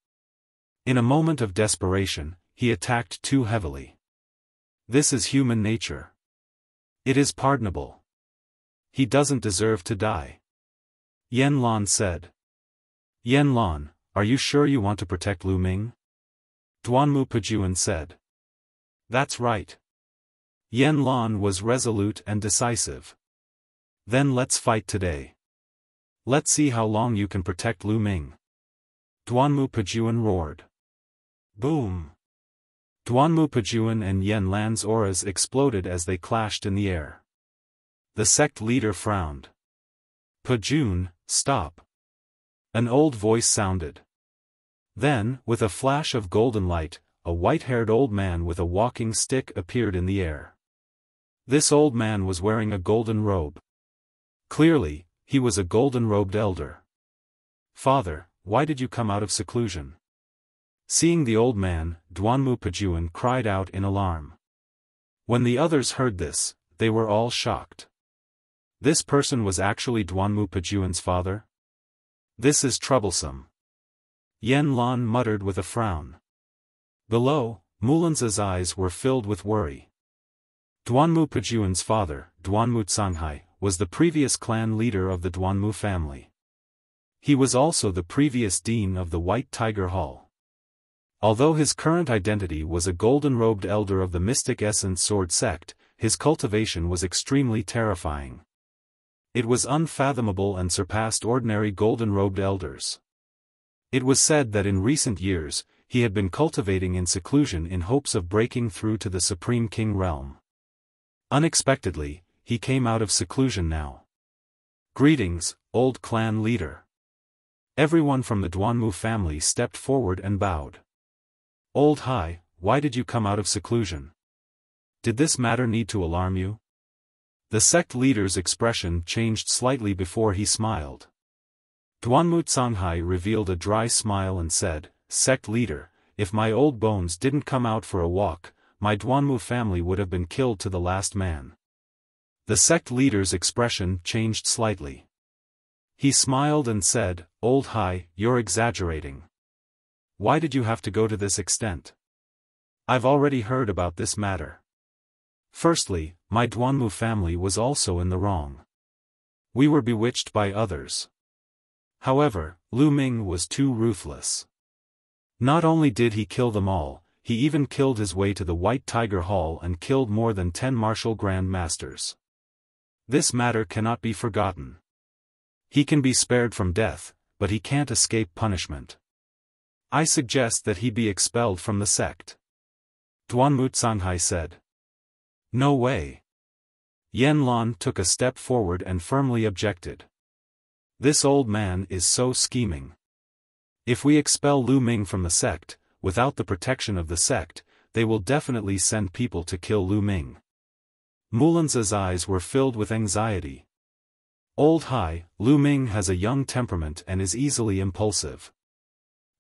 [SPEAKER 1] In a moment of desperation, he attacked too heavily. This is human nature. It is pardonable. He doesn't deserve to die. Yan Lan said. Yan Lan, are you sure you want to protect Lu Ming? Duanmu Pejuan said. That's right. Yan Lan was resolute and decisive. Then let's fight today. Let's see how long you can protect Lu Ming. Duanmu Pejuan roared. Boom! Duanmu Pejuan and Yan Lan's auras exploded as they clashed in the air. The sect leader frowned. Pejuan, stop. An old voice sounded. Then, with a flash of golden light, a white-haired old man with a walking stick appeared in the air. This old man was wearing a golden robe. Clearly, he was a golden-robed elder. Father, why did you come out of seclusion? Seeing the old man, Duanmu Pejuan cried out in alarm. When the others heard this, they were all shocked. This person was actually Duanmu Pejuan's father? This is troublesome. Yan Lan muttered with a frown. Below, Mulan's eyes were filled with worry. Duanmu Pejuan's father, Duanmu Tsanghai, was the previous clan leader of the Duanmu family. He was also the previous dean of the White Tiger Hall. Although his current identity was a golden-robed elder of the Mystic Essence Sword sect, his cultivation was extremely terrifying. It was unfathomable and surpassed ordinary golden-robed elders. It was said that in recent years, he had been cultivating in seclusion in hopes of breaking through to the Supreme King realm. Unexpectedly, he came out of seclusion now. Greetings, old clan leader. Everyone from the Duanmu family stepped forward and bowed. Old Hai, why did you come out of seclusion? Did this matter need to alarm you? The sect leader's expression changed slightly before he smiled. Duanmu Tsanghai revealed a dry smile and said, Sect leader, if my old bones didn't come out for a walk, my Duanmu family would have been killed to the last man. The sect leader's expression changed slightly. He smiled and said, Old Hai, you're exaggerating. Why did you have to go to this extent? I've already heard about this matter. Firstly, my Duanmu family was also in the wrong. We were bewitched by others. However, Lu Ming was too ruthless. Not only did he kill them all, he even killed his way to the White Tiger Hall and killed more than 10 martial grand masters. This matter cannot be forgotten. He can be spared from death, but he can't escape punishment. I suggest that he be expelled from the sect. Duanmu Tsanghai said. No way. Yan Lan took a step forward and firmly objected. This old man is so scheming. If we expel Lu Ming from the sect, without the protection of the sect, they will definitely send people to kill Lu Ming. Mulan's eyes were filled with anxiety. Old Hai, Lu Ming has a young temperament and is easily impulsive.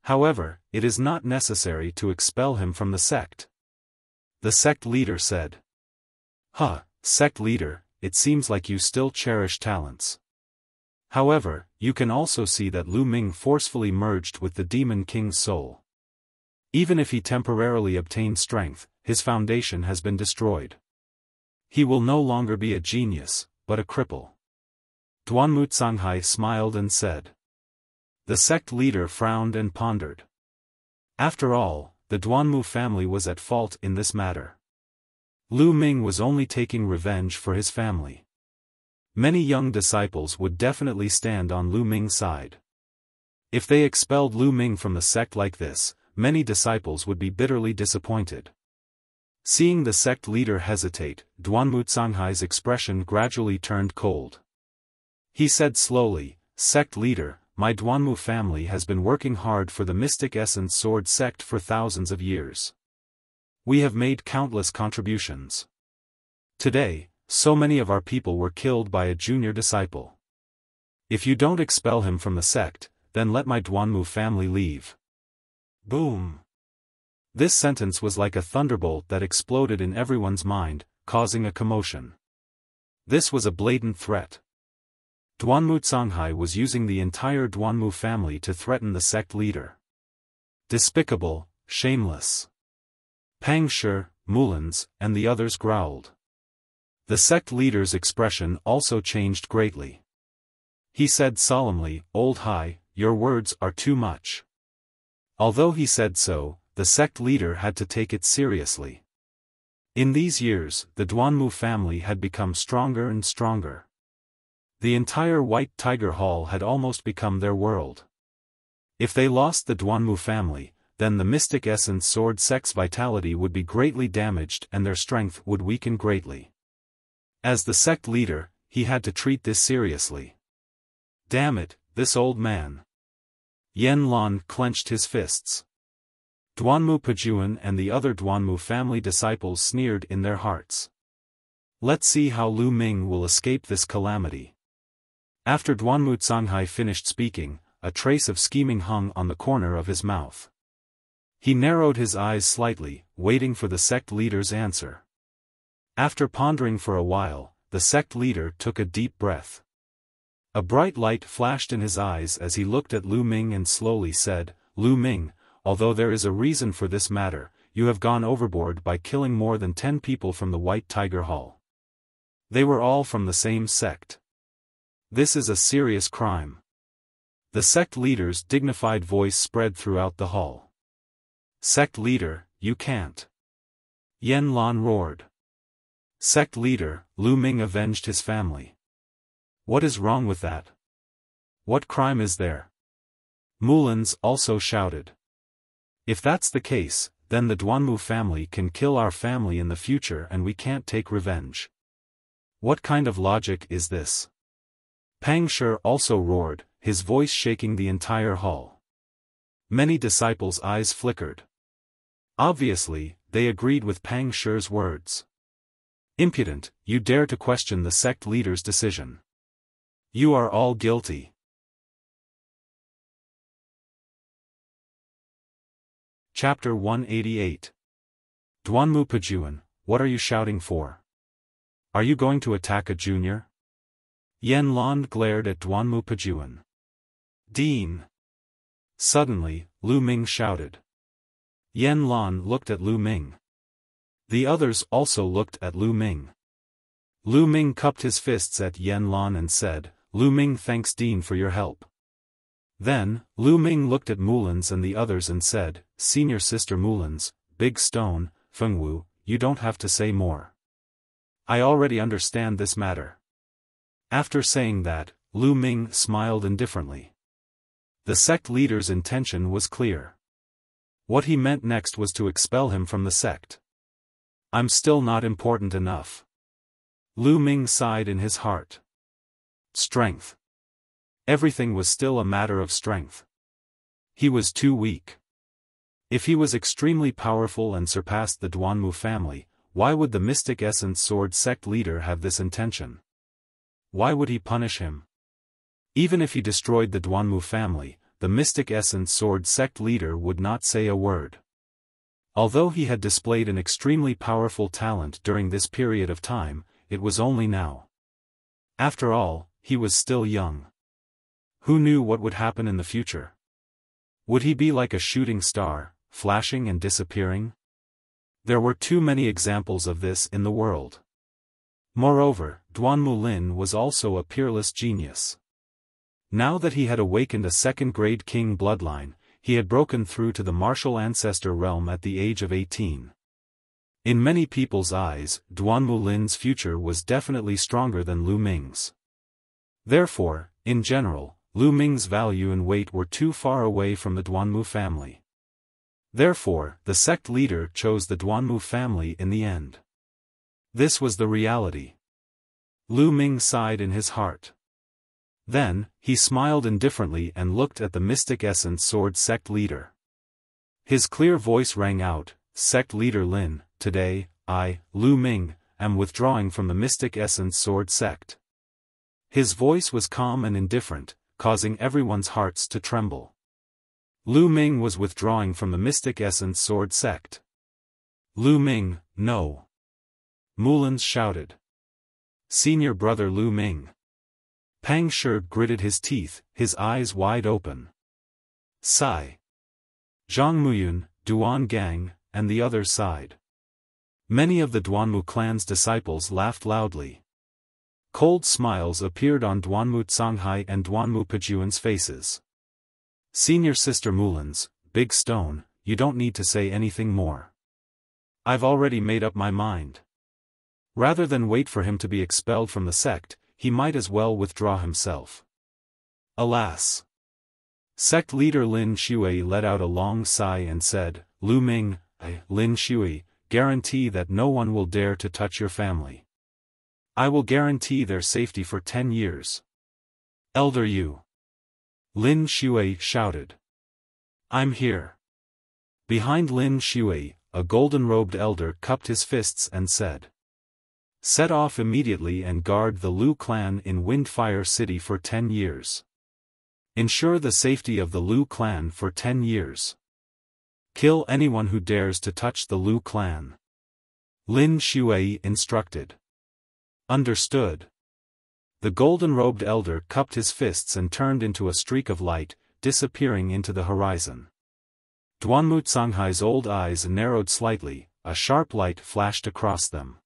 [SPEAKER 1] However, it is not necessary to expel him from the sect. The sect leader said. Sect leader, it seems like you still cherish talents. However, you can also see that Lu Ming forcefully merged with the Demon King's soul. Even if he temporarily obtained strength, his foundation has been destroyed. He will no longer be a genius, but a cripple. Duanmu Tsanghai smiled and said. The sect leader frowned and pondered. After all, the Duanmu family was at fault in this matter. Lu Ming was only taking revenge for his family. Many young disciples would definitely stand on Lu Ming's side. If they expelled Lu Ming from the sect like this, many disciples would be bitterly disappointed. Seeing the sect leader hesitate, Duanmu Tsanghai's expression gradually turned cold. He said slowly, Sect leader, my Duanmu family has been working hard for the Mystic Essence Sword sect for thousands of years. We have made countless contributions. Today, so many of our people were killed by a junior disciple. If you don't expel him from the sect, then let my Duanmu family leave. Boom! This sentence was like a thunderbolt that exploded in everyone's mind, causing a commotion. This was a blatant threat. Duanmu Tsanghai was using the entire Duanmu family to threaten the sect leader. Despicable, shameless. Pang Shi, Mulans, and the others growled. The sect leader's expression also changed greatly. He said solemnly, "Old Hai, your words are too much." Although he said so, the sect leader had to take it seriously. In these years, the Duanmu family had become stronger and stronger. The entire White Tiger Hall had almost become their world. If they lost the Duanmu family, then the Mystic Essence Sword sect's vitality would be greatly damaged and their strength would weaken greatly. As the sect leader, he had to treat this seriously. Damn it, this old man. Yen Lan clenched his fists. Duanmu Pajuan and the other Duanmu family disciples sneered in their hearts. Let's see how Lu Ming will escape this calamity. After Duanmu Canghai finished speaking, a trace of scheming hung on the corner of his mouth. He narrowed his eyes slightly, waiting for the sect leader's answer. After pondering for a while, the sect leader took a deep breath. A bright light flashed in his eyes as he looked at Lu Ming and slowly said, "Lu Ming, although there is a reason for this matter, you have gone overboard by killing more than 10 people from the White Tiger Hall. They were all from the same sect. This is a serious crime." The sect leader's dignified voice spread throughout the hall. "Sect leader, you can't." Yen Lan roared. "Sect leader, Lu Ming avenged his family. What is wrong with that? What crime is there?" Mulans also shouted. "If that's the case, then the Duanmu family can kill our family in the future and we can't take revenge. What kind of logic is this?" Pang Shi also roared, his voice shaking the entire hall. Many disciples' eyes flickered. Obviously, they agreed with Pang Shi's words. "Impudent, you dare to question the sect leader's decision. You are all guilty." Chapter 188. Duanmu Pajuan, what are you shouting for? Are you going to attack a junior? Yen Lan glared at Duanmu Pajuan. "Dean!" Suddenly, Lu Ming shouted. Yen Lan looked at Lu Ming. The others also looked at Lu Ming. Lu Ming cupped his fists at Yen Lan and said, "Lu Ming thanks Dean for your help." Then, Lu Ming looked at Mulans and the others and said, "Senior Sister Mulans, Big Stone, Fengwu, you don't have to say more. I already understand this matter." After saying that, Lu Ming smiled indifferently. The sect leader's intention was clear. What he meant next was to expel him from the sect. "I'm still not important enough." Lu Ming sighed in his heart. Strength. Everything was still a matter of strength. He was too weak. If he was extremely powerful and surpassed the Duanmu family, why would the Mystic Essence Sword sect leader have this intention? Why would he punish him? Even if he destroyed the Duanmu family, the Mystic Essence Sword sect leader would not say a word. Although he had displayed an extremely powerful talent during this period of time, it was only now. After all, he was still young. Who knew what would happen in the future? Would he be like a shooting star, flashing and disappearing? There were too many examples of this in the world. Moreover, Duanmu Lin was also a peerless genius. Now that he had awakened a second-grade king bloodline, he had broken through to the martial ancestor realm at the age of 18. In many people's eyes, Duanmu Lin's future was definitely stronger than Lu Ming's. Therefore, in general, Lu Ming's value and weight were too far away from the Duanmu family. Therefore, the sect leader chose the Duanmu family in the end. This was the reality. Lu Ming sighed in his heart. Then, he smiled indifferently and looked at the Mystic Essence Sword sect leader. His clear voice rang out, "Sect leader Lin, today, I, Lu Ming, am withdrawing from the Mystic Essence Sword sect." His voice was calm and indifferent, causing everyone's hearts to tremble. Lu Ming was withdrawing from the Mystic Essence Sword sect. "Lu Ming, no!" Mulans shouted. "Senior brother Lu Ming." Pang Shi gritted his teeth, his eyes wide open. Sigh. Zhang Muyun, Duan Gang, and the others sighed. Many of the Duanmu clan's disciples laughed loudly. Cold smiles appeared on Duanmu Canghai and Duanmu Pejuan's faces. Senior Sister Mulan's, Big Stone, you don't need to say anything more. I've already made up my mind. Rather than wait for him to be expelled from the sect, he might as well withdraw himself. Alas! Sect leader Lin Shui let out a long sigh and said, Lu Ming, Lin Shui, guarantee that no one will dare to touch your family. I will guarantee their safety for 10 years. Elder Yu. Lin Shui shouted. I'm here. Behind Lin Shui, a golden-robed elder cupped his fists and said. Set off immediately and guard the Lu clan in Windfire City for 10 years. Ensure the safety of the Lu clan for 10 years. Kill anyone who dares to touch the Lu clan. Lin Shui instructed. Understood. The golden-robed elder cupped his fists and turned into a streak of light, disappearing into the horizon. Duanmu Canghai's old eyes narrowed slightly, a sharp light flashed across them.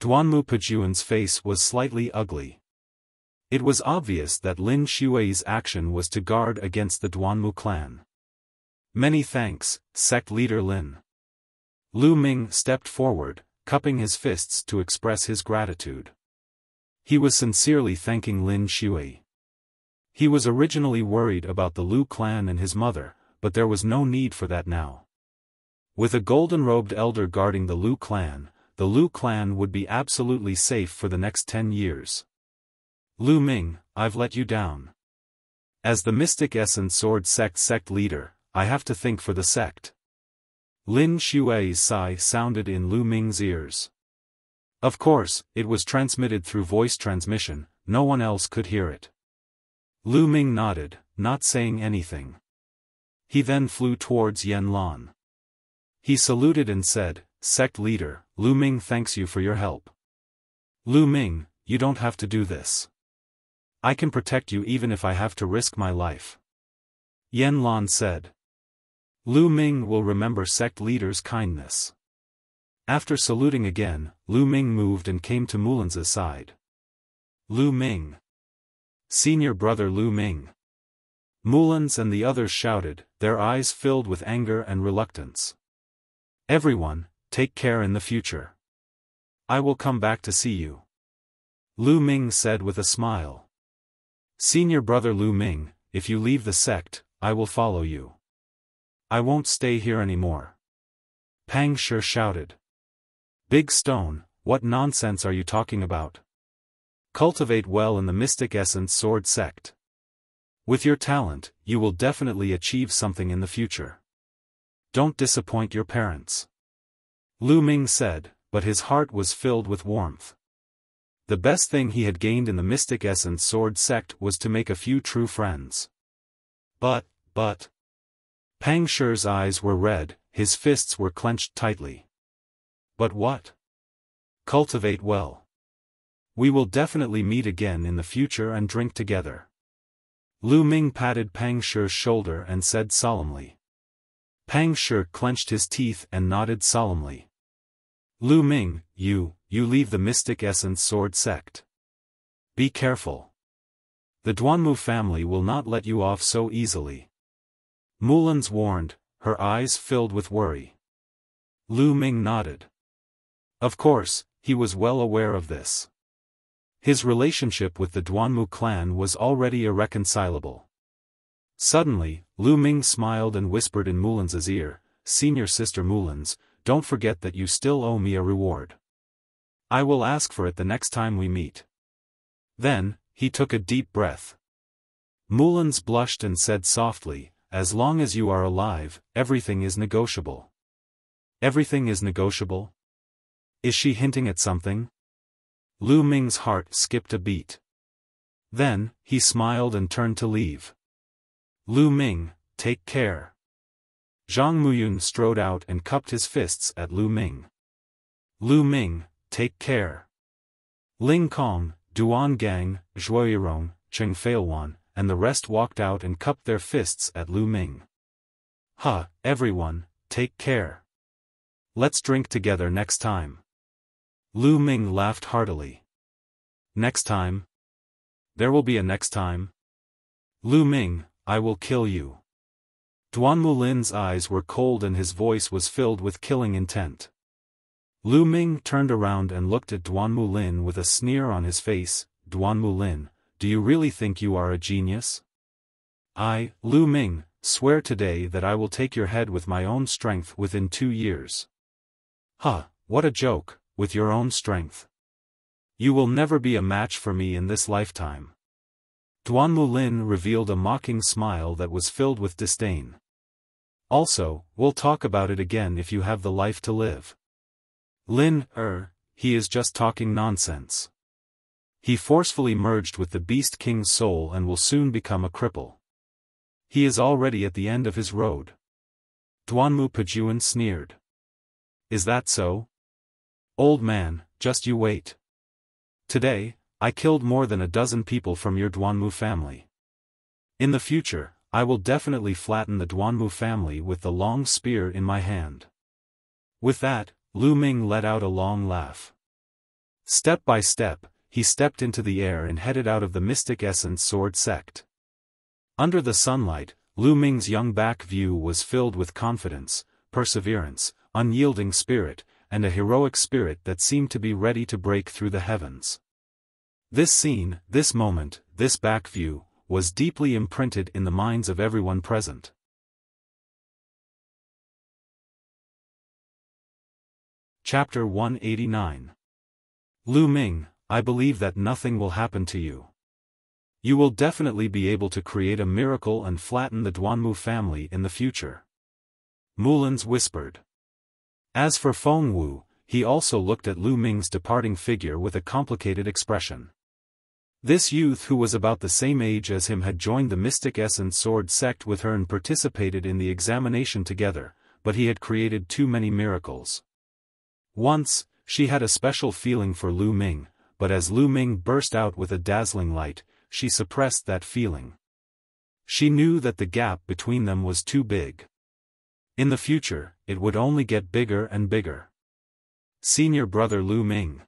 [SPEAKER 1] Duanmu Pejuan's face was slightly ugly. It was obvious that Lin Shui's action was to guard against the Duanmu clan. Many thanks, sect leader Lin. Lu Ming stepped forward, cupping his fists to express his gratitude. He was sincerely thanking Lin Shui. He was originally worried about the Lu clan and his mother, but there was no need for that now. With a golden-robed elder guarding the Lu clan would be absolutely safe for the next 10 years. Lu Ming, I've let you down. As the Mystic Essence Sword sect leader, I have to think for the sect. Lin Shui's sigh sounded in Lu Ming's ears. Of course, it was transmitted through voice transmission, no one else could hear it. Lu Ming nodded, not saying anything. He then flew towards Yen Lan. He saluted and said, Sect leader, Lu Ming thanks you for your help. Lu Ming, you don't have to do this. I can protect you even if I have to risk my life. Yen Lan said. Lu Ming will remember sect leader's kindness. After saluting again, Lu Ming moved and came to Mulan's side. Lu Ming. Senior brother Lu Ming. Mulan's and the others shouted, their eyes filled with anger and reluctance. Everyone, take care in the future. I will come back to see you. Lu Ming said with a smile. Senior brother Lu Ming, if you leave the sect, I will follow you. I won't stay here anymore. Pang Shi shouted. Big Stone, what nonsense are you talking about? Cultivate well in the Mystic Essence Sword sect. With your talent, you will definitely achieve something in the future. Don't disappoint your parents. Lu Ming said, but his heart was filled with warmth. The best thing he had gained in the Mystic Essence Sword sect was to make a few true friends. But. Pang Shi's eyes were red, his fists were clenched tightly. But what? Cultivate well. We will definitely meet again in the future and drink together. Lu Ming patted Pang Shi's shoulder and said solemnly. Pang Shi clenched his teeth and nodded solemnly. Lu Ming, you leave the Mystic Essence Sword sect. Be careful. The Duanmu family will not let you off so easily. Mulan's warned, her eyes filled with worry. Lu Ming nodded. Of course, he was well aware of this. His relationship with the Duanmu clan was already irreconcilable. Suddenly, Lu Ming smiled and whispered in Mulan's ear, Senior Sister Mulan's, don't forget that you still owe me a reward. I will ask for it the next time we meet. Then, he took a deep breath. Mulan's blushed and said softly, as long as you are alive, everything is negotiable. Everything is negotiable? Is she hinting at something? Lu Ming's heart skipped a beat. Then, he smiled and turned to leave. Lu Ming, take care. Zhang Muyun strode out and cupped his fists at Lu Ming. Lu Ming, take care. Ling Kong, Duan Gang, Zhuoyirong, Cheng Feilwan, and the rest walked out and cupped their fists at Lu Ming. Everyone, take care. Let's drink together next time. Lu Ming laughed heartily. Next time? There will be a next time? Lu Ming, I will kill you. Duan Mulin's eyes were cold and his voice was filled with killing intent. Lu Ming turned around and looked at Duan Mulin with a sneer on his face. Duan Mulin, do you really think you are a genius? I, Lu Ming, swear today that I will take your head with my own strength within 2 years. Huh, what a joke, with your own strength. You will never be a match for me in this lifetime. Duan Mulin revealed a mocking smile that was filled with disdain. Also, we'll talk about it again if you have the life to live. He is just talking nonsense. He forcefully merged with the Beast King's soul and will soon become a cripple. He is already at the end of his road. Duanmu Pajuan sneered. Is that so? Old man, just you wait. Today, I killed more than a dozen people from your Duanmu family. In the future, I will definitely flatten the Duanmu family with the long spear in my hand. With that, Lu Ming let out a long laugh. Step by step, he stepped into the air and headed out of the Mystic Essence Sword sect. Under the sunlight, Lu Ming's young back view was filled with confidence, perseverance, unyielding spirit, and a heroic spirit that seemed to be ready to break through the heavens. This scene, this moment, this back view, was deeply imprinted in the minds of everyone present. Chapter 189. Lu Ming, I believe that nothing will happen to you. You will definitely be able to create a miracle and flatten the Duanmu family in the future. Mulins whispered. As for Feng Wu, he also looked at Lu Ming's departing figure with a complicated expression. This youth who was about the same age as him had joined the Mystic Essence Sword sect with her and participated in the examination together, but he had created too many miracles. Once, she had a special feeling for Lu Ming, but as Lu Ming burst out with a dazzling light, she suppressed that feeling. She knew that the gap between them was too big. In the future, it would only get bigger and bigger. Senior brother Lu Ming.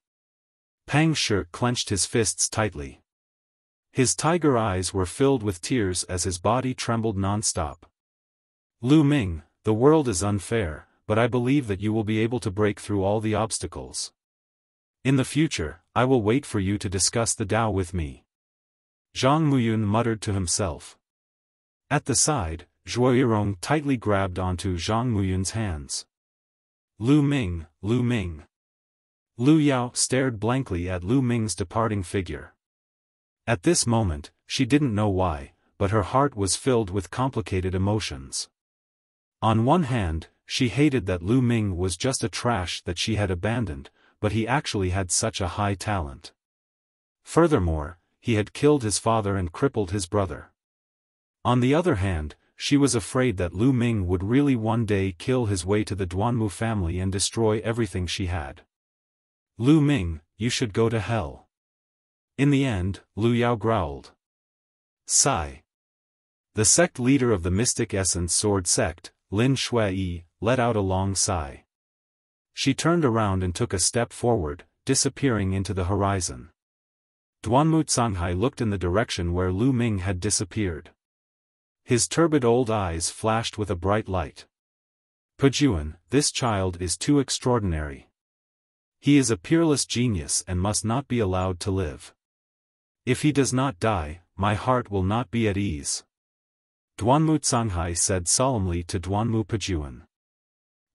[SPEAKER 1] Pang Shi clenched his fists tightly. His tiger eyes were filled with tears as his body trembled non-stop. Lu Ming, the world is unfair, but I believe that you will be able to break through all the obstacles. In the future, I will wait for you to discuss the Tao with me. Zhang Muyun muttered to himself. At the side, Zhuo Yirong tightly grabbed onto Zhang Muyun's hands. Lu Ming, Lu Ming. Lu Yao stared blankly at Lu Ming's departing figure. At this moment, she didn't know why, but her heart was filled with complicated emotions. On one hand, she hated that Lu Ming was just a trash that she had abandoned, but he actually had such a high talent. Furthermore, he had killed his father and crippled his brother. On the other hand, she was afraid that Lu Ming would really one day kill his way to the Duanmu family and destroy everything she had. Lu Ming, you should go to hell. In the end, Lu Yao growled. Sigh. The sect leader of the Mystic Essence Sword sect, Lin Shui, let out a long sigh. She turned around and took a step forward, disappearing into the horizon. Duanmu Canghai looked in the direction where Lu Ming had disappeared. His turbid old eyes flashed with a bright light. Pajuan, this child is too extraordinary. He is a peerless genius and must not be allowed to live. If he does not die, my heart will not be at ease. Duanmu Canghai said solemnly to Duanmu Pajuan.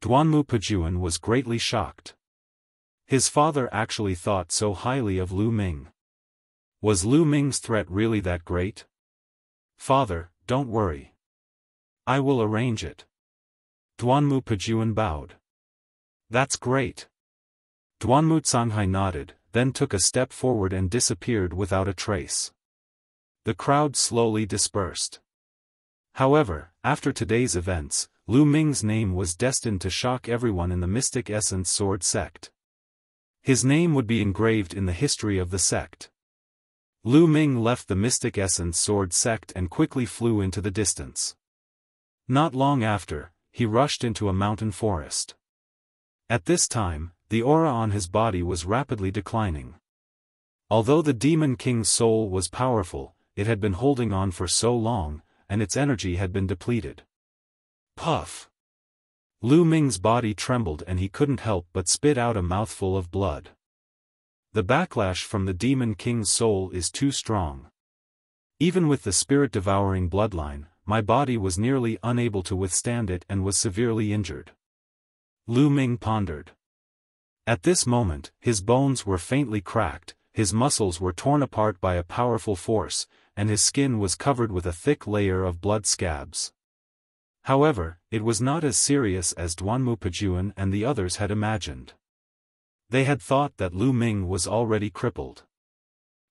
[SPEAKER 1] Duanmu Pajuan was greatly shocked. His father actually thought so highly of Lu Ming. Was Lu Ming's threat really that great? Father, don't worry. I will arrange it. Duanmu Pajuan bowed. That's great. Duanmu Canghai nodded, then took a step forward and disappeared without a trace. The crowd slowly dispersed. However, after today's events, Lu Ming's name was destined to shock everyone in the Mystic Essence Sword sect. His name would be engraved in the history of the sect. Lu Ming left the Mystic Essence Sword sect and quickly flew into the distance. Not long after, he rushed into a mountain forest. At this time, the aura on his body was rapidly declining. Although the Demon King's soul was powerful, it had been holding on for so long, and its energy had been depleted. Puff! Lu Ming's body trembled and he couldn't help but spit out a mouthful of blood. The backlash from the Demon King's soul is too strong. Even with the spirit-devouring bloodline, my body was nearly unable to withstand it and was severely injured. Lu Ming pondered. At this moment, his bones were faintly cracked, his muscles were torn apart by a powerful force, and his skin was covered with a thick layer of blood scabs. However, it was not as serious as Duanmu Pejuan and the others had imagined. They had thought that Lu Ming was already crippled.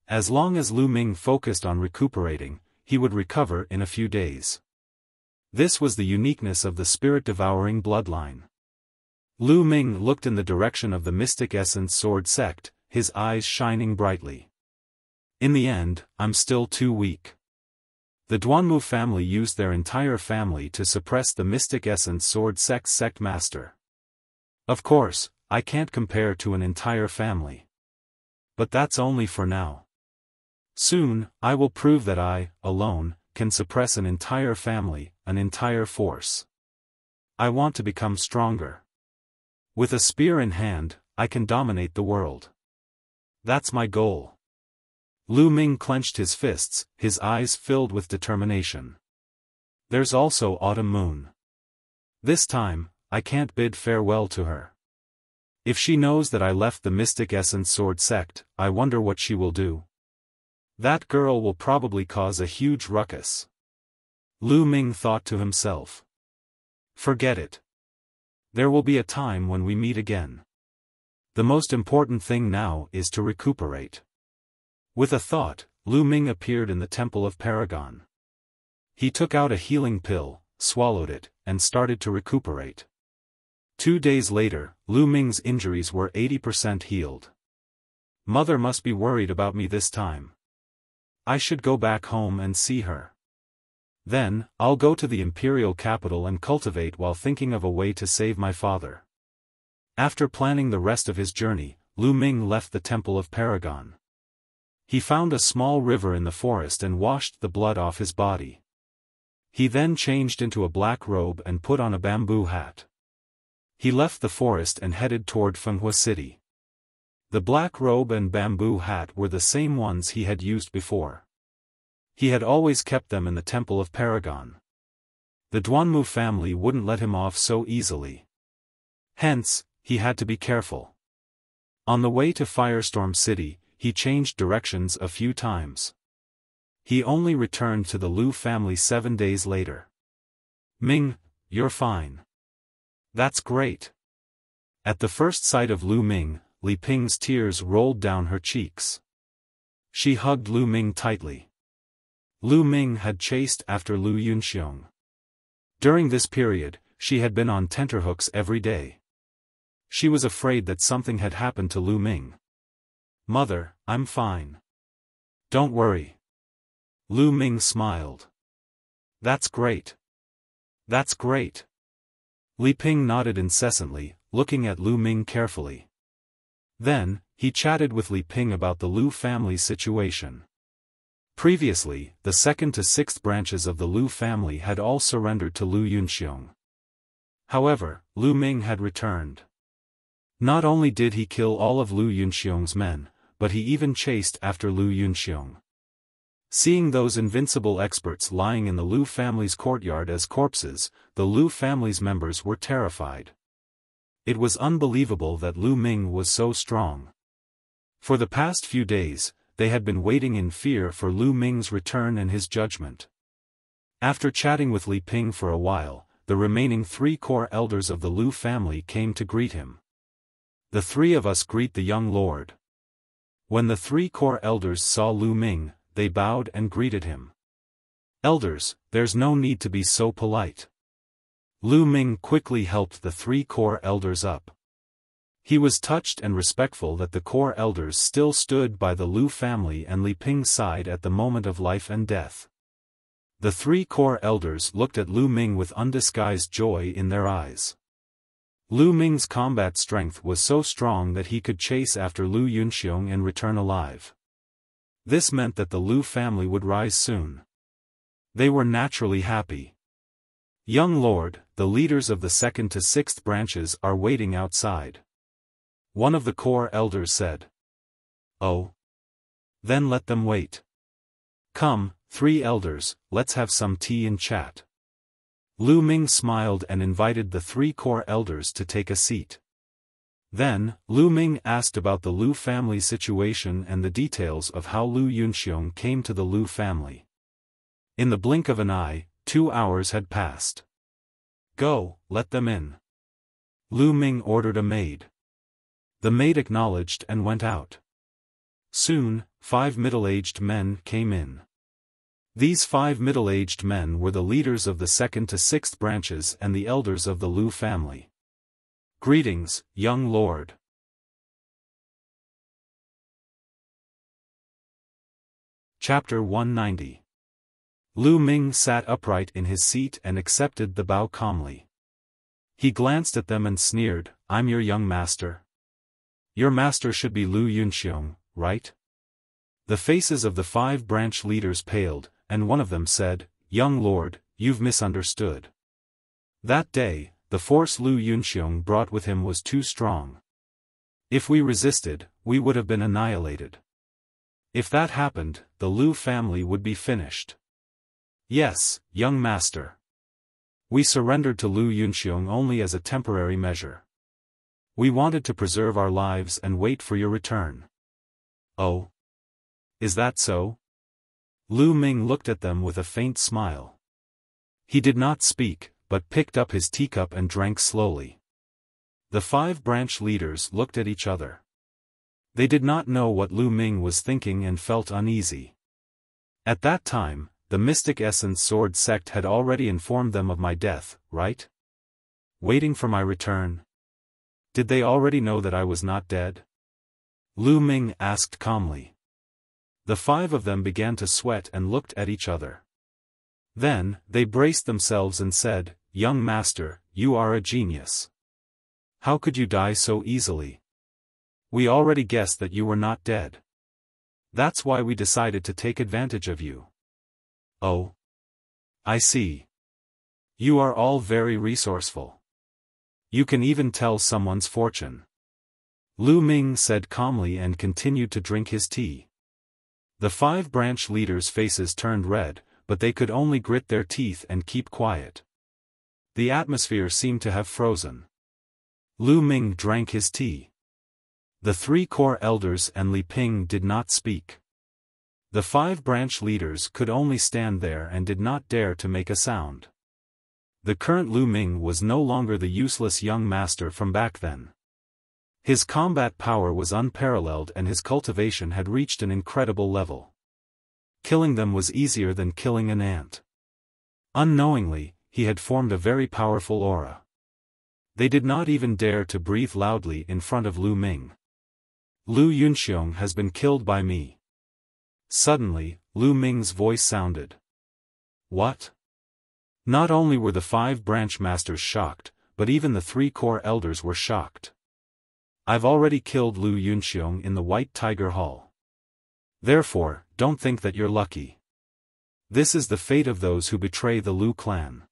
[SPEAKER 1] As long as Lu Ming focused on recuperating, he would recover in a few days. This was the uniqueness of the spirit-devouring bloodline. Lu Ming looked in the direction of the Mystic Essence Sword sect, his eyes shining brightly. In the end, I'm still too weak. The Duanmu family used their entire family to suppress the Mystic Essence Sword sect master. Of course, I can't compare to an entire family. But that's only for now. Soon, I will prove that I, alone, can suppress an entire family, an entire force. I want to become stronger. With a spear in hand, I can dominate the world. That's my goal. Lu Ming clenched his fists, his eyes filled with determination. There's also Autumn Moon. This time, I can't bid farewell to her. If she knows that I left the Mystic Essence Sword sect, I wonder what she will do. That girl will probably cause a huge ruckus. Lu Ming thought to himself. Forget it. There will be a time when we meet again. The most important thing now is to recuperate. With a thought, Lu Ming appeared in the Temple of Paragon. He took out a healing pill, swallowed it, and started to recuperate. 2 days later, Lu Ming's injuries were 80% healed. Mother must be worried about me this time. I should go back home and see her. Then, I'll go to the imperial capital and cultivate while thinking of a way to save my father. After planning the rest of his journey, Lu Ming left the Temple of Paragon. He found a small river in the forest and washed the blood off his body. He then changed into a black robe and put on a bamboo hat. He left the forest and headed toward Fenghua City. The black robe and bamboo hat were the same ones he had used before. He had always kept them in the Temple of Paragon. The Duanmu family wouldn't let him off so easily. Hence, he had to be careful. On the way to Firestorm City, he changed directions a few times. He only returned to the Lu family 7 days later. Ming, you're fine. That's great. At the first sight of Lu Ming, Li Ping's tears rolled down her cheeks. She hugged Lu Ming tightly. Lu Ming had chased after Lu Yunxiong. During this period, she had been on tenterhooks every day. She was afraid that something had happened to Lu Ming. Mother, I'm fine. Don't worry. Lu Ming smiled. That's great. That's great. Li Ping nodded incessantly, looking at Lu Ming carefully. Then, he chatted with Li Ping about the Lu family's situation. Previously, the 2nd to 6th branches of the Lu family had all surrendered to Lu Yunxiong. However, Lu Ming had returned. Not only did he kill all of Lu Yunxiong's men, but he even chased after Lu Yunxiong. Seeing those invincible experts lying in the Lu family's courtyard as corpses, the Lu family's members were terrified. It was unbelievable that Lu Ming was so strong. For the past few days, they had been waiting in fear for Lu Ming's return and his judgment. After chatting with Li Ping for a while, the remaining 3 core elders of the Lu family came to greet him. The 3 of us greet the young lord. When the 3 core elders saw Lu Ming, they bowed and greeted him. Elders, there's no need to be so polite. Lu Ming quickly helped the 3 core elders up. He was touched and respectful that the core elders still stood by the Lu family and Li Ping's side at the moment of life and death. The 3 core elders looked at Lu Ming with undisguised joy in their eyes. Lu Ming's combat strength was so strong that he could chase after Lu Yunxiong and return alive. This meant that the Lu family would rise soon. They were naturally happy. "Young lord, the leaders of the 2nd to 6th branches are waiting outside," one of the core elders said. "Oh? Then let them wait. Come, 3 elders, let's have some tea and chat." Lu Ming smiled and invited the 3 core elders to take a seat. Then, Lu Ming asked about the Lu family situation and the details of how Lu Yunxiong came to the Lu family. In the blink of an eye, 2 hours had passed. "Go, let them in." Lu Ming ordered a maid. The maid acknowledged and went out. Soon, 5 middle-aged men came in. These 5 middle-aged men were the leaders of the 2nd to 6th branches and the elders of the Lu family. "Greetings, young lord." Chapter 190. Lu Ming sat upright in his seat and accepted the bow calmly. He glanced at them and sneered, "I'm your young master. Your master should be Lu Yunxiong, right?" The faces of the 5 branch leaders paled, and one of them said, "Young lord, you've misunderstood. That day, the force Lu Yunxiong brought with him was too strong. If we resisted, we would have been annihilated. If that happened, the Lu family would be finished. Yes, young master. We surrendered to Lu Yunxiong only as a temporary measure. We wanted to preserve our lives and wait for your return." "Oh? Is that so?" Lu Ming looked at them with a faint smile. He did not speak, but picked up his teacup and drank slowly. The 5 branch leaders looked at each other. They did not know what Lu Ming was thinking and felt uneasy. At that time, the Mystic Essence Sword sect had already informed them of my death, right? Waiting for my return. Did they already know that I was not dead? Lu Ming asked calmly. The 5 of them began to sweat and looked at each other. Then, they braced themselves and said, "Young master, you are a genius. How could you die so easily? We already guessed that you were not dead. That's why we decided to take advantage of you." "Oh? I see. You are all very resourceful. You can even tell someone's fortune." Lu Ming said calmly and continued to drink his tea. The 5 branch leaders' faces turned red, but they could only grit their teeth and keep quiet. The atmosphere seemed to have frozen. Lu Ming drank his tea. The 3 core elders and Li Ping did not speak. The 5 branch leaders could only stand there and did not dare to make a sound. The current Lu Ming was no longer the useless young master from back then. His combat power was unparalleled and his cultivation had reached an incredible level. Killing them was easier than killing an ant. Unknowingly, he had formed a very powerful aura. They did not even dare to breathe loudly in front of Lu Ming. "Lu Yunxiong has been killed by me." Suddenly, Lu Ming's voice sounded. "What?" Not only were the 5 branch masters shocked, but even the 3 core elders were shocked. "I've already killed Lu Yunxiong in the White Tiger Hall. Therefore, don't think that you're lucky. This is the fate of those who betray the Lu clan."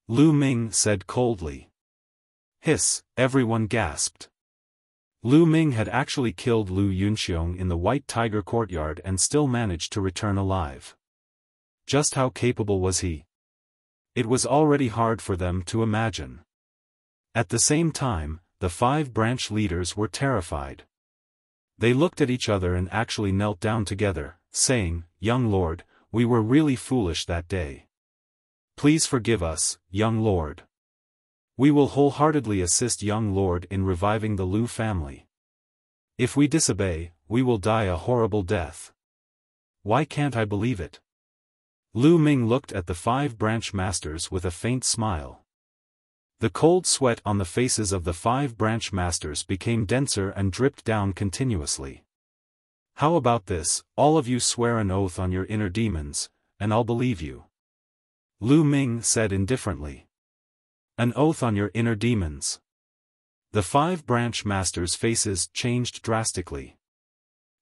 [SPEAKER 1] Lu Ming said coldly. "Hiss," everyone gasped. Lu Ming had actually killed Lu Yunxiong in the White Tiger courtyard and still managed to return alive. Just how capable was he? It was already hard for them to imagine. At the same time, the 5 branch leaders were terrified. They looked at each other and actually knelt down together, saying, "Young lord, we were really foolish that day. Please forgive us, young lord. We will wholeheartedly assist young lord in reviving the Lu family. If we disobey, we will die a horrible death. Why can't I believe it?" Lu Ming looked at the 5 branch masters with a faint smile. The cold sweat on the faces of the 5 branch masters became denser and dripped down continuously. "How about this, all of you swear an oath on your inner demons, and I'll believe you," Lu Ming said indifferently. "An oath on your inner demons." The 5 branch masters' faces changed drastically.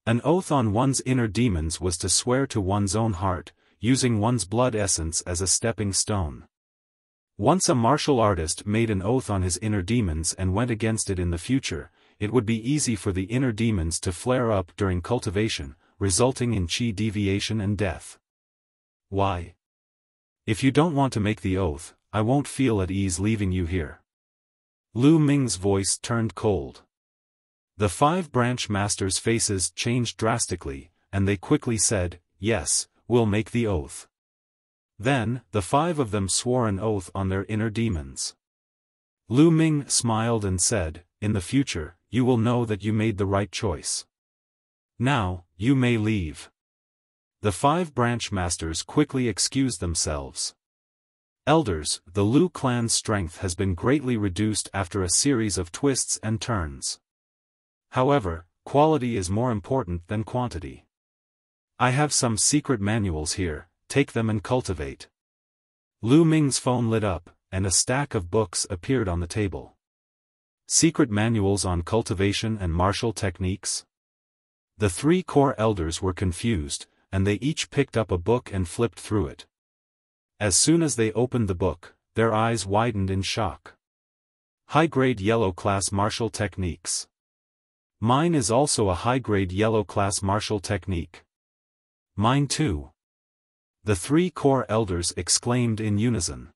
[SPEAKER 1] An oath on one's inner demons was to swear to one's own heart, using one's blood essence as a stepping stone. Once a martial artist made an oath on his inner demons and went against it in the future, it would be easy for the inner demons to flare up during cultivation, resulting in chi deviation and death. Why? If you don't want to make the oath, I won't feel at ease leaving you here. Lu Ming's voice turned cold. The 5 branch masters' faces changed drastically, and they quickly said, "Yes, we'll make the oath." Then, the 5 of them swore an oath on their inner demons. Lu Ming smiled and said, "In the future, you will know that you made the right choice. Now, you may leave." The 5 branch masters quickly excused themselves. Elders, the Lu clan's strength has been greatly reduced after a series of twists and turns. However, quality is more important than quantity. I have some secret manuals here, take them and cultivate. Lu Ming's phone lit up, and a stack of books appeared on the table. Secret manuals on cultivation and martial techniques? The 3 core elders were confused, and they each picked up a book and flipped through it. As soon as they opened the book, their eyes widened in shock. High-grade yellow class martial techniques. Mine is also a high-grade yellow class martial technique. Mine too. The 3 core elders exclaimed in unison.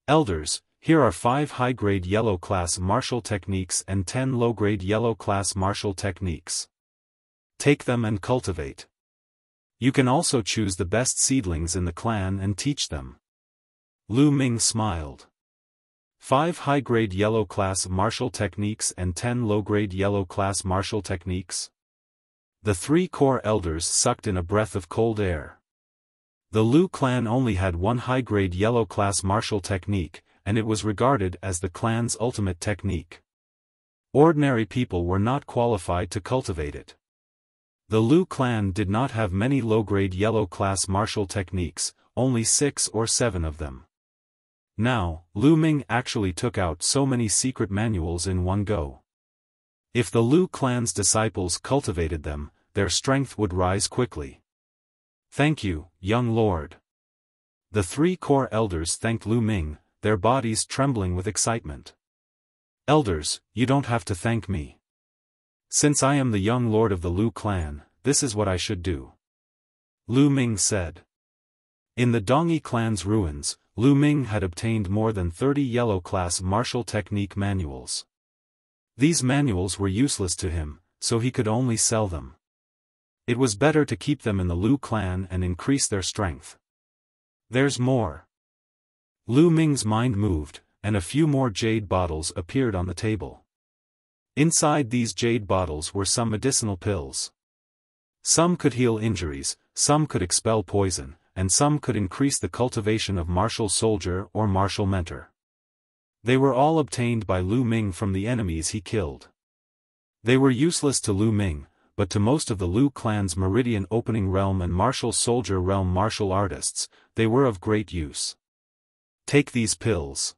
[SPEAKER 1] Elders, here are 5 high-grade yellow class martial techniques and 10 low-grade yellow class martial techniques. Take them and cultivate. You can also choose the best seedlings in the clan and teach them. Lu Ming smiled. 5 high-grade yellow class martial techniques and 10 low-grade yellow class martial techniques? The 3 core elders sucked in a breath of cold air. The Lu clan only had 1 high-grade yellow class martial technique, and it was regarded as the clan's ultimate technique. Ordinary people were not qualified to cultivate it. The Lu clan did not have many low-grade yellow class martial techniques, only 6 or 7 of them. Now, Lu Ming actually took out so many secret manuals in one go. If the Lu clan's disciples cultivated them, their strength would rise quickly. Thank you, young lord. The 3 core elders thanked Lu Ming, their bodies trembling with excitement. Elders, you don't have to thank me. Since I am the young lord of the Lu clan, this is what I should do. Lu Ming said. In the Dongyi clan's ruins, Lu Ming had obtained more than 30 yellow class martial technique manuals. These manuals were useless to him, so he could only sell them. It was better to keep them in the Lu clan and increase their strength. There's more. Lu Ming's mind moved, and a few more jade bottles appeared on the table. Inside these jade bottles were some medicinal pills. Some could heal injuries, some could expel poison, and some could increase the cultivation of martial soldier or martial mentor. They were all obtained by Lu Ming from the enemies he killed. They were useless to Lu Ming, but to most of the Lu clan's Meridian Opening Realm and Martial Soldier Realm martial artists, they were of great use. Take these pills.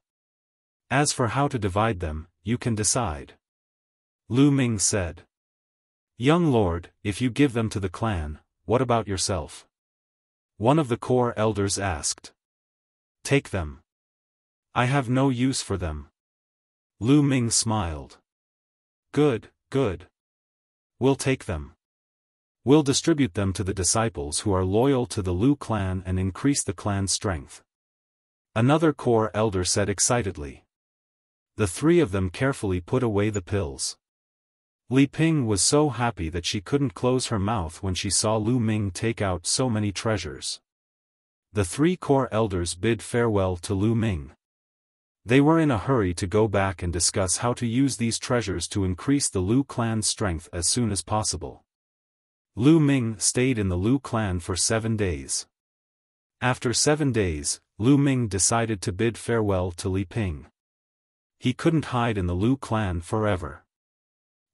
[SPEAKER 1] As for how to divide them, you can decide. Lu Ming said. Young lord, if you give them to the clan, what about yourself? One of the core elders asked. Take them. I have no use for them. Lu Ming smiled. Good, good. We'll take them. We'll distribute them to the disciples who are loyal to the Lu clan and increase the clan's strength. Another core elder said excitedly. The 3 of them carefully put away the pills. Li Ping was so happy that she couldn't close her mouth when she saw Lu Ming take out so many treasures. The 3 core elders bid farewell to Lu Ming. They were in a hurry to go back and discuss how to use these treasures to increase the Lu clan's strength as soon as possible. Lu Ming stayed in the Lu clan for 7 days. After 7 days, Lu Ming decided to bid farewell to Li Ping. He couldn't hide in the Lu clan forever.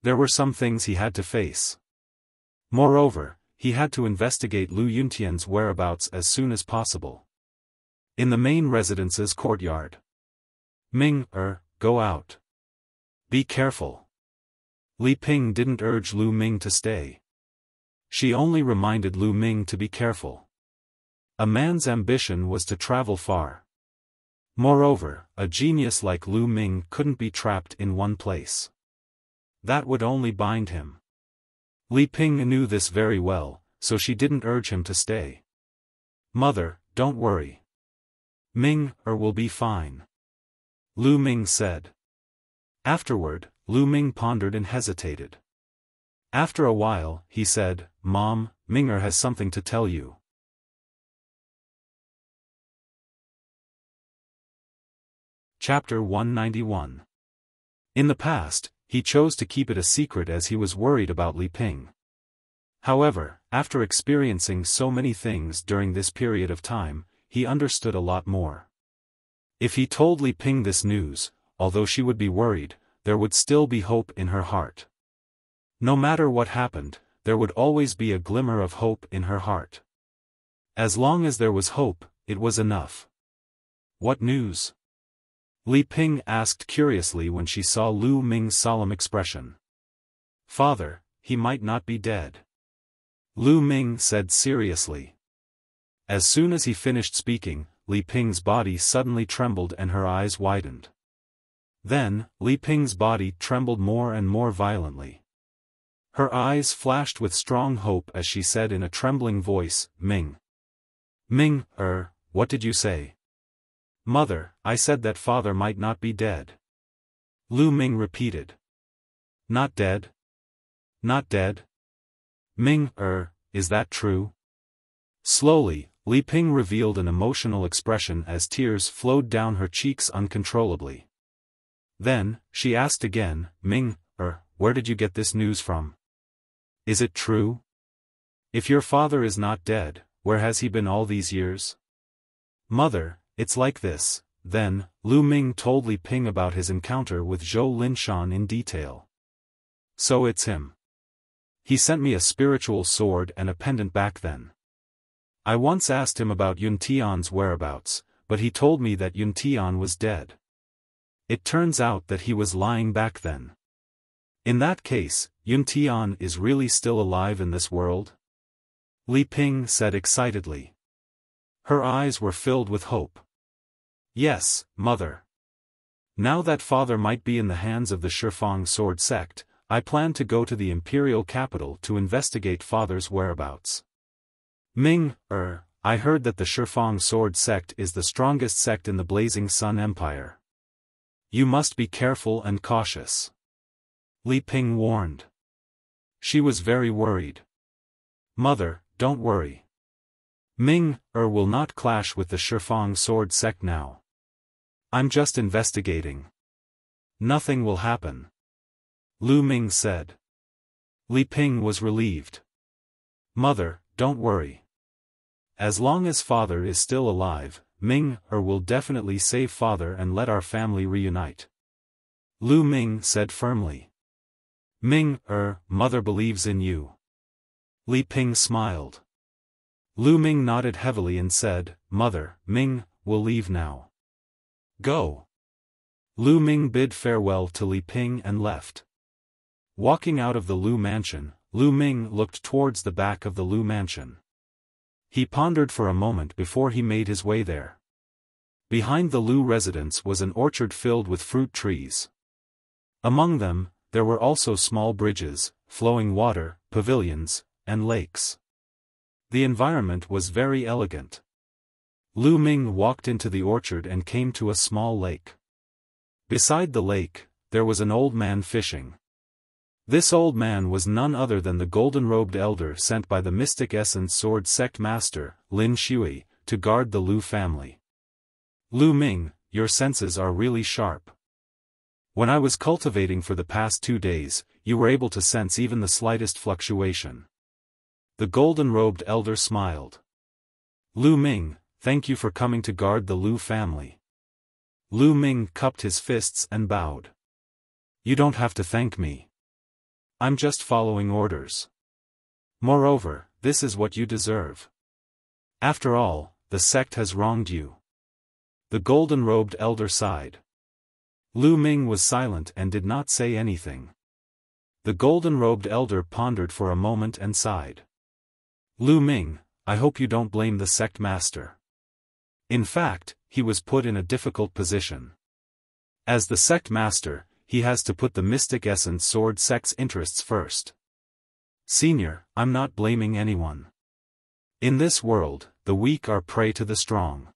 [SPEAKER 1] There were some things he had to face. Moreover, he had to investigate Lu Yuntian's whereabouts as soon as possible. In the main residence's courtyard. Ming, go out. Be careful. Li Ping didn't urge Lu Ming to stay. She only reminded Lu Ming to be careful. A man's ambition was to travel far. Moreover, a genius like Lu Ming couldn't be trapped in one place. That would only bind him. Li Ping knew this very well, so she didn't urge him to stay. Mother, don't worry. Ming will be fine. Lu Ming said. Afterward, Lu Ming pondered and hesitated. After a while, he said, Mom, Ming has something to tell you. Chapter 191. In the past, he chose to keep it a secret as he was worried about Li Ping. However, after experiencing so many things during this period of time, he understood a lot more. If he told Li Ping this news, although she would be worried, there would still be hope in her heart. No matter what happened, there would always be a glimmer of hope in her heart. As long as there was hope, it was enough. What news? Li Ping asked curiously when she saw Lu Ming's solemn expression. Father, he might not be dead. Lu Ming said seriously. As soon as he finished speaking, Li Ping's body suddenly trembled and her eyes widened. Then, Li Ping's body trembled more and more violently. Her eyes flashed with strong hope as she said in a trembling voice, Ming. Ming, what did you say? Mother, I said that father might not be dead. Lu Ming repeated. Not dead? Not dead? Ming, is that true? Slowly, Li Ping revealed an emotional expression as tears flowed down her cheeks uncontrollably. Then, she asked again, Ming, where did you get this news from? Is it true? If your father is not dead, where has he been all these years? Mother, it's like this. Then, Lu Ming told Li Ping about his encounter with Zhou Linshan in detail. So it's him. He sent me a spiritual sword and a pendant back then. I once asked him about Yun Tian's whereabouts, but he told me that Yun Tian was dead. It turns out that he was lying back then. In that case, Yun Tian is really still alive in this world? Li Ping said excitedly. Her eyes were filled with hope. Yes, mother. Now that father might be in the hands of the Xiaofan sword sect, I plan to go to the imperial capital to investigate father's whereabouts. Ming, I heard that the Xiaofan sword sect is the strongest sect in the Blazing Sun Empire. You must be careful and cautious. Li Ping warned. She was very worried. Mother, don't worry. Ming, will not clash with the Xiaofan sword sect now. I'm just investigating. Nothing will happen. Lu Ming said. Li Ping was relieved. Mother, don't worry. As long as father is still alive, Ming, will definitely save father and let our family reunite. Lu Ming said firmly. Ming, mother believes in you. Li Ping smiled. Lu Ming nodded heavily and said, Mother, Ming, we'll leave now. Go. Lu Ming bid farewell to Li Ping and left. Walking out of the Lu mansion, Lu Ming looked towards the back of the Lu mansion. He pondered for a moment before he made his way there. Behind the Lu residence was an orchard filled with fruit trees. Among them, there were also small bridges, flowing water, pavilions, and lakes. The environment was very elegant. Lu Ming walked into the orchard and came to a small lake. Beside the lake, there was an old man fishing. This old man was none other than the golden-robed elder sent by the Mystic Essence Sword Sect Master, Lin Shui, to guard the Lu family. Lu Ming, your senses are really sharp. When I was cultivating for the past 2 days, you were able to sense even the slightest fluctuation. The golden-robed elder smiled. Lu Ming, thank you for coming to guard the Lu family. Lu Ming cupped his fists and bowed. You don't have to thank me. I'm just following orders. Moreover, this is what you deserve. After all, the sect has wronged you. The golden-robed elder sighed. Lu Ming was silent and did not say anything. The golden-robed elder pondered for a moment and sighed. Lu Ming, I hope you don't blame the sect master. In fact, he was put in a difficult position. As the sect master, he has to put the mystic essence sword sect's interests first. Senior, I'm not blaming anyone. In this world, the weak are prey to the strong.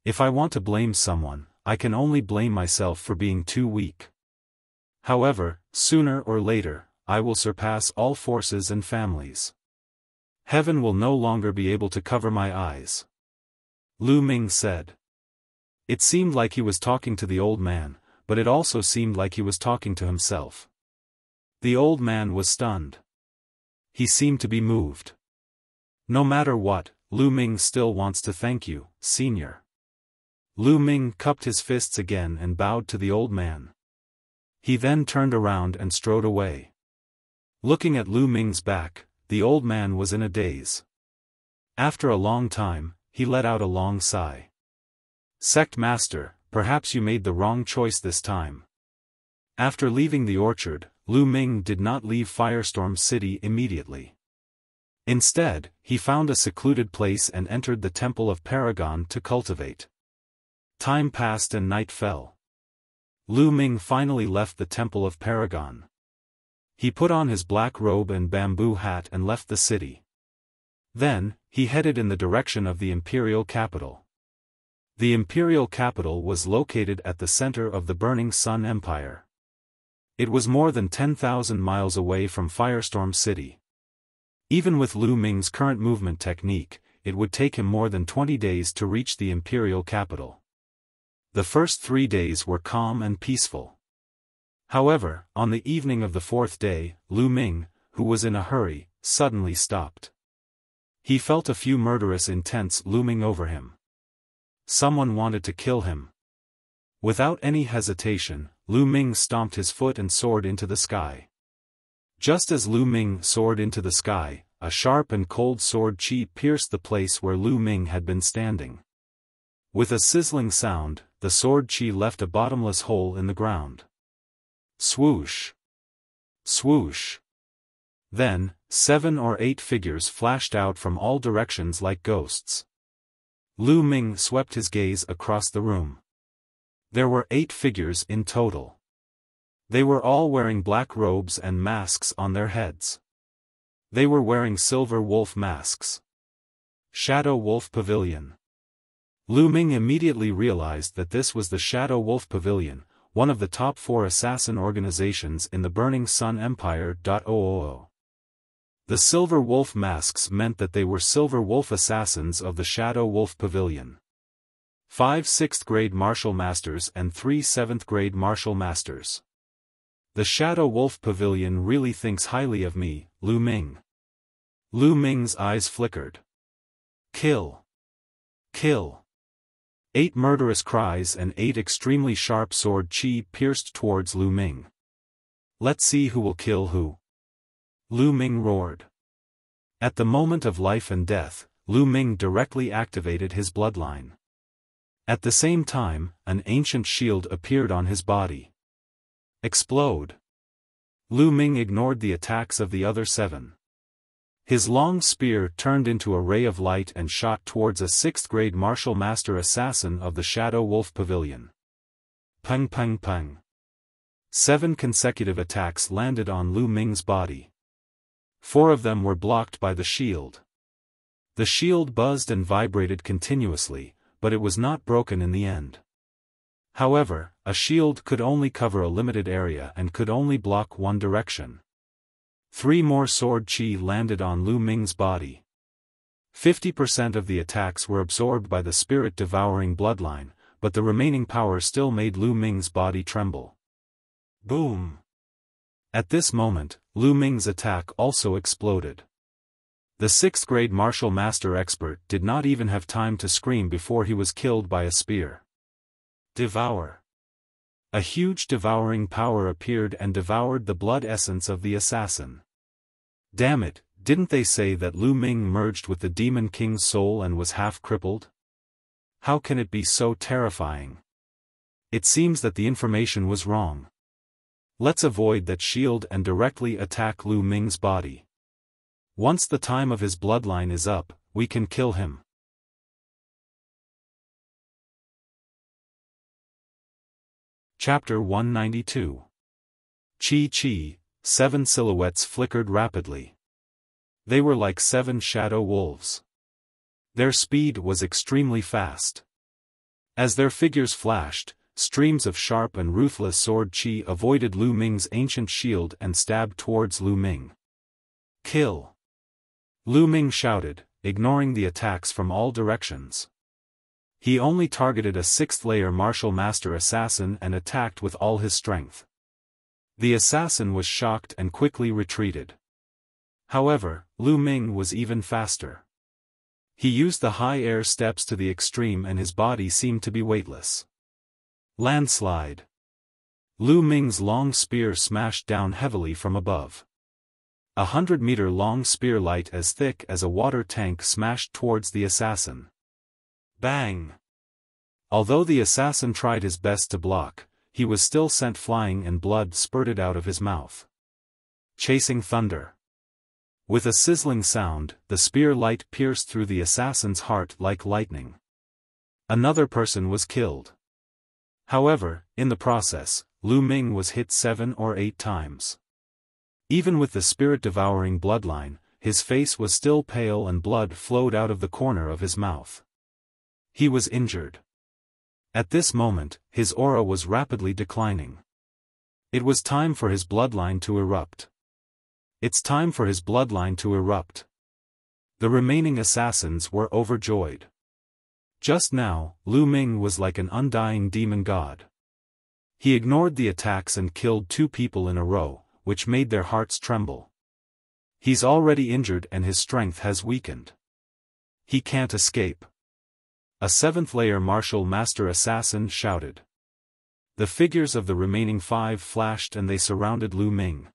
[SPEAKER 1] If I want to blame someone, I can only blame myself for being too weak. However, sooner or later, I will surpass all forces and families. Heaven will no longer be able to cover my eyes. Lu Ming said. It seemed like he was talking to the old man, but it also seemed like he was talking to himself. The old man was stunned. He seemed to be moved. No matter what, Lu Ming still wants to thank you, Senior. Lu Ming cupped his fists again and bowed to the old man. He then turned around and strode away. Looking at Lu Ming's back, the old man was in a daze. After a long time, he let out a long sigh. Sect Master, perhaps you made the wrong choice this time. After leaving the orchard, Lu Ming did not leave Firestorm City immediately. Instead, he found a secluded place and entered the Temple of Paragon to cultivate. Time passed and night fell. Lu Ming finally left the Temple of Paragon. He put on his black robe and bamboo hat and left the city. Then, he headed in the direction of the imperial capital. The imperial capital was located at the center of the Burning Sun Empire. It was more than 10,000 miles away from Firestorm City. Even with Lu Ming's current movement technique, it would take him more than 20 days to reach the imperial capital. The first 3 days were calm and peaceful. However, on the evening of the 4th day, Lu Ming, who was in a hurry, suddenly stopped. He felt a few murderous intents looming over him. Someone wanted to kill him. Without any hesitation, Lu Ming stomped his foot and soared into the sky. Just as Lu Ming soared into the sky, a sharp and cold sword chi pierced the place where Lu Ming had been standing. With a sizzling sound, the sword chi left a bottomless hole in the ground. Swoosh! Swoosh! Then, 7 or 8 figures flashed out from all directions like ghosts. Lu Ming swept his gaze across the room. There were 8 figures in total. They were all wearing black robes and masks on their heads. They were wearing silver wolf masks. Shadow Wolf Pavilion. Lu Ming immediately realized that this was the Shadow Wolf Pavilion, one of the top 4 assassin organizations in the Burning Sun Empire. The silver wolf masks meant that they were silver wolf assassins of the Shadow Wolf Pavilion. 5 6th-grade martial masters and 3 7th-grade martial masters. The Shadow Wolf Pavilion really thinks highly of me, Lu Ming. Lu Ming's eyes flickered. Kill! Kill! 8 murderous cries and 8 extremely sharp sword chi pierced towards Lu Ming. Let's see who will kill who. Lu Ming roared. At the moment of life and death, Lu Ming directly activated his bloodline. At the same time, an ancient shield appeared on his body. Explode! Lu Ming ignored the attacks of the other 7. His long spear turned into a ray of light and shot towards a 6th-grade martial master assassin of the Shadow Wolf Pavilion. Pung pung pung. 7 consecutive attacks landed on Lu Ming's body. 4 of them were blocked by the shield. The shield buzzed and vibrated continuously, but it was not broken in the end. However, a shield could only cover a limited area and could only block one direction. 3 more sword chi landed on Lu Ming's body. 50% of the attacks were absorbed by the spirit-devouring bloodline, but the remaining power still made Lu Ming's body tremble. Boom! At this moment, Lu Ming's attack also exploded. The 6th-grade martial master expert did not even have time to scream before he was killed by a spear. Devour! A huge devouring power appeared and devoured the blood essence of the assassin. Damn it, didn't they say that Lu Ming merged with the Demon King's soul and was half crippled? How can it be so terrifying? It seems that the information was wrong. Let's avoid that shield and directly attack Lu Ming's body. Once the time of his bloodline is up, we can kill him. Chapter 192. Chi. 7 silhouettes flickered rapidly. They were like 7 shadow wolves. Their speed was extremely fast. As their figures flashed, streams of sharp and ruthless sword chi avoided Lu Ming's ancient shield and stabbed towards Lu Ming. Kill! Lu Ming shouted, ignoring the attacks from all directions. He only targeted a 6th-layer martial master assassin and attacked with all his strength. The assassin was shocked and quickly retreated. However, Lu Ming was even faster. He used the high air steps to the extreme and his body seemed to be weightless. Landslide. Lu Ming's long spear smashed down heavily from above. 100-meter long spear light as thick as a water tank smashed towards the assassin. Bang! Although the assassin tried his best to block, he was still sent flying and blood spurted out of his mouth. Chasing thunder. With a sizzling sound, the spear light pierced through the assassin's heart like lightning. Another person was killed. However, in the process, Lu Ming was hit 7 or 8 times. Even with the spirit-devouring bloodline, his face was still pale and blood flowed out of the corner of his mouth. He was injured. At this moment, his aura was rapidly declining. It was time for his bloodline to erupt. It's time for his bloodline to erupt. The remaining assassins were overjoyed. Just now, Lu Ming was like an undying demon god. He ignored the attacks and killed 2 people in a row, which made their hearts tremble. He's already injured and his strength has weakened. He can't escape. A 7th-layer martial master assassin shouted. The figures of the remaining 5 flashed and they surrounded Lu Ming.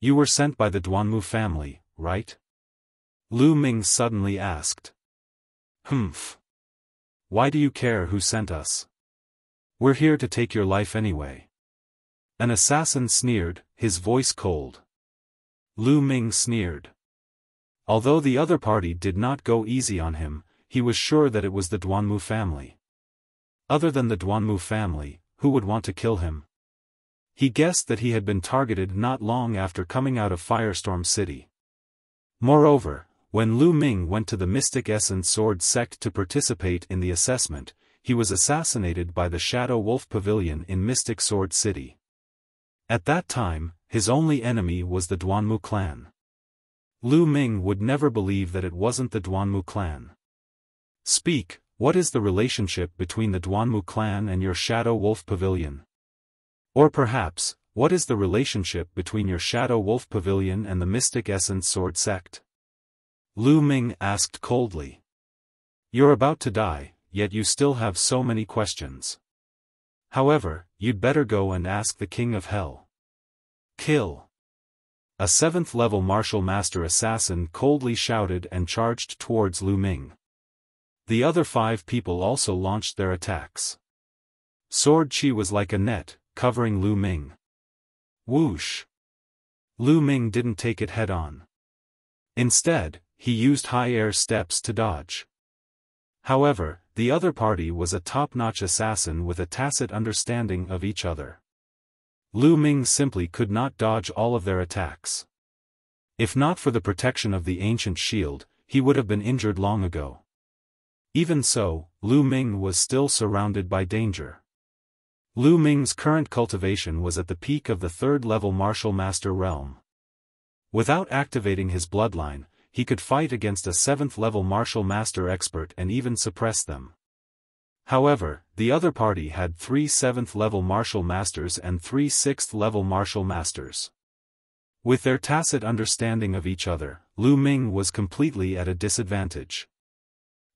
[SPEAKER 1] You were sent by the Duanmu family, right? Lu Ming suddenly asked. Humph. Why do you care who sent us? We're here to take your life anyway. An assassin sneered, his voice cold. Lu Ming sneered. Although the other party did not go easy on him, he was sure that it was the Duanmu family. Other than the Duanmu family, who would want to kill him? He guessed that he had been targeted not long after coming out of Firestorm City. Moreover, when Lu Ming went to the Mystic Essence Sword sect to participate in the assessment, he was assassinated by the Shadow Wolf Pavilion in Mystic Sword City. At that time, his only enemy was the Duanmu clan. Lu Ming would never believe that it wasn't the Duanmu clan. Speak, what is the relationship between the Duanmu clan and your Shadow Wolf Pavilion? Or perhaps, what is the relationship between your Shadow Wolf Pavilion and the Mystic Essence Sword sect? Lu Ming asked coldly. You're about to die, yet you still have so many questions. However, you'd better go and ask the King of Hell. Kill! A 7th-level martial master assassin coldly shouted and charged towards Lu Ming. The other 5 people also launched their attacks. Sword chi was like a net, covering Lu Ming. Whoosh! Lu Ming didn't take it head-on. Instead, he used high air steps to dodge. However, the other party was a top-notch assassin with a tacit understanding of each other. Lu Ming simply could not dodge all of their attacks. If not for the protection of the ancient shield, he would have been injured long ago. Even so, Lu Ming was still surrounded by danger. Lu Ming's current cultivation was at the peak of the 3rd-level martial master realm. Without activating his bloodline, he could fight against a 7th-level martial master expert and even suppress them. However, the other party had 3 7th-level martial masters and 3 6th-level martial masters. With their tacit understanding of each other, Lu Ming was completely at a disadvantage.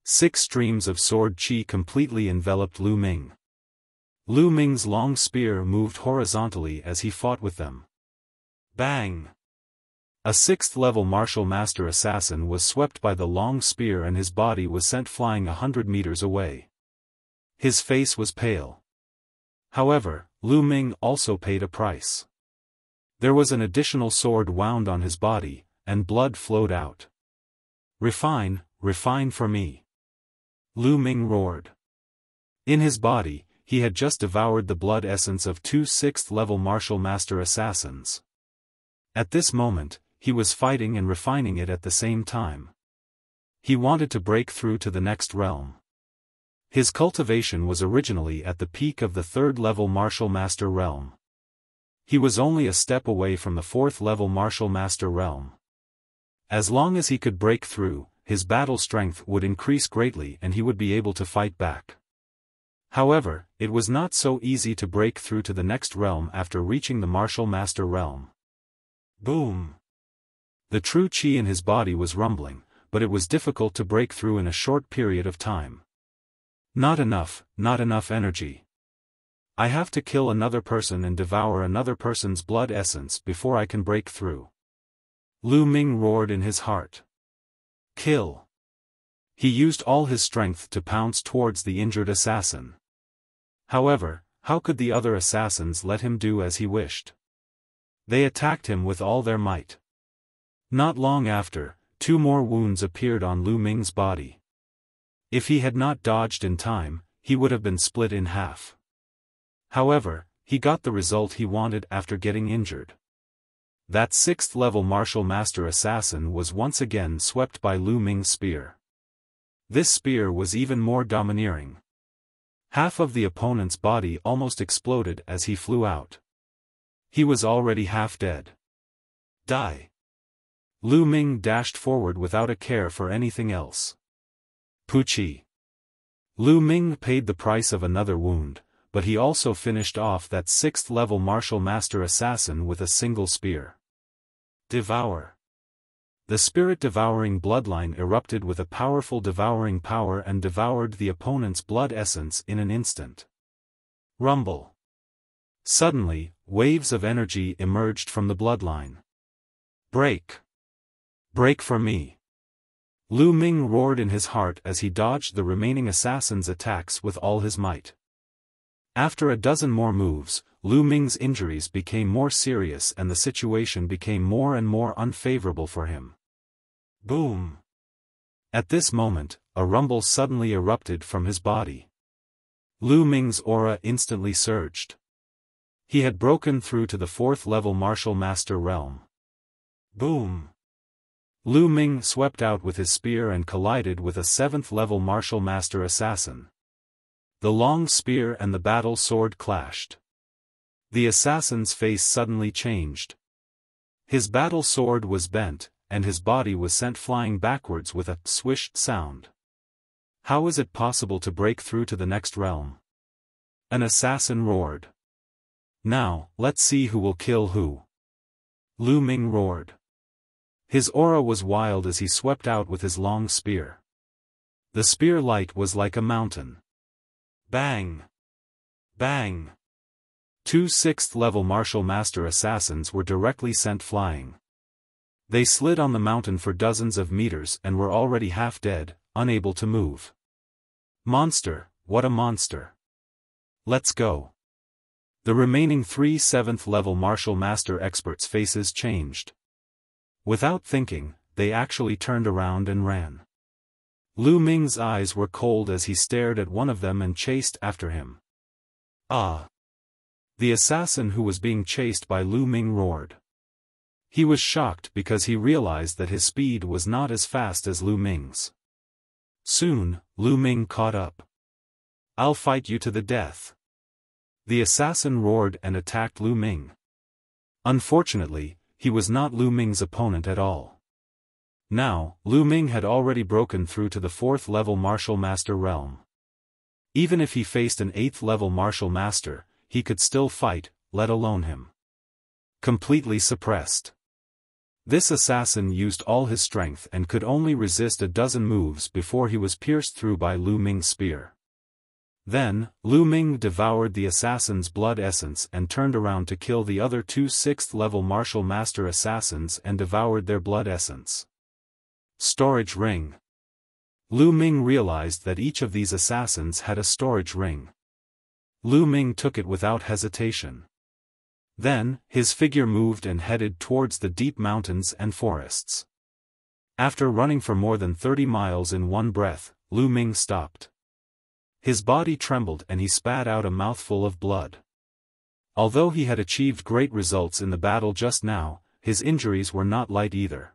[SPEAKER 1] 6 streams of sword chi completely enveloped Lu Ming. Lu Ming's long spear moved horizontally as he fought with them. Bang! A 6th-level martial master assassin was swept by the long spear and his body was sent flying 100 meters away. His face was pale. However, Lu Ming also paid a price. There was an additional sword wound on his body, and blood flowed out. "Refine, refine for me," Lu Ming roared. In his body, he had just devoured the blood essence of 2 6th-level martial master assassins. At this moment, he was fighting and refining it at the same time. He wanted to break through to the next realm. His cultivation was originally at the peak of the 3rd-level martial master realm. He was only a step away from the 4th-level martial master realm. As long as he could break through, his battle strength would increase greatly and he would be able to fight back. However, it was not so easy to break through to the next realm after reaching the martial master realm. Boom! The true chi in his body was rumbling, but it was difficult to break through in a short period of time. Not enough energy. I have to kill another person and devour another person's blood essence before I can break through. Lu Ming roared in his heart. Kill! He used all his strength to pounce towards the injured assassin. However, how could the other assassins let him do as he wished? They attacked him with all their might. Not long after, 2 more wounds appeared on Lu Ming's body. If he had not dodged in time, he would have been split in half. However, he got the result he wanted after getting injured. That 6th-level martial master assassin was once again swept by Lu Ming's spear. This spear was even more domineering. Half of the opponent's body almost exploded as he flew out. He was already half dead. Die! Lu Ming dashed forward without a care for anything else. Puchi! Lu Ming paid the price of another wound, but he also finished off that 6th-level martial master assassin with a single spear. Devour! The spirit-devouring bloodline erupted with a powerful devouring power and devoured the opponent's blood essence in an instant. Rumble! Suddenly, waves of energy emerged from the bloodline. Break! Break for me! Lu Ming roared in his heart as he dodged the remaining assassin's attacks with all his might. After a dozen more moves, Lu Ming's injuries became more serious and the situation became more and more unfavorable for him. Boom! At this moment, a rumble suddenly erupted from his body. Lu Ming's aura instantly surged. He had broken through to the 4th-level martial master realm. Boom! Lu Ming swept out with his spear and collided with a 7th-level martial master assassin. The long spear and the battle sword clashed. The assassin's face suddenly changed. His battle sword was bent, and his body was sent flying backwards with a swish sound. How is it possible to break through to the next realm? An assassin roared. Now, let's see who will kill who. Lu Ming roared. His aura was wild as he swept out with his long spear. The spear light was like a mountain. Bang! Bang! 2 6th-level martial master assassins were directly sent flying. They slid on the mountain for dozens of meters and were already half dead, unable to move. Monster, what a monster! Let's go! The remaining 3 7th-level martial master experts' faces changed. Without thinking, they actually turned around and ran. Lu Ming's eyes were cold as he stared at one of them and chased after him. Ah! The assassin who was being chased by Lu Ming roared. He was shocked because he realized that his speed was not as fast as Lu Ming's. Soon, Lu Ming caught up. I'll fight you to the death. The assassin roared and attacked Lu Ming. Unfortunately, he was not Lu Ming's opponent at all. Now, Lu Ming had already broken through to the 4th-level martial master realm. Even if he faced an 8th-level martial master, he could still fight, let alone him. Completely suppressed. This assassin used all his strength and could only resist a dozen moves before he was pierced through by Lu Ming's spear. Then, Lu Ming devoured the assassin's blood essence and turned around to kill the other 2 6th-level martial master assassins and devoured their blood essence. Storage ring. Lu Ming realized that each of these assassins had a storage ring. Lu Ming took it without hesitation. Then, his figure moved and headed towards the deep mountains and forests. After running for more than 30 miles in one breath, Lu Ming stopped. His body trembled and he spat out a mouthful of blood. Although he had achieved great results in the battle just now, his injuries were not light either.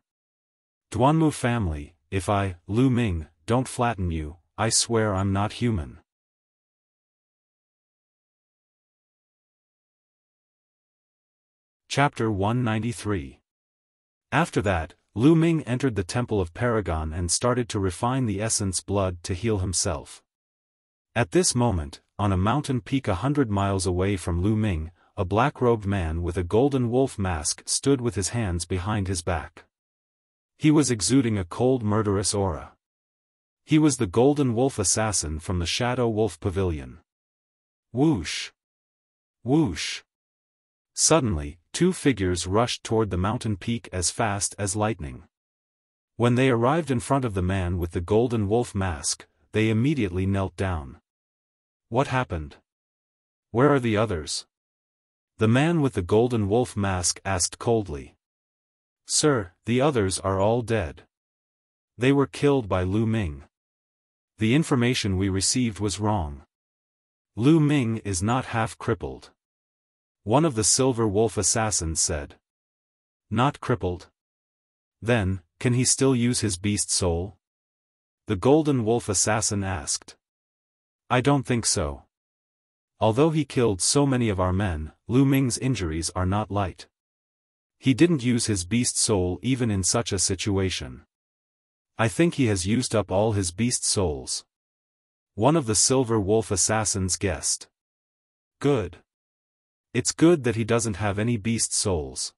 [SPEAKER 1] Duanmu family, if I, Lu Ming, don't flatten you, I swear I'm not human. Chapter 193. After that, Lu Ming entered the Temple of Paragon and started to refine the essence blood to heal himself. At this moment, on a mountain peak 100 miles away from Lu Ming, a black-robed man with a golden wolf mask stood with his hands behind his back. He was exuding a cold murderous aura. He was the golden wolf assassin from the Shadow Wolf Pavilion. Whoosh! Whoosh! Suddenly, two figures rushed toward the mountain peak as fast as lightning. When they arrived in front of the man with the golden wolf mask, they immediately knelt down. What happened? Where are the others? The man with the golden wolf mask asked coldly. Sir, the others are all dead. They were killed by Lu Ming. The information we received was wrong. Lu Ming is not half crippled. One of the silver wolf assassins said. Not crippled? Then, can he still use his beast soul? The golden wolf assassin asked. I don't think so. Although he killed so many of our men, Lu Ming's injuries are not light. He didn't use his beast soul even in such a situation. I think he has used up all his beast souls. One of the silver wolf assassins guessed. Good. It's good that he doesn't have any beast souls.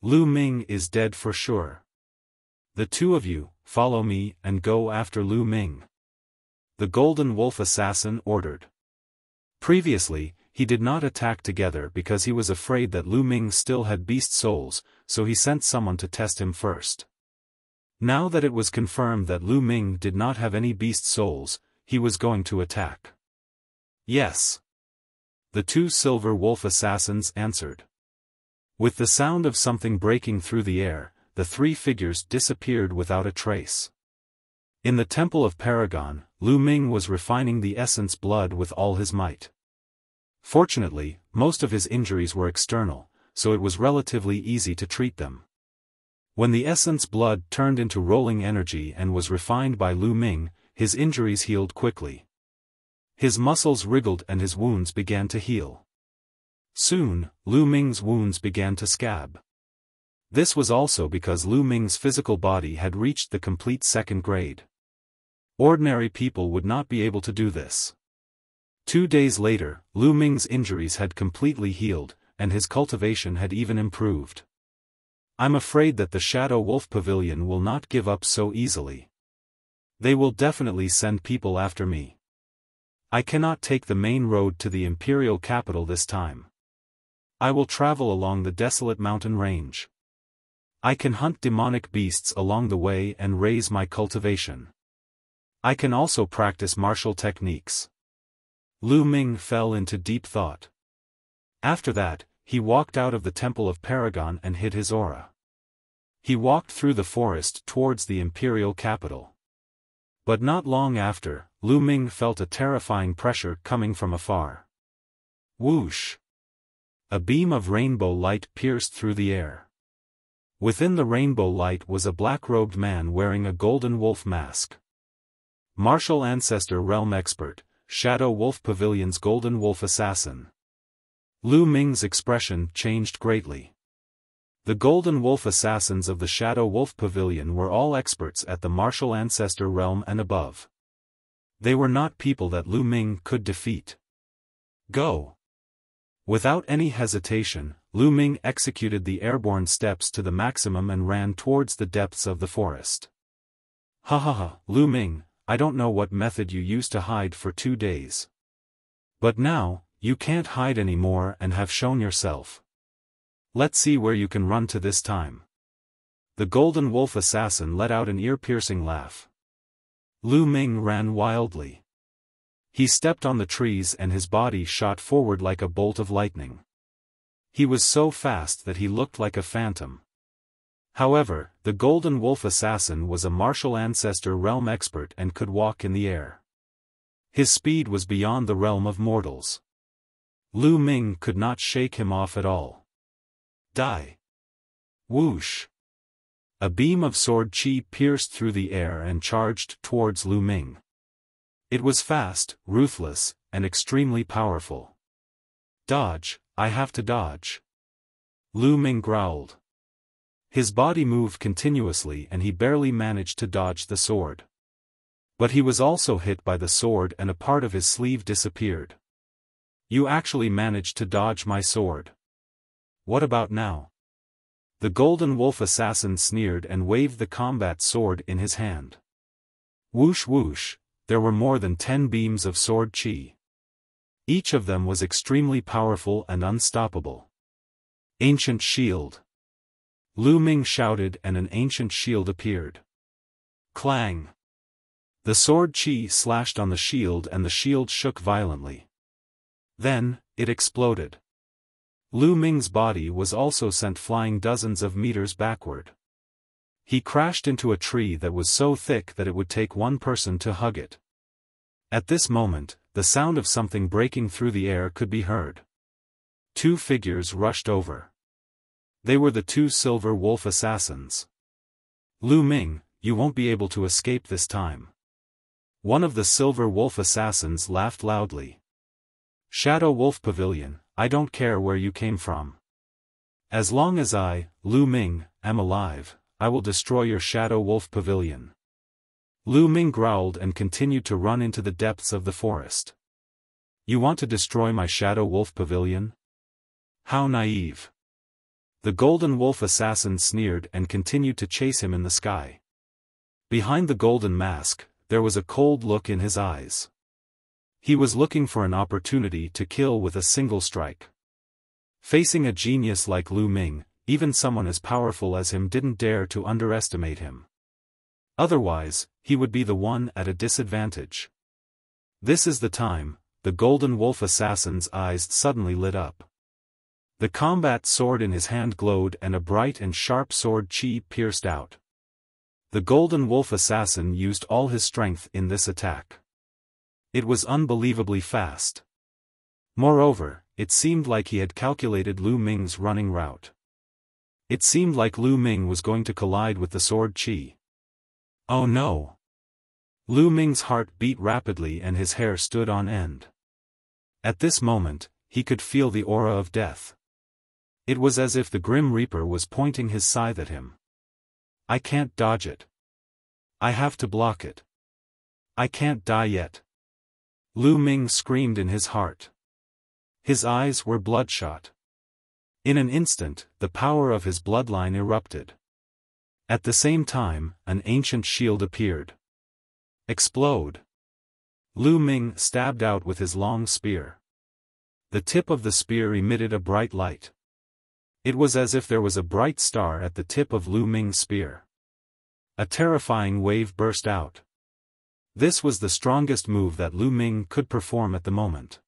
[SPEAKER 1] Lu Ming is dead for sure. The two of you, follow me and go after Lu Ming. The golden wolf assassin ordered. Previously, he did not attack together because he was afraid that Lu Ming still had beast souls, so he sent someone to test him first. Now that it was confirmed that Lu Ming did not have any beast souls, he was going to attack. Yes. The two silver wolf assassins answered. With the sound of something breaking through the air, the three figures disappeared without a trace. In the Temple of Paragon, Lu Ming was refining the essence blood with all his might. Fortunately, most of his injuries were external, so it was relatively easy to treat them. When the essence blood turned into rolling energy and was refined by Lu Ming, his injuries healed quickly. His muscles wriggled and his wounds began to heal. Soon, Lu Ming's wounds began to scab. This was also because Lu Ming's physical body had reached the complete second grade. Ordinary people would not be able to do this. 2 days later, Lu Ming's injuries had completely healed, and his cultivation had even improved. I'm afraid that the Shadow Wolf Pavilion will not give up so easily. They will definitely send people after me. I cannot take the main road to the imperial capital this time. I will travel along the desolate mountain range. I can hunt demonic beasts along the way and raise my cultivation. I can also practice martial techniques. Lu Ming fell into deep thought. After that, he walked out of the Temple of Paragon and hid his aura. He walked through the forest towards the imperial capital. But not long after, Lu Ming felt a terrifying pressure coming from afar. Whoosh! A beam of rainbow light pierced through the air. Within the rainbow light was a black-robed man wearing a golden wolf mask. Martial Ancestor Realm Expert, Shadow Wolf Pavilion's golden wolf assassin. Lu Ming's expression changed greatly. The golden wolf assassins of the Shadow Wolf Pavilion were all experts at the martial ancestor realm and above. They were not people that Lu Ming could defeat. Go! Without any hesitation, Lu Ming executed the airborne steps to the maximum and ran towards the depths of the forest. Ha ha ha, Lu Ming, I don't know what method you used to hide for 2 days. But now, you can't hide anymore and have shown yourself. Let's see where you can run to this time. The golden wolf assassin let out an ear-piercing laugh. Lu Ming ran wildly. He stepped on the trees and his body shot forward like a bolt of lightning. He was so fast that he looked like a phantom. However, the Golden Wolf Assassin was a martial ancestor realm expert and could walk in the air. His speed was beyond the realm of mortals. Lu Ming could not shake him off at all. Die! Whoosh! A beam of sword chi pierced through the air and charged towards Lu Ming. It was fast, ruthless, and extremely powerful. Dodge, I have to dodge. Lu Ming growled. His body moved continuously and he barely managed to dodge the sword. But he was also hit by the sword and a part of his sleeve disappeared. You actually managed to dodge my sword. What about now? The Golden Wolf Assassin sneered and waved the combat sword in his hand. Whoosh whoosh, there were more than 10 beams of sword chi. Each of them was extremely powerful and unstoppable. Ancient shield. Lu Ming shouted and an ancient shield appeared. Clang! The sword chi slashed on the shield and the shield shook violently. Then, it exploded. Lu Ming's body was also sent flying dozens of meters backward. He crashed into a tree that was so thick that it would take one person to hug it. At this moment, the sound of something breaking through the air could be heard. 2 figures rushed over. They were the 2 Silver Wolf Assassins. Lu Ming, you won't be able to escape this time. One of the Silver Wolf Assassins laughed loudly. Shadow Wolf Pavilion, I don't care where you came from. As long as I, Lu Ming, am alive, I will destroy your Shadow Wolf Pavilion. Lu Ming growled and continued to run into the depths of the forest. You want to destroy my Shadow Wolf Pavilion? How naive. The Golden Wolf Assassin sneered and continued to chase him in the sky. Behind the golden mask, there was a cold look in his eyes. He was looking for an opportunity to kill with a single strike. Facing a genius like Lu Ming, even someone as powerful as him didn't dare to underestimate him. Otherwise, he would be the one at a disadvantage. This is the time, the Golden Wolf Assassin's eyes suddenly lit up. The combat sword in his hand glowed and a bright and sharp sword chi pierced out. The Golden Wolf Assassin used all his strength in this attack. It was unbelievably fast. Moreover, it seemed like he had calculated Lu Ming's running route. It seemed like Lu Ming was going to collide with the sword chi. Oh no! Lu Ming's heart beat rapidly and his hair stood on end. At this moment, he could feel the aura of death. It was as if the Grim Reaper was pointing his scythe at him. I can't dodge it. I have to block it. I can't die yet. Lu Ming screamed in his heart. His eyes were bloodshot. In an instant, the power of his bloodline erupted. At the same time, an ancient shield appeared. Explode! Lu Ming stabbed out with his long spear. The tip of the spear emitted a bright light. It was as if there was a bright star at the tip of Lu Ming's spear. A terrifying wave burst out. This was the strongest move that Lu Ming could perform at the moment.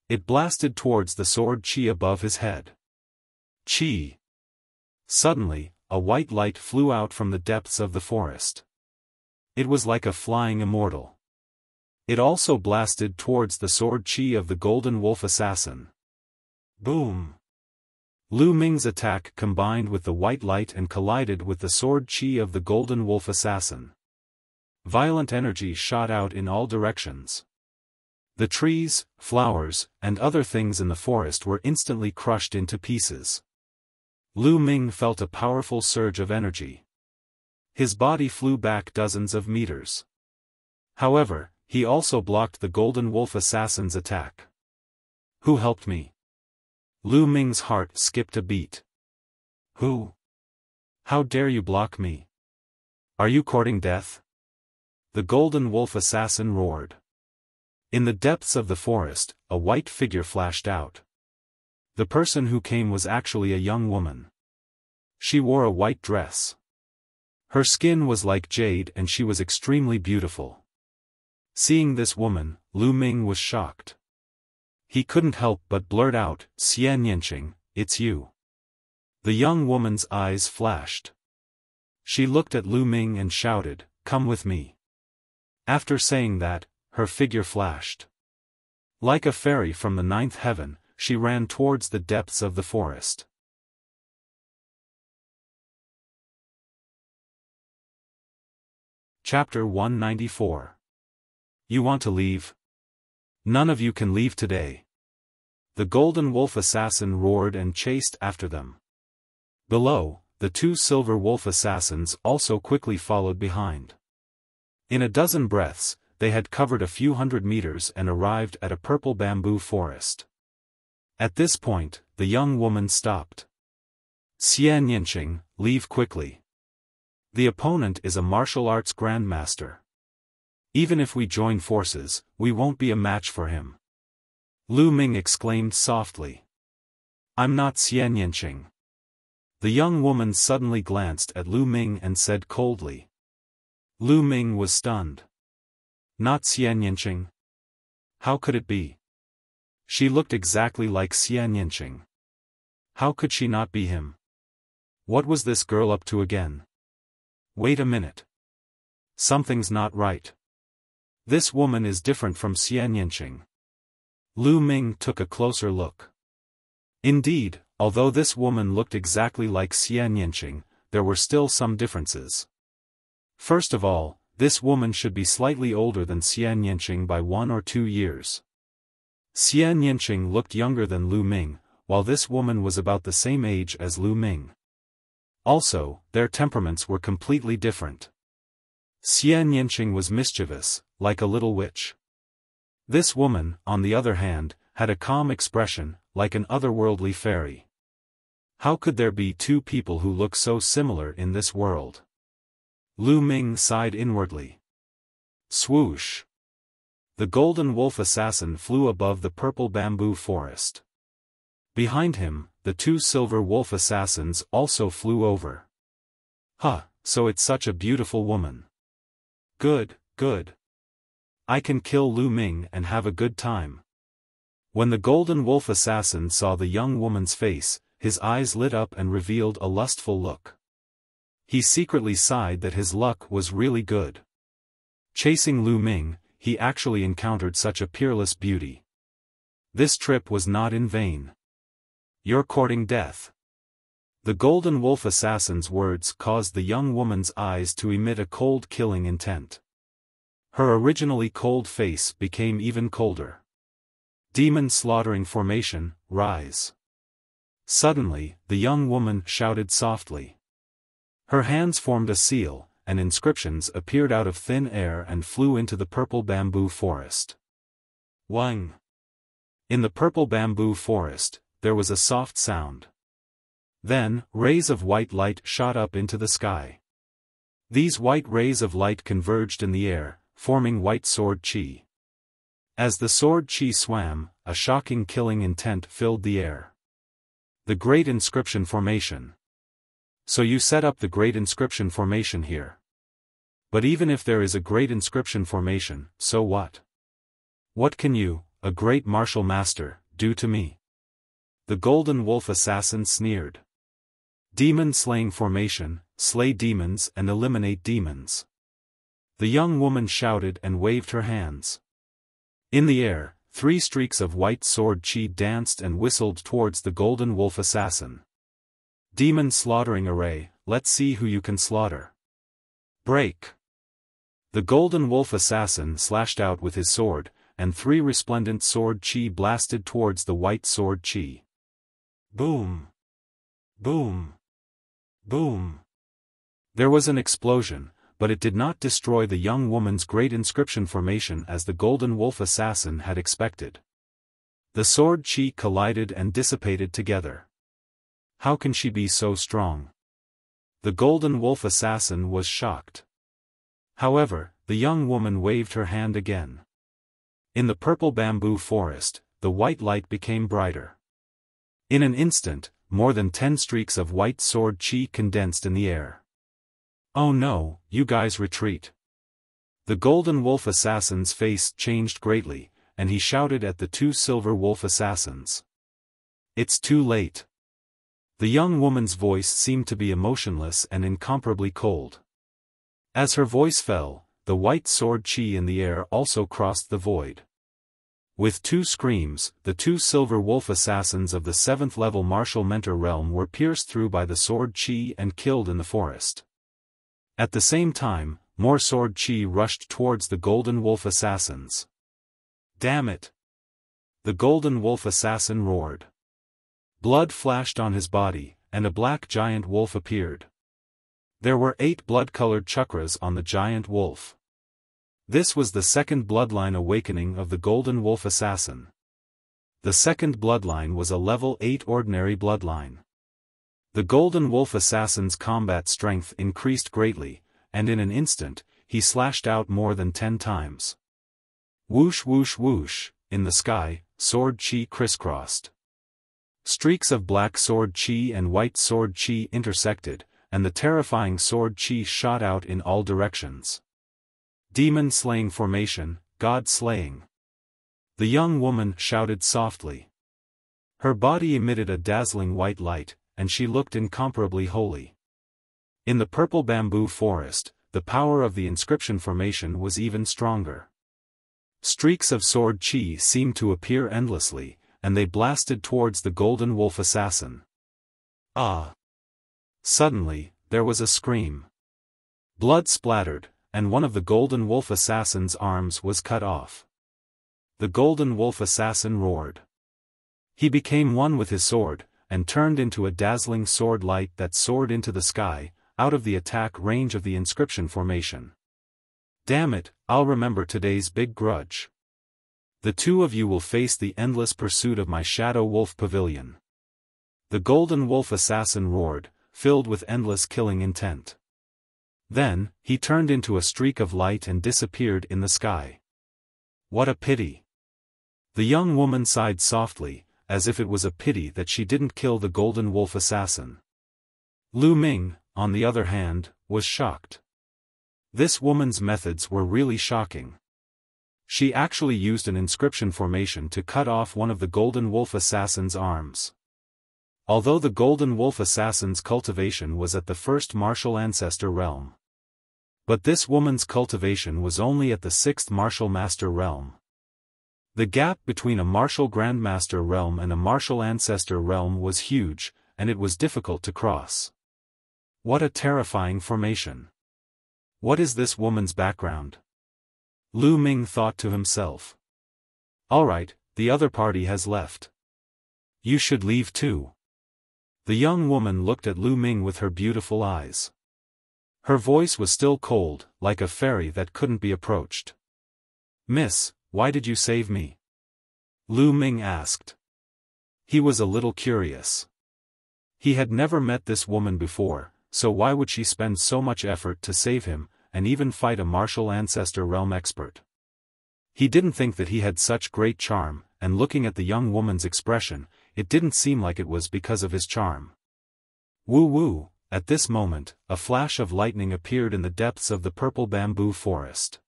[SPEAKER 1] It blasted towards the sword chi above his head. Chi! Suddenly, a white light flew out from the depths of the forest. It was like a flying immortal. It also blasted towards the sword chi of the Golden Wolf Assassin. Boom! Lu Ming's attack combined with the white light and collided with the sword chi of the Golden Wolf Assassin. Violent energy shot out in all directions. The trees, flowers, and other things in the forest were instantly crushed into pieces. Lu Ming felt a powerful surge of energy. His body flew back dozens of meters. However, he also blocked the Golden Wolf Assassin's attack. Who helped me? Lu Ming's heart skipped a beat. Who? How dare you block me? Are you courting death? The Golden Wolf Assassin roared. In the depths of the forest, a white figure flashed out. The person who came was actually a young woman. She wore a white dress. Her skin was like jade and she was extremely beautiful. Seeing this woman, Lu Ming was shocked. He couldn't help but blurt out, "Xian Yanqing, it's you." The young woman's eyes flashed. She looked at Lu Ming and shouted, "Come with me." After saying that, her figure flashed. Like a fairy from the ninth heaven, she ran towards the depths of the forest. Chapter 194. You want to leave? None of you can leave today. The golden wolf assassin roared and chased after them. Below, the two silver wolf assassins also quickly followed behind. In a dozen breaths, they had covered a few hundred meters and arrived at a purple bamboo forest. At this point, the young woman stopped. "Xian Yanqing, leave quickly. The opponent is a martial arts grandmaster. Even if we join forces, we won't be a match for him." Lu Ming exclaimed softly. "I'm not Xian Yanqing." The young woman suddenly glanced at Lu Ming and said coldly. Lu Ming was stunned. Not Xian Yanqing? How could it be? She looked exactly like Xian Yanqing. How could she not be him? What was this girl up to again? Wait a minute. Something's not right. This woman is different from Xian Yanqing. Lu Ming took a closer look. Indeed, although this woman looked exactly like Xian Yanqing, there were still some differences. First of all, this woman should be slightly older than Xian Yanqing by 1 or 2 years. Xian Yanqing looked younger than Lu Ming, while this woman was about the same age as Lu Ming. Also, their temperaments were completely different. Xian Yanqing was mischievous, like a little witch. This woman, on the other hand, had a calm expression, like an otherworldly fairy. How could there be two people who look so similar in this world? Lu Ming sighed inwardly. Swoosh! The golden wolf assassin flew above the purple bamboo forest. Behind him, the two silver wolf assassins also flew over. So it's such a beautiful woman. Good, good. I can kill Lu Ming and have a good time. When the golden wolf assassin saw the young woman's face, his eyes lit up and revealed a lustful look. He secretly sighed that his luck was really good. Chasing Lu Ming, he actually encountered such a peerless beauty. This trip was not in vain. You're courting death. The golden wolf assassin's words caused the young woman's eyes to emit a cold killing intent. Her originally cold face became even colder. Demon slaughtering formation, rise. Suddenly, the young woman shouted softly. Her hands formed a seal, and inscriptions appeared out of thin air and flew into the purple bamboo forest. Wang! In the purple bamboo forest, there was a soft sound. Then, rays of white light shot up into the sky. These white rays of light converged in the air, forming white sword chi. As the sword chi swam, a shocking killing intent filled the air. The Great Inscription Formation. So you set up the Great Inscription Formation here. But even if there is a Great Inscription Formation, so what? What can you, a great martial master, do to me? The golden wolf assassin sneered. Demon slaying formation, slay demons and eliminate demons. The young woman shouted and waved her hands. In the air, 3 streaks of white sword chi danced and whistled towards the golden wolf assassin. Demon slaughtering array, let's see who you can slaughter. Break! The golden wolf assassin slashed out with his sword, and 3 resplendent sword chi blasted towards the white sword chi. Boom! Boom! Boom! There was an explosion, but it did not destroy the young woman's great inscription formation as the golden wolf assassin had expected. The sword chi collided and dissipated together. How can she be so strong? The golden wolf assassin was shocked. However, the young woman waved her hand again. In the purple bamboo forest, the white light became brighter. In an instant, more than 10 streaks of white sword chi condensed in the air. Oh no, you guys retreat. The Golden Wolf assassin's face changed greatly, and he shouted at the two Silver Wolf assassins. "It's too late." The young woman's voice seemed to be emotionless and incomparably cold. As her voice fell, the white sword chi in the air also crossed the void. With two screams, the two Silver Wolf assassins of the 7th level martial mentor realm were pierced through by the sword chi and killed in the forest. At the same time, more sword chi rushed towards the Golden Wolf assassins. "Damn it!" The Golden Wolf assassin roared. Blood flashed on his body, and a black giant wolf appeared. There were 8 blood-colored chakras on the giant wolf. This was the second bloodline awakening of the Golden Wolf assassin. The second bloodline was a level 8 ordinary bloodline. The Golden Wolf assassin's combat strength increased greatly, and in an instant, he slashed out more than 10 times. Whoosh whoosh whoosh, in the sky, sword chi crisscrossed. Streaks of black sword chi and white sword chi intersected, and the terrifying sword chi shot out in all directions. Demon-slaying formation, God-slaying. The young woman shouted softly. Her body emitted a dazzling white light, and she looked incomparably holy. In the purple bamboo forest, the power of the inscription formation was even stronger. Streaks of sword chi seemed to appear endlessly, and they blasted towards the Golden Wolf assassin. Ah! Suddenly, there was a scream. Blood splattered, and one of the Golden Wolf assassin's arms was cut off. The Golden Wolf assassin roared. He became one with his sword, and turned into a dazzling sword light that soared into the sky, out of the attack range of the inscription formation. "Damn it, I'll remember today's big grudge. The two of you will face the endless pursuit of my Shadow Wolf Pavilion." The Golden Wolf assassin roared, filled with endless killing intent. Then, he turned into a streak of light and disappeared in the sky. What a pity. The young woman sighed softly, as if it was a pity that she didn't kill the Golden Wolf assassin. Lu Ming, on the other hand, was shocked. This woman's methods were really shocking. She actually used an inscription formation to cut off one of the Golden Wolf assassin's arms. Although the Golden Wolf assassin's cultivation was at the first martial ancestor realm. But this woman's cultivation was only at the 6th martial master realm. The gap between a martial grandmaster realm and a martial ancestor realm was huge, and it was difficult to cross. What a terrifying formation. What is this woman's background? Lu Ming thought to himself. Alright, the other party has left. You should leave too. The young woman looked at Lu Ming with her beautiful eyes. Her voice was still cold, like a fairy that couldn't be approached. "Miss, why did you save me?" Lu Ming asked. He was a little curious. He had never met this woman before, so why would she spend so much effort to save him, and even fight a martial ancestor realm expert? He didn't think that he had such great charm, and looking at the young woman's expression, it didn't seem like it was because of his charm. Woo-woo, at this moment, a flash of lightning appeared in the depths of the purple bamboo forest.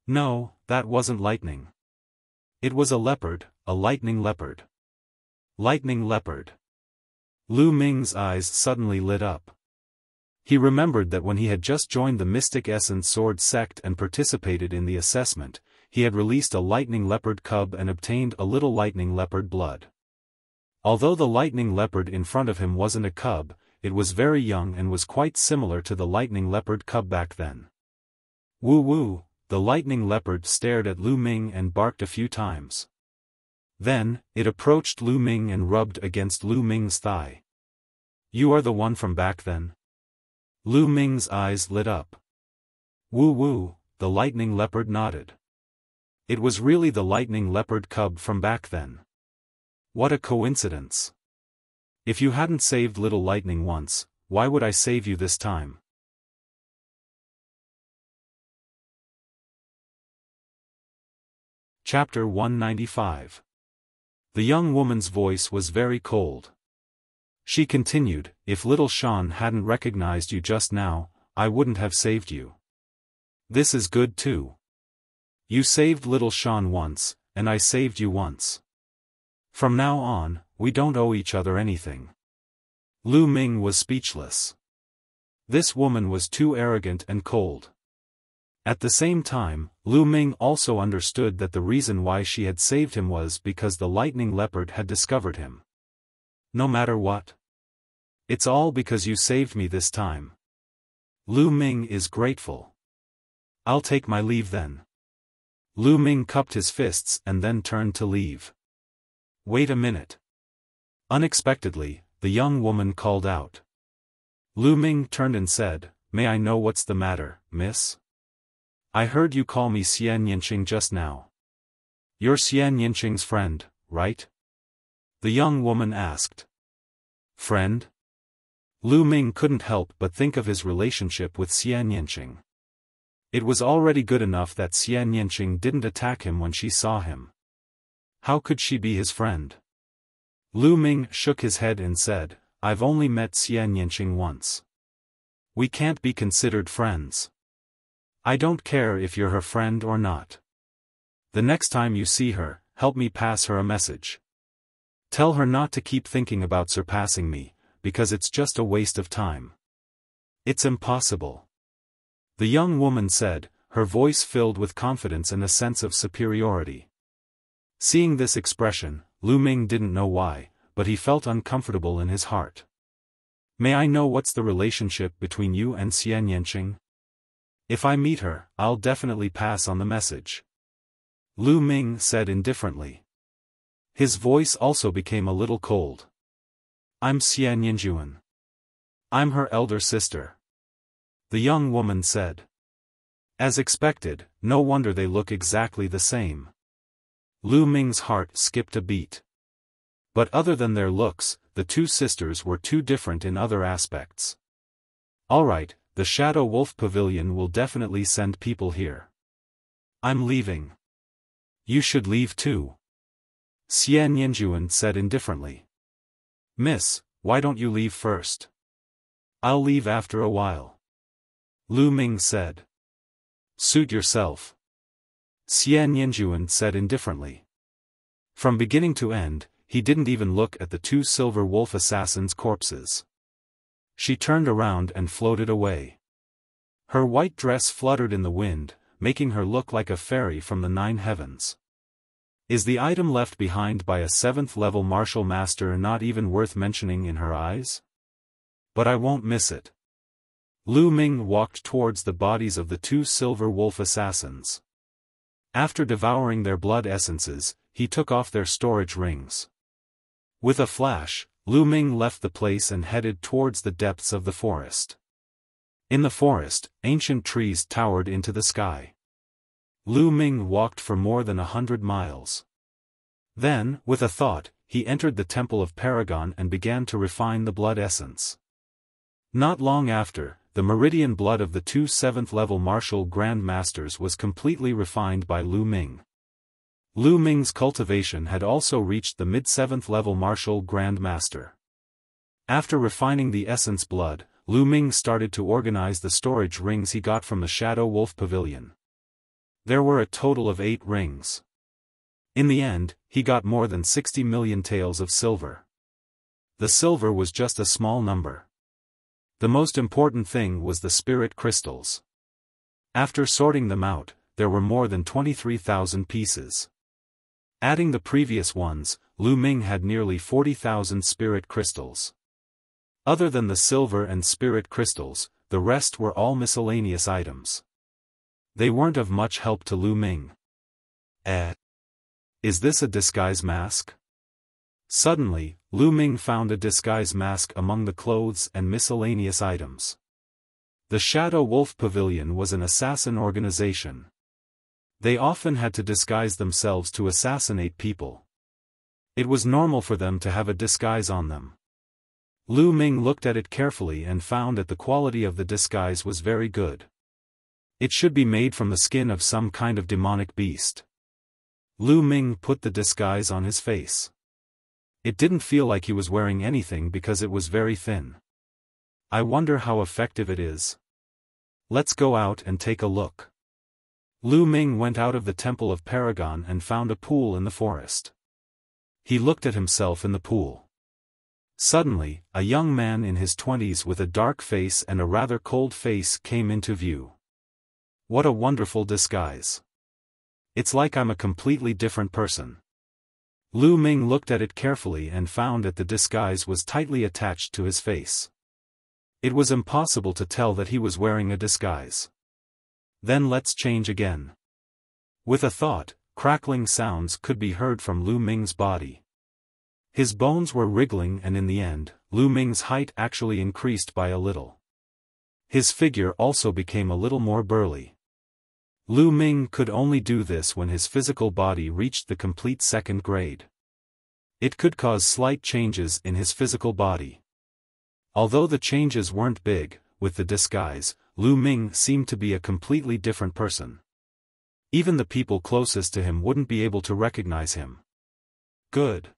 [SPEAKER 1] No, that wasn't lightning. It was a leopard, a lightning leopard. Lightning leopard. Lu Ming's eyes suddenly lit up. He remembered that when he had just joined the Mystic Essence Sword sect and participated in the assessment, he had released a lightning leopard cub and obtained a little lightning leopard blood. Although the lightning leopard in front of him wasn't a cub, it was very young and was quite similar to the lightning leopard cub back then. Woo-woo, the lightning leopard stared at Lu Ming and barked a few times. Then, it approached Lu Ming and rubbed against Lu Ming's thigh. "You are the one from back then?" Lu Ming's eyes lit up. Woo-woo, the lightning leopard nodded. It was really the lightning leopard cub from back then. What a coincidence. If you hadn't saved Little Lightning once, why would I save you this time? Chapter 195. The young woman's voice was very cold. She continued, "If little Sean hadn't recognized you just now, I wouldn't have saved you. This is good too. You saved little Shan once, and I saved you once. From now on, we don't owe each other anything. Lu Ming was speechless. This woman was too arrogant and cold. At the same time, Lu Ming also understood that the reason why she had saved him was because the lightning leopard had discovered him. No matter what. It's all because you saved me this time. Lu Ming is grateful. I'll take my leave then. Lu Ming cupped his fists and then turned to leave. Wait a minute. Unexpectedly, the young woman called out. Lu Ming turned and said, "May I know what's the matter, miss? I heard you call me Xian Yinqing just now. You're Xian Yinqing's friend, right?" The young woman asked. Friend? Lu Ming couldn't help but think of his relationship with Xian Yinqing. It was already good enough that Xian Yinqing didn't attack him when she saw him. How could she be his friend? Lu Ming shook his head and said, "I've only met Xian Yinqing once. We can't be considered friends. I don't care if you're her friend or not. The next time you see her, help me pass her a message. Tell her not to keep thinking about surpassing me, because it's just a waste of time. It's impossible." The young woman said, her voice filled with confidence and a sense of superiority. Seeing this expression, Lu Ming didn't know why, but he felt uncomfortable in his heart. "May I know what's the relationship between you and Xian Yinqing? If I meet her, I'll definitely pass on the message." Lu Ming said indifferently. His voice also became a little cold. "I'm Xian Yinjuan. I'm her elder sister," the young woman said. As expected, no wonder they look exactly the same. Lu Ming's heart skipped a beat. But other than their looks, the two sisters were too different in other aspects. "Alright, the Shadow Wolf Pavilion will definitely send people here. I'm leaving." "You should leave too," Xian Yinjuan said indifferently. "Miss, why don't you leave first?" "I'll leave after a while," Lu Ming said. "Suit yourself," Xian Yinjuan said indifferently. From beginning to end, he didn't even look at the two silver wolf assassins' corpses. She turned around and floated away. Her white dress fluttered in the wind, making her look like a fairy from the 9 heavens. Is the item left behind by a 7th-level martial master not even worth mentioning in her eyes? But I won't miss it. Lu Ming walked towards the bodies of the two silver wolf assassins. After devouring their blood essences, he took off their storage rings. With a flash, Lu Ming left the place and headed towards the depths of the forest. In the forest, ancient trees towered into the sky. Lu Ming walked for more than 100 miles. Then, with a thought, he entered the Temple of Paragon and began to refine the blood essence. Not long after, the meridian blood of the two 7th-level martial Grand Masters was completely refined by Lu Ming. Lu Ming's cultivation had also reached the mid-7th-level martial Grand Master. After refining the essence blood, Lu Ming started to organize the storage rings he got from the Shadow Wolf Pavilion. There were a total of 8 rings. In the end, he got more than 60 million taels of silver. The silver was just a small number. The most important thing was the spirit crystals. After sorting them out, there were more than 23,000 pieces. Adding the previous ones, Lu Ming had nearly 40,000 spirit crystals. Other than the silver and spirit crystals, the rest were all miscellaneous items. They weren't of much help to Lu Ming. Is this a disguise mask? Suddenly, Lu Ming found a disguise mask among the clothes and miscellaneous items. The Shadow Wolf Pavilion was an assassin organization. They often had to disguise themselves to assassinate people. It was normal for them to have a disguise on them. Lu Ming looked at it carefully and found that the quality of the disguise was very good. It should be made from the skin of some kind of demonic beast. Lu Ming put the disguise on his face. It didn't feel like he was wearing anything because it was very thin. I wonder how effective it is. Let's go out and take a look. Lu Ming went out of the Temple of Paragon and found a pool in the forest. He looked at himself in the pool. Suddenly, a young man in his 20s with a dark face and a rather cold face came into view. What a wonderful disguise. It's like I'm a completely different person. Lu Ming looked at it carefully and found that the disguise was tightly attached to his face. It was impossible to tell that he was wearing a disguise. Then let's change again. With a thought, crackling sounds could be heard from Lu Ming's body. His bones were wriggling, and in the end, Lu Ming's height actually increased by a little. His figure also became a little more burly. Lu Ming could only do this when his physical body reached the complete second grade. It could cause slight changes in his physical body. Although the changes weren't big, with the disguise, Lu Ming seemed to be a completely different person. Even the people closest to him wouldn't be able to recognize him. Good.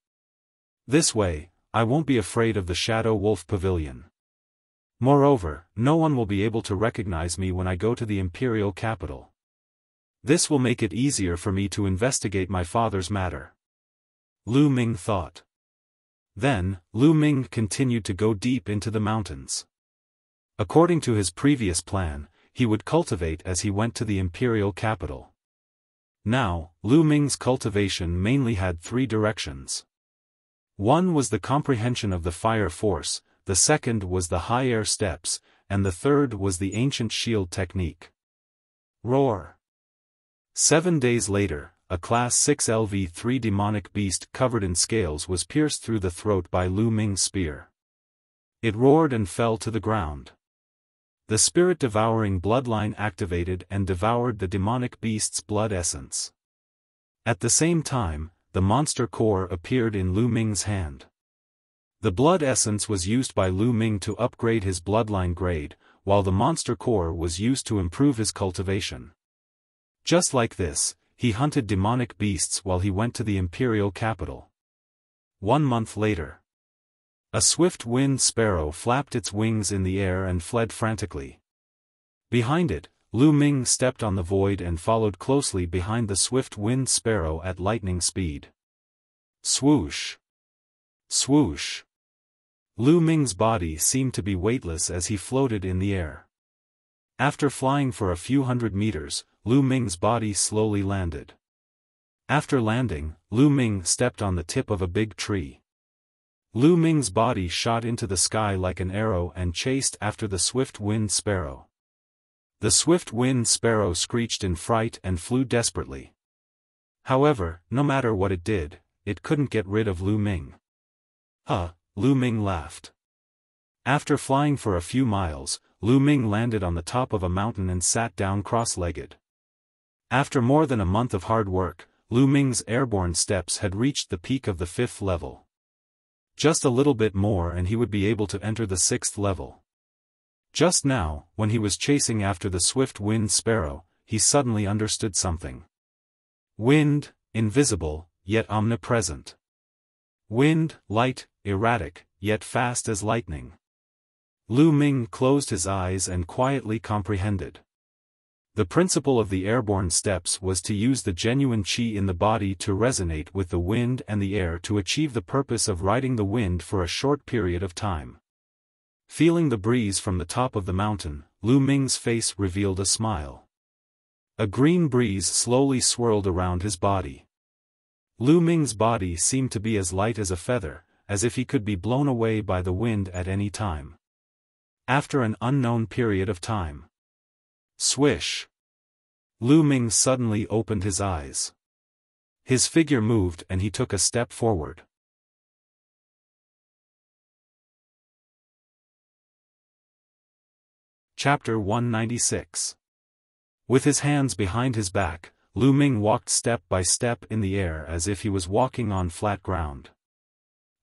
[SPEAKER 1] This way, I won't be afraid of the Shadow Wolf Pavilion. Moreover, no one will be able to recognize me when I go to the imperial capital. This will make it easier for me to investigate my father's matter. Lu Ming thought. Then, Lu Ming continued to go deep into the mountains. According to his previous plan, he would cultivate as he went to the imperial capital. Now, Lu Ming's cultivation mainly had three directions. One was the comprehension of the fire force, the second was the high air steps, and the third was the ancient shield technique. Roar! 7 days later, a Class 6 LV-3 demonic beast covered in scales was pierced through the throat by Lu Ming's spear. It roared and fell to the ground. The spirit-devouring bloodline activated and devoured the demonic beast's blood essence. At the same time, the monster core appeared in Lu Ming's hand. The blood essence was used by Lu Ming to upgrade his bloodline grade, while the monster core was used to improve his cultivation. Just like this, he hunted demonic beasts while he went to the imperial capital. 1 month later. A swift winged sparrow flapped its wings in the air and fled frantically. Behind it, Lu Ming stepped on the void and followed closely behind the swift-winged sparrow at lightning speed. Swoosh! Swoosh! Lu Ming's body seemed to be weightless as he floated in the air. After flying for a few hundred meters, Lu Ming's body slowly landed. After landing, Lu Ming stepped on the tip of a big tree. Lu Ming's body shot into the sky like an arrow and chased after the swift-winged sparrow. The swift-winged sparrow screeched in fright and flew desperately. However, no matter what it did, it couldn't get rid of Lu Ming. Lu Ming laughed. After flying for a few miles, Lu Ming landed on the top of a mountain and sat down cross-legged. After more than a month of hard work, Lu Ming's airborne steps had reached the peak of the 5th level. Just a little bit more and he would be able to enter the 6th level. Just now, when he was chasing after the swift-winged sparrow, he suddenly understood something. Wind, invisible, yet omnipresent. Wind, light, erratic, yet fast as lightning. Lu Ming closed his eyes and quietly comprehended. The principle of the airborne steps was to use the genuine qi in the body to resonate with the wind and the air to achieve the purpose of riding the wind for a short period of time. Feeling the breeze from the top of the mountain, Lu Ming's face revealed a smile. A green breeze slowly swirled around his body. Lu Ming's body seemed to be as light as a feather, as if he could be blown away by the wind at any time. After an unknown period of time. Swish! Lu Ming suddenly opened his eyes. His figure moved and he took a step forward. Chapter 196. With his hands behind his back, Lu Ming walked step by step in the air as if he was walking on flat ground.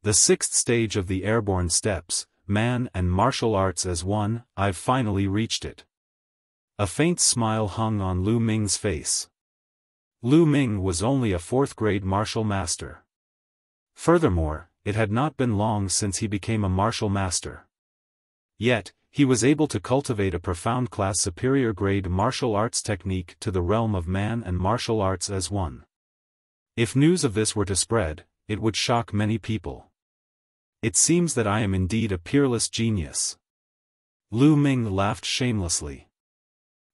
[SPEAKER 1] The 6th stage of the airborne steps, man and martial arts as one, I've finally reached it. A faint smile hung on Lu Ming's face. Lu Ming was only a 4th-grade martial master. Furthermore, it had not been long since he became a martial master. Yet, he was able to cultivate a profound class superior grade martial arts technique to the realm of man and martial arts as one. If news of this were to spread, it would shock many people. It seems that I am indeed a peerless genius. Lu Ming laughed shamelessly.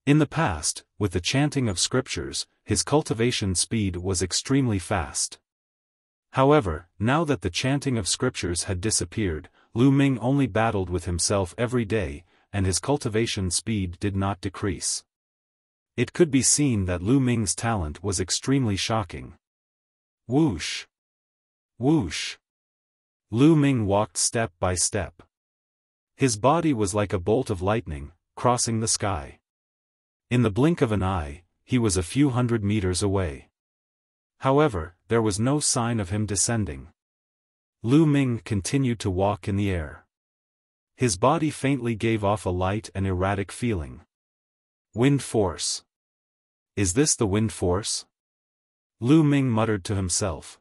[SPEAKER 1] In the past, with the chanting of scriptures, his cultivation speed was extremely fast. However, now that the chanting of scriptures had disappeared, Lu Ming only battled with himself every day, and his cultivation speed did not decrease. It could be seen that Lu Ming's talent was extremely shocking. Whoosh! Whoosh! Lu Ming walked step by step. His body was like a bolt of lightning, crossing the sky. In the blink of an eye, he was a few hundred meters away. However, there was no sign of him descending. Lu Ming continued to walk in the air. His body faintly gave off a light and erratic feeling. Wind force. Is this the wind force? Lu Ming muttered to himself.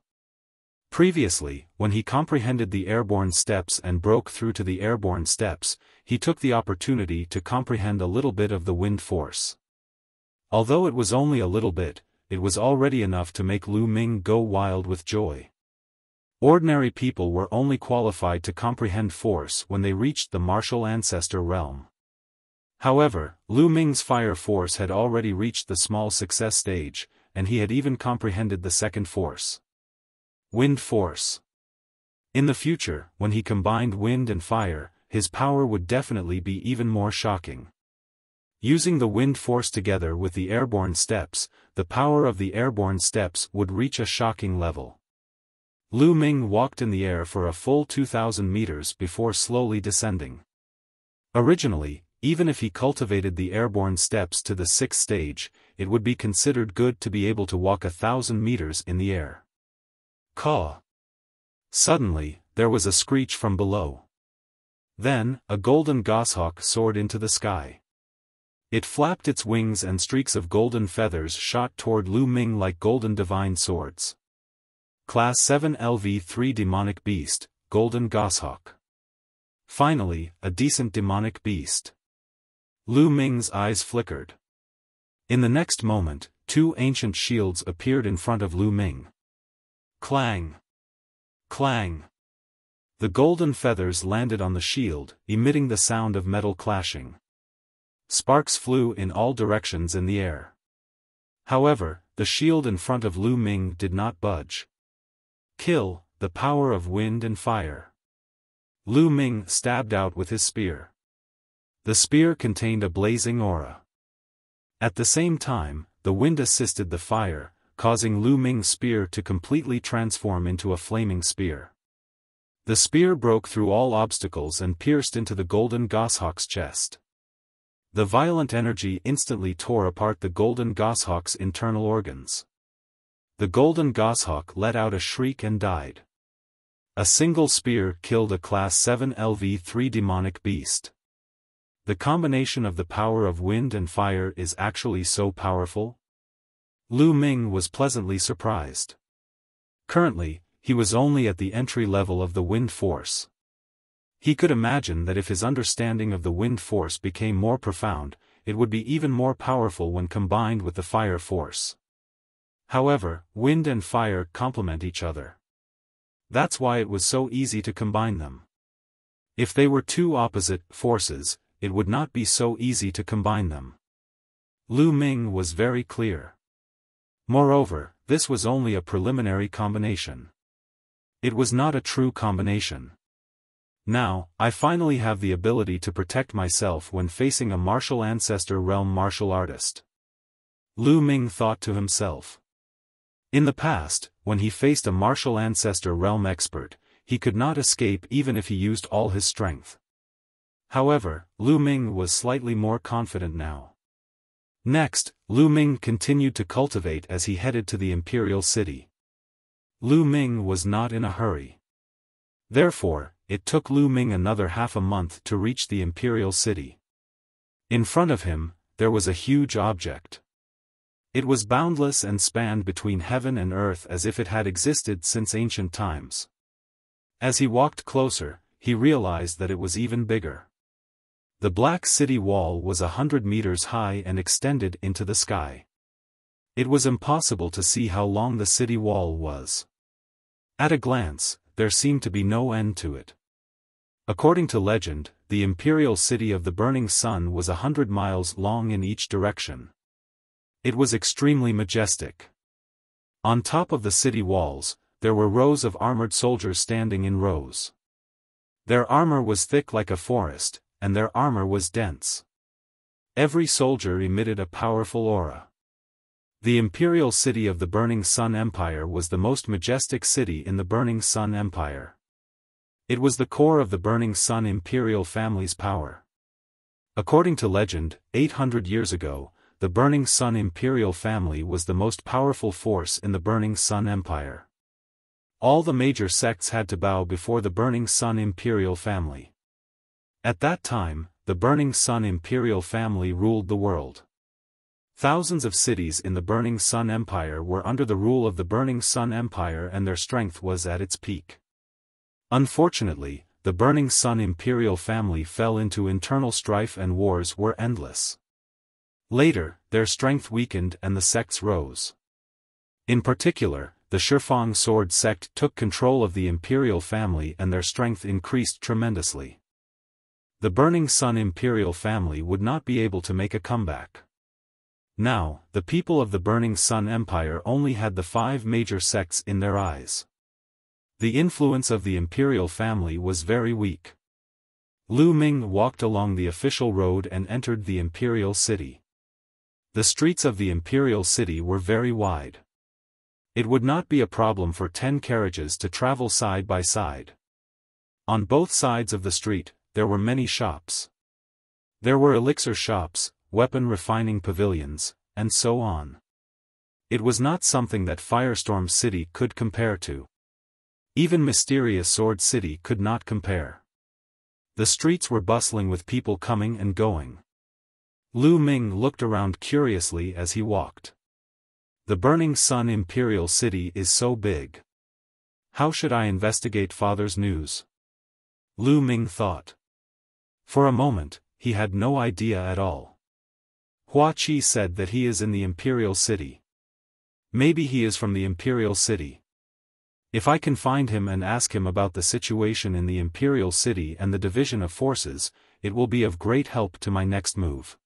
[SPEAKER 1] Previously, when he comprehended the airborne steps and broke through to the airborne steps, he took the opportunity to comprehend a little bit of the wind force. Although it was only a little bit, it was already enough to make Lu Ming go wild with joy. Ordinary people were only qualified to comprehend force when they reached the martial ancestor realm. However, Lu Ming's fire force had already reached the small success stage, and he had even comprehended the second force. Wind force. In the future, when he combined wind and fire, his power would definitely be even more shocking. Using the wind force together with the airborne steps, the power of the airborne steps would reach a shocking level. Lu Ming walked in the air for a full 2,000 meters before slowly descending. Originally, even if he cultivated the airborne steps to the 6th stage, it would be considered good to be able to walk 1,000 meters in the air. Caw! Suddenly, there was a screech from below. Then, a golden goshawk soared into the sky. It flapped its wings and streaks of golden feathers shot toward Lu Ming like golden divine swords. Class 7 LV3 Demonic Beast, Golden Goshawk. Finally, a decent demonic beast. Lu Ming's eyes flickered. In the next moment, two ancient shields appeared in front of Lu Ming. Clang! Clang! The golden feathers landed on the shield, emitting the sound of metal clashing. Sparks flew in all directions in the air. However, the shield in front of Lu Ming did not budge. Kill, the power of wind and fire. Lu Ming stabbed out with his spear. The spear contained a blazing aura. At the same time, the wind assisted the fire, causing Lu Ming's spear to completely transform into a flaming spear. The spear broke through all obstacles and pierced into the golden goshawk's chest. The violent energy instantly tore apart the golden goshawk's internal organs. The golden goshawk let out a shriek and died. A single spear killed a Class 7 LV3 demonic beast. The combination of the power of wind and fire is actually so powerful? Lu Ming was pleasantly surprised. Currently, he was only at the entry level of the wind force. He could imagine that if his understanding of the wind force became more profound, it would be even more powerful when combined with the fire force. However, wind and fire complement each other. That's why it was so easy to combine them. If they were two opposite forces, it would not be so easy to combine them. Lu Ming was very clear. Moreover, this was only a preliminary combination. It was not a true combination. Now, I finally have the ability to protect myself when facing a martial ancestor realm martial artist. Lu Ming thought to himself. In the past, when he faced a martial ancestor realm expert, he could not escape even if he used all his strength. However, Lu Ming was slightly more confident now. Next, Lu Ming continued to cultivate as he headed to the imperial city. Lu Ming was not in a hurry. Therefore, it took Lu Ming another half a month to reach the imperial city. In front of him, there was a huge object. It was boundless and spanned between heaven and earth as if it had existed since ancient times. As he walked closer, he realized that it was even bigger. The black city wall was 100 meters high and extended into the sky. It was impossible to see how long the city wall was. At a glance, there seemed to be no end to it. According to legend, the imperial city of the burning sun was 100 miles long in each direction. It was extremely majestic. On top of the city walls, there were rows of armored soldiers standing in rows. Their armor was thick like a forest, and their armor was dense. Every soldier emitted a powerful aura. The imperial city of the Burning Sun Empire was the most majestic city in the Burning Sun Empire. It was the core of the Burning Sun imperial family's power. According to legend, 800 years ago, the Burning Sun imperial family was the most powerful force in the Burning Sun Empire. All the major sects had to bow before the Burning Sun imperial family. At that time, the Burning Sun imperial family ruled the world. Thousands of cities in the Burning Sun Empire were under the rule of the Burning Sun Empire, and their strength was at its peak. Unfortunately, the Burning Sun imperial family fell into internal strife and wars were endless. Later, their strength weakened and the sects rose. In particular, the Xiaofan sword sect took control of the imperial family and their strength increased tremendously. The Burning Sun imperial family would not be able to make a comeback. Now, the people of the Burning Sun Empire only had the 5 major sects in their eyes. The influence of the imperial family was very weak. Lu Ming walked along the official road and entered the imperial city. The streets of the imperial city were very wide. It would not be a problem for 10 carriages to travel side by side. On both sides of the street, there were many shops. There were elixir shops, weapon refining pavilions, and so on. It was not something that Firestorm City could compare to. Even Mysterious Sword City could not compare. The streets were bustling with people coming and going. Lu Ming looked around curiously as he walked. The Burning Sun Imperial City is so big. How should I investigate father's news? Lu Ming thought. For a moment, he had no idea at all. Hua Qi said that he is in the Imperial City. Maybe he is from the Imperial City. If I can find him and ask him about the situation in the Imperial City and the division of forces, it will be of great help to my next move.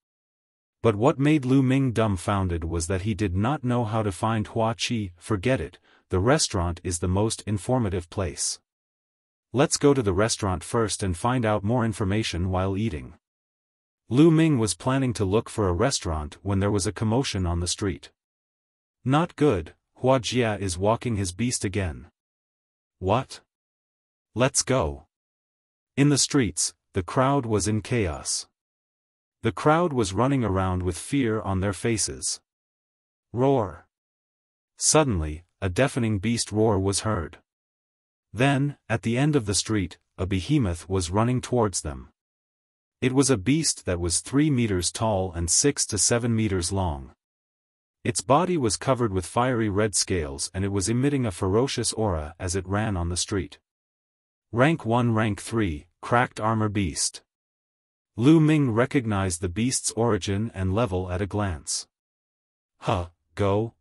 [SPEAKER 1] But what made Lu Ming dumbfounded was that he did not know how to find Hua Qi. Forget it, the restaurant is the most informative place. Let's go to the restaurant first and find out more information while eating. Lu Ming was planning to look for a restaurant when there was a commotion on the street. Not good, Hua Jia is walking his beast again. What? Let's go. In the streets, the crowd was in chaos. The crowd was running around with fear on their faces. Roar. Suddenly, a deafening beast roar was heard. Then, at the end of the street, a behemoth was running towards them. It was a beast that was 3 meters tall and 6 to 7 meters long. Its body was covered with fiery red scales and it was emitting a ferocious aura as it ran on the street. Rank 1 Rank 3, Cracked Armor Beast. Lu Ming recognized the beast's origin and level at a glance. Go.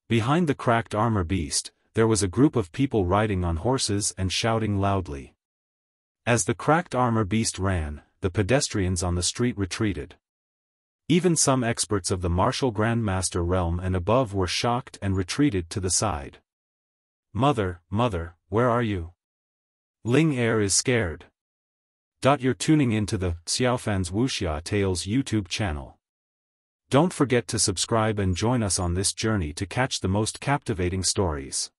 [SPEAKER 1] Behind the cracked armor beast, there was a group of people riding on horses and shouting loudly. As the cracked armor beast ran, the pedestrians on the street retreated. Even some experts of the martial grandmaster realm and above were shocked and retreated to the side. Mother, where are you? Ling Er is scared. You're tuning into the Xiaofan's Wuxia Tales YouTube channel. Don't forget to subscribe and join us on this journey to catch the most captivating stories.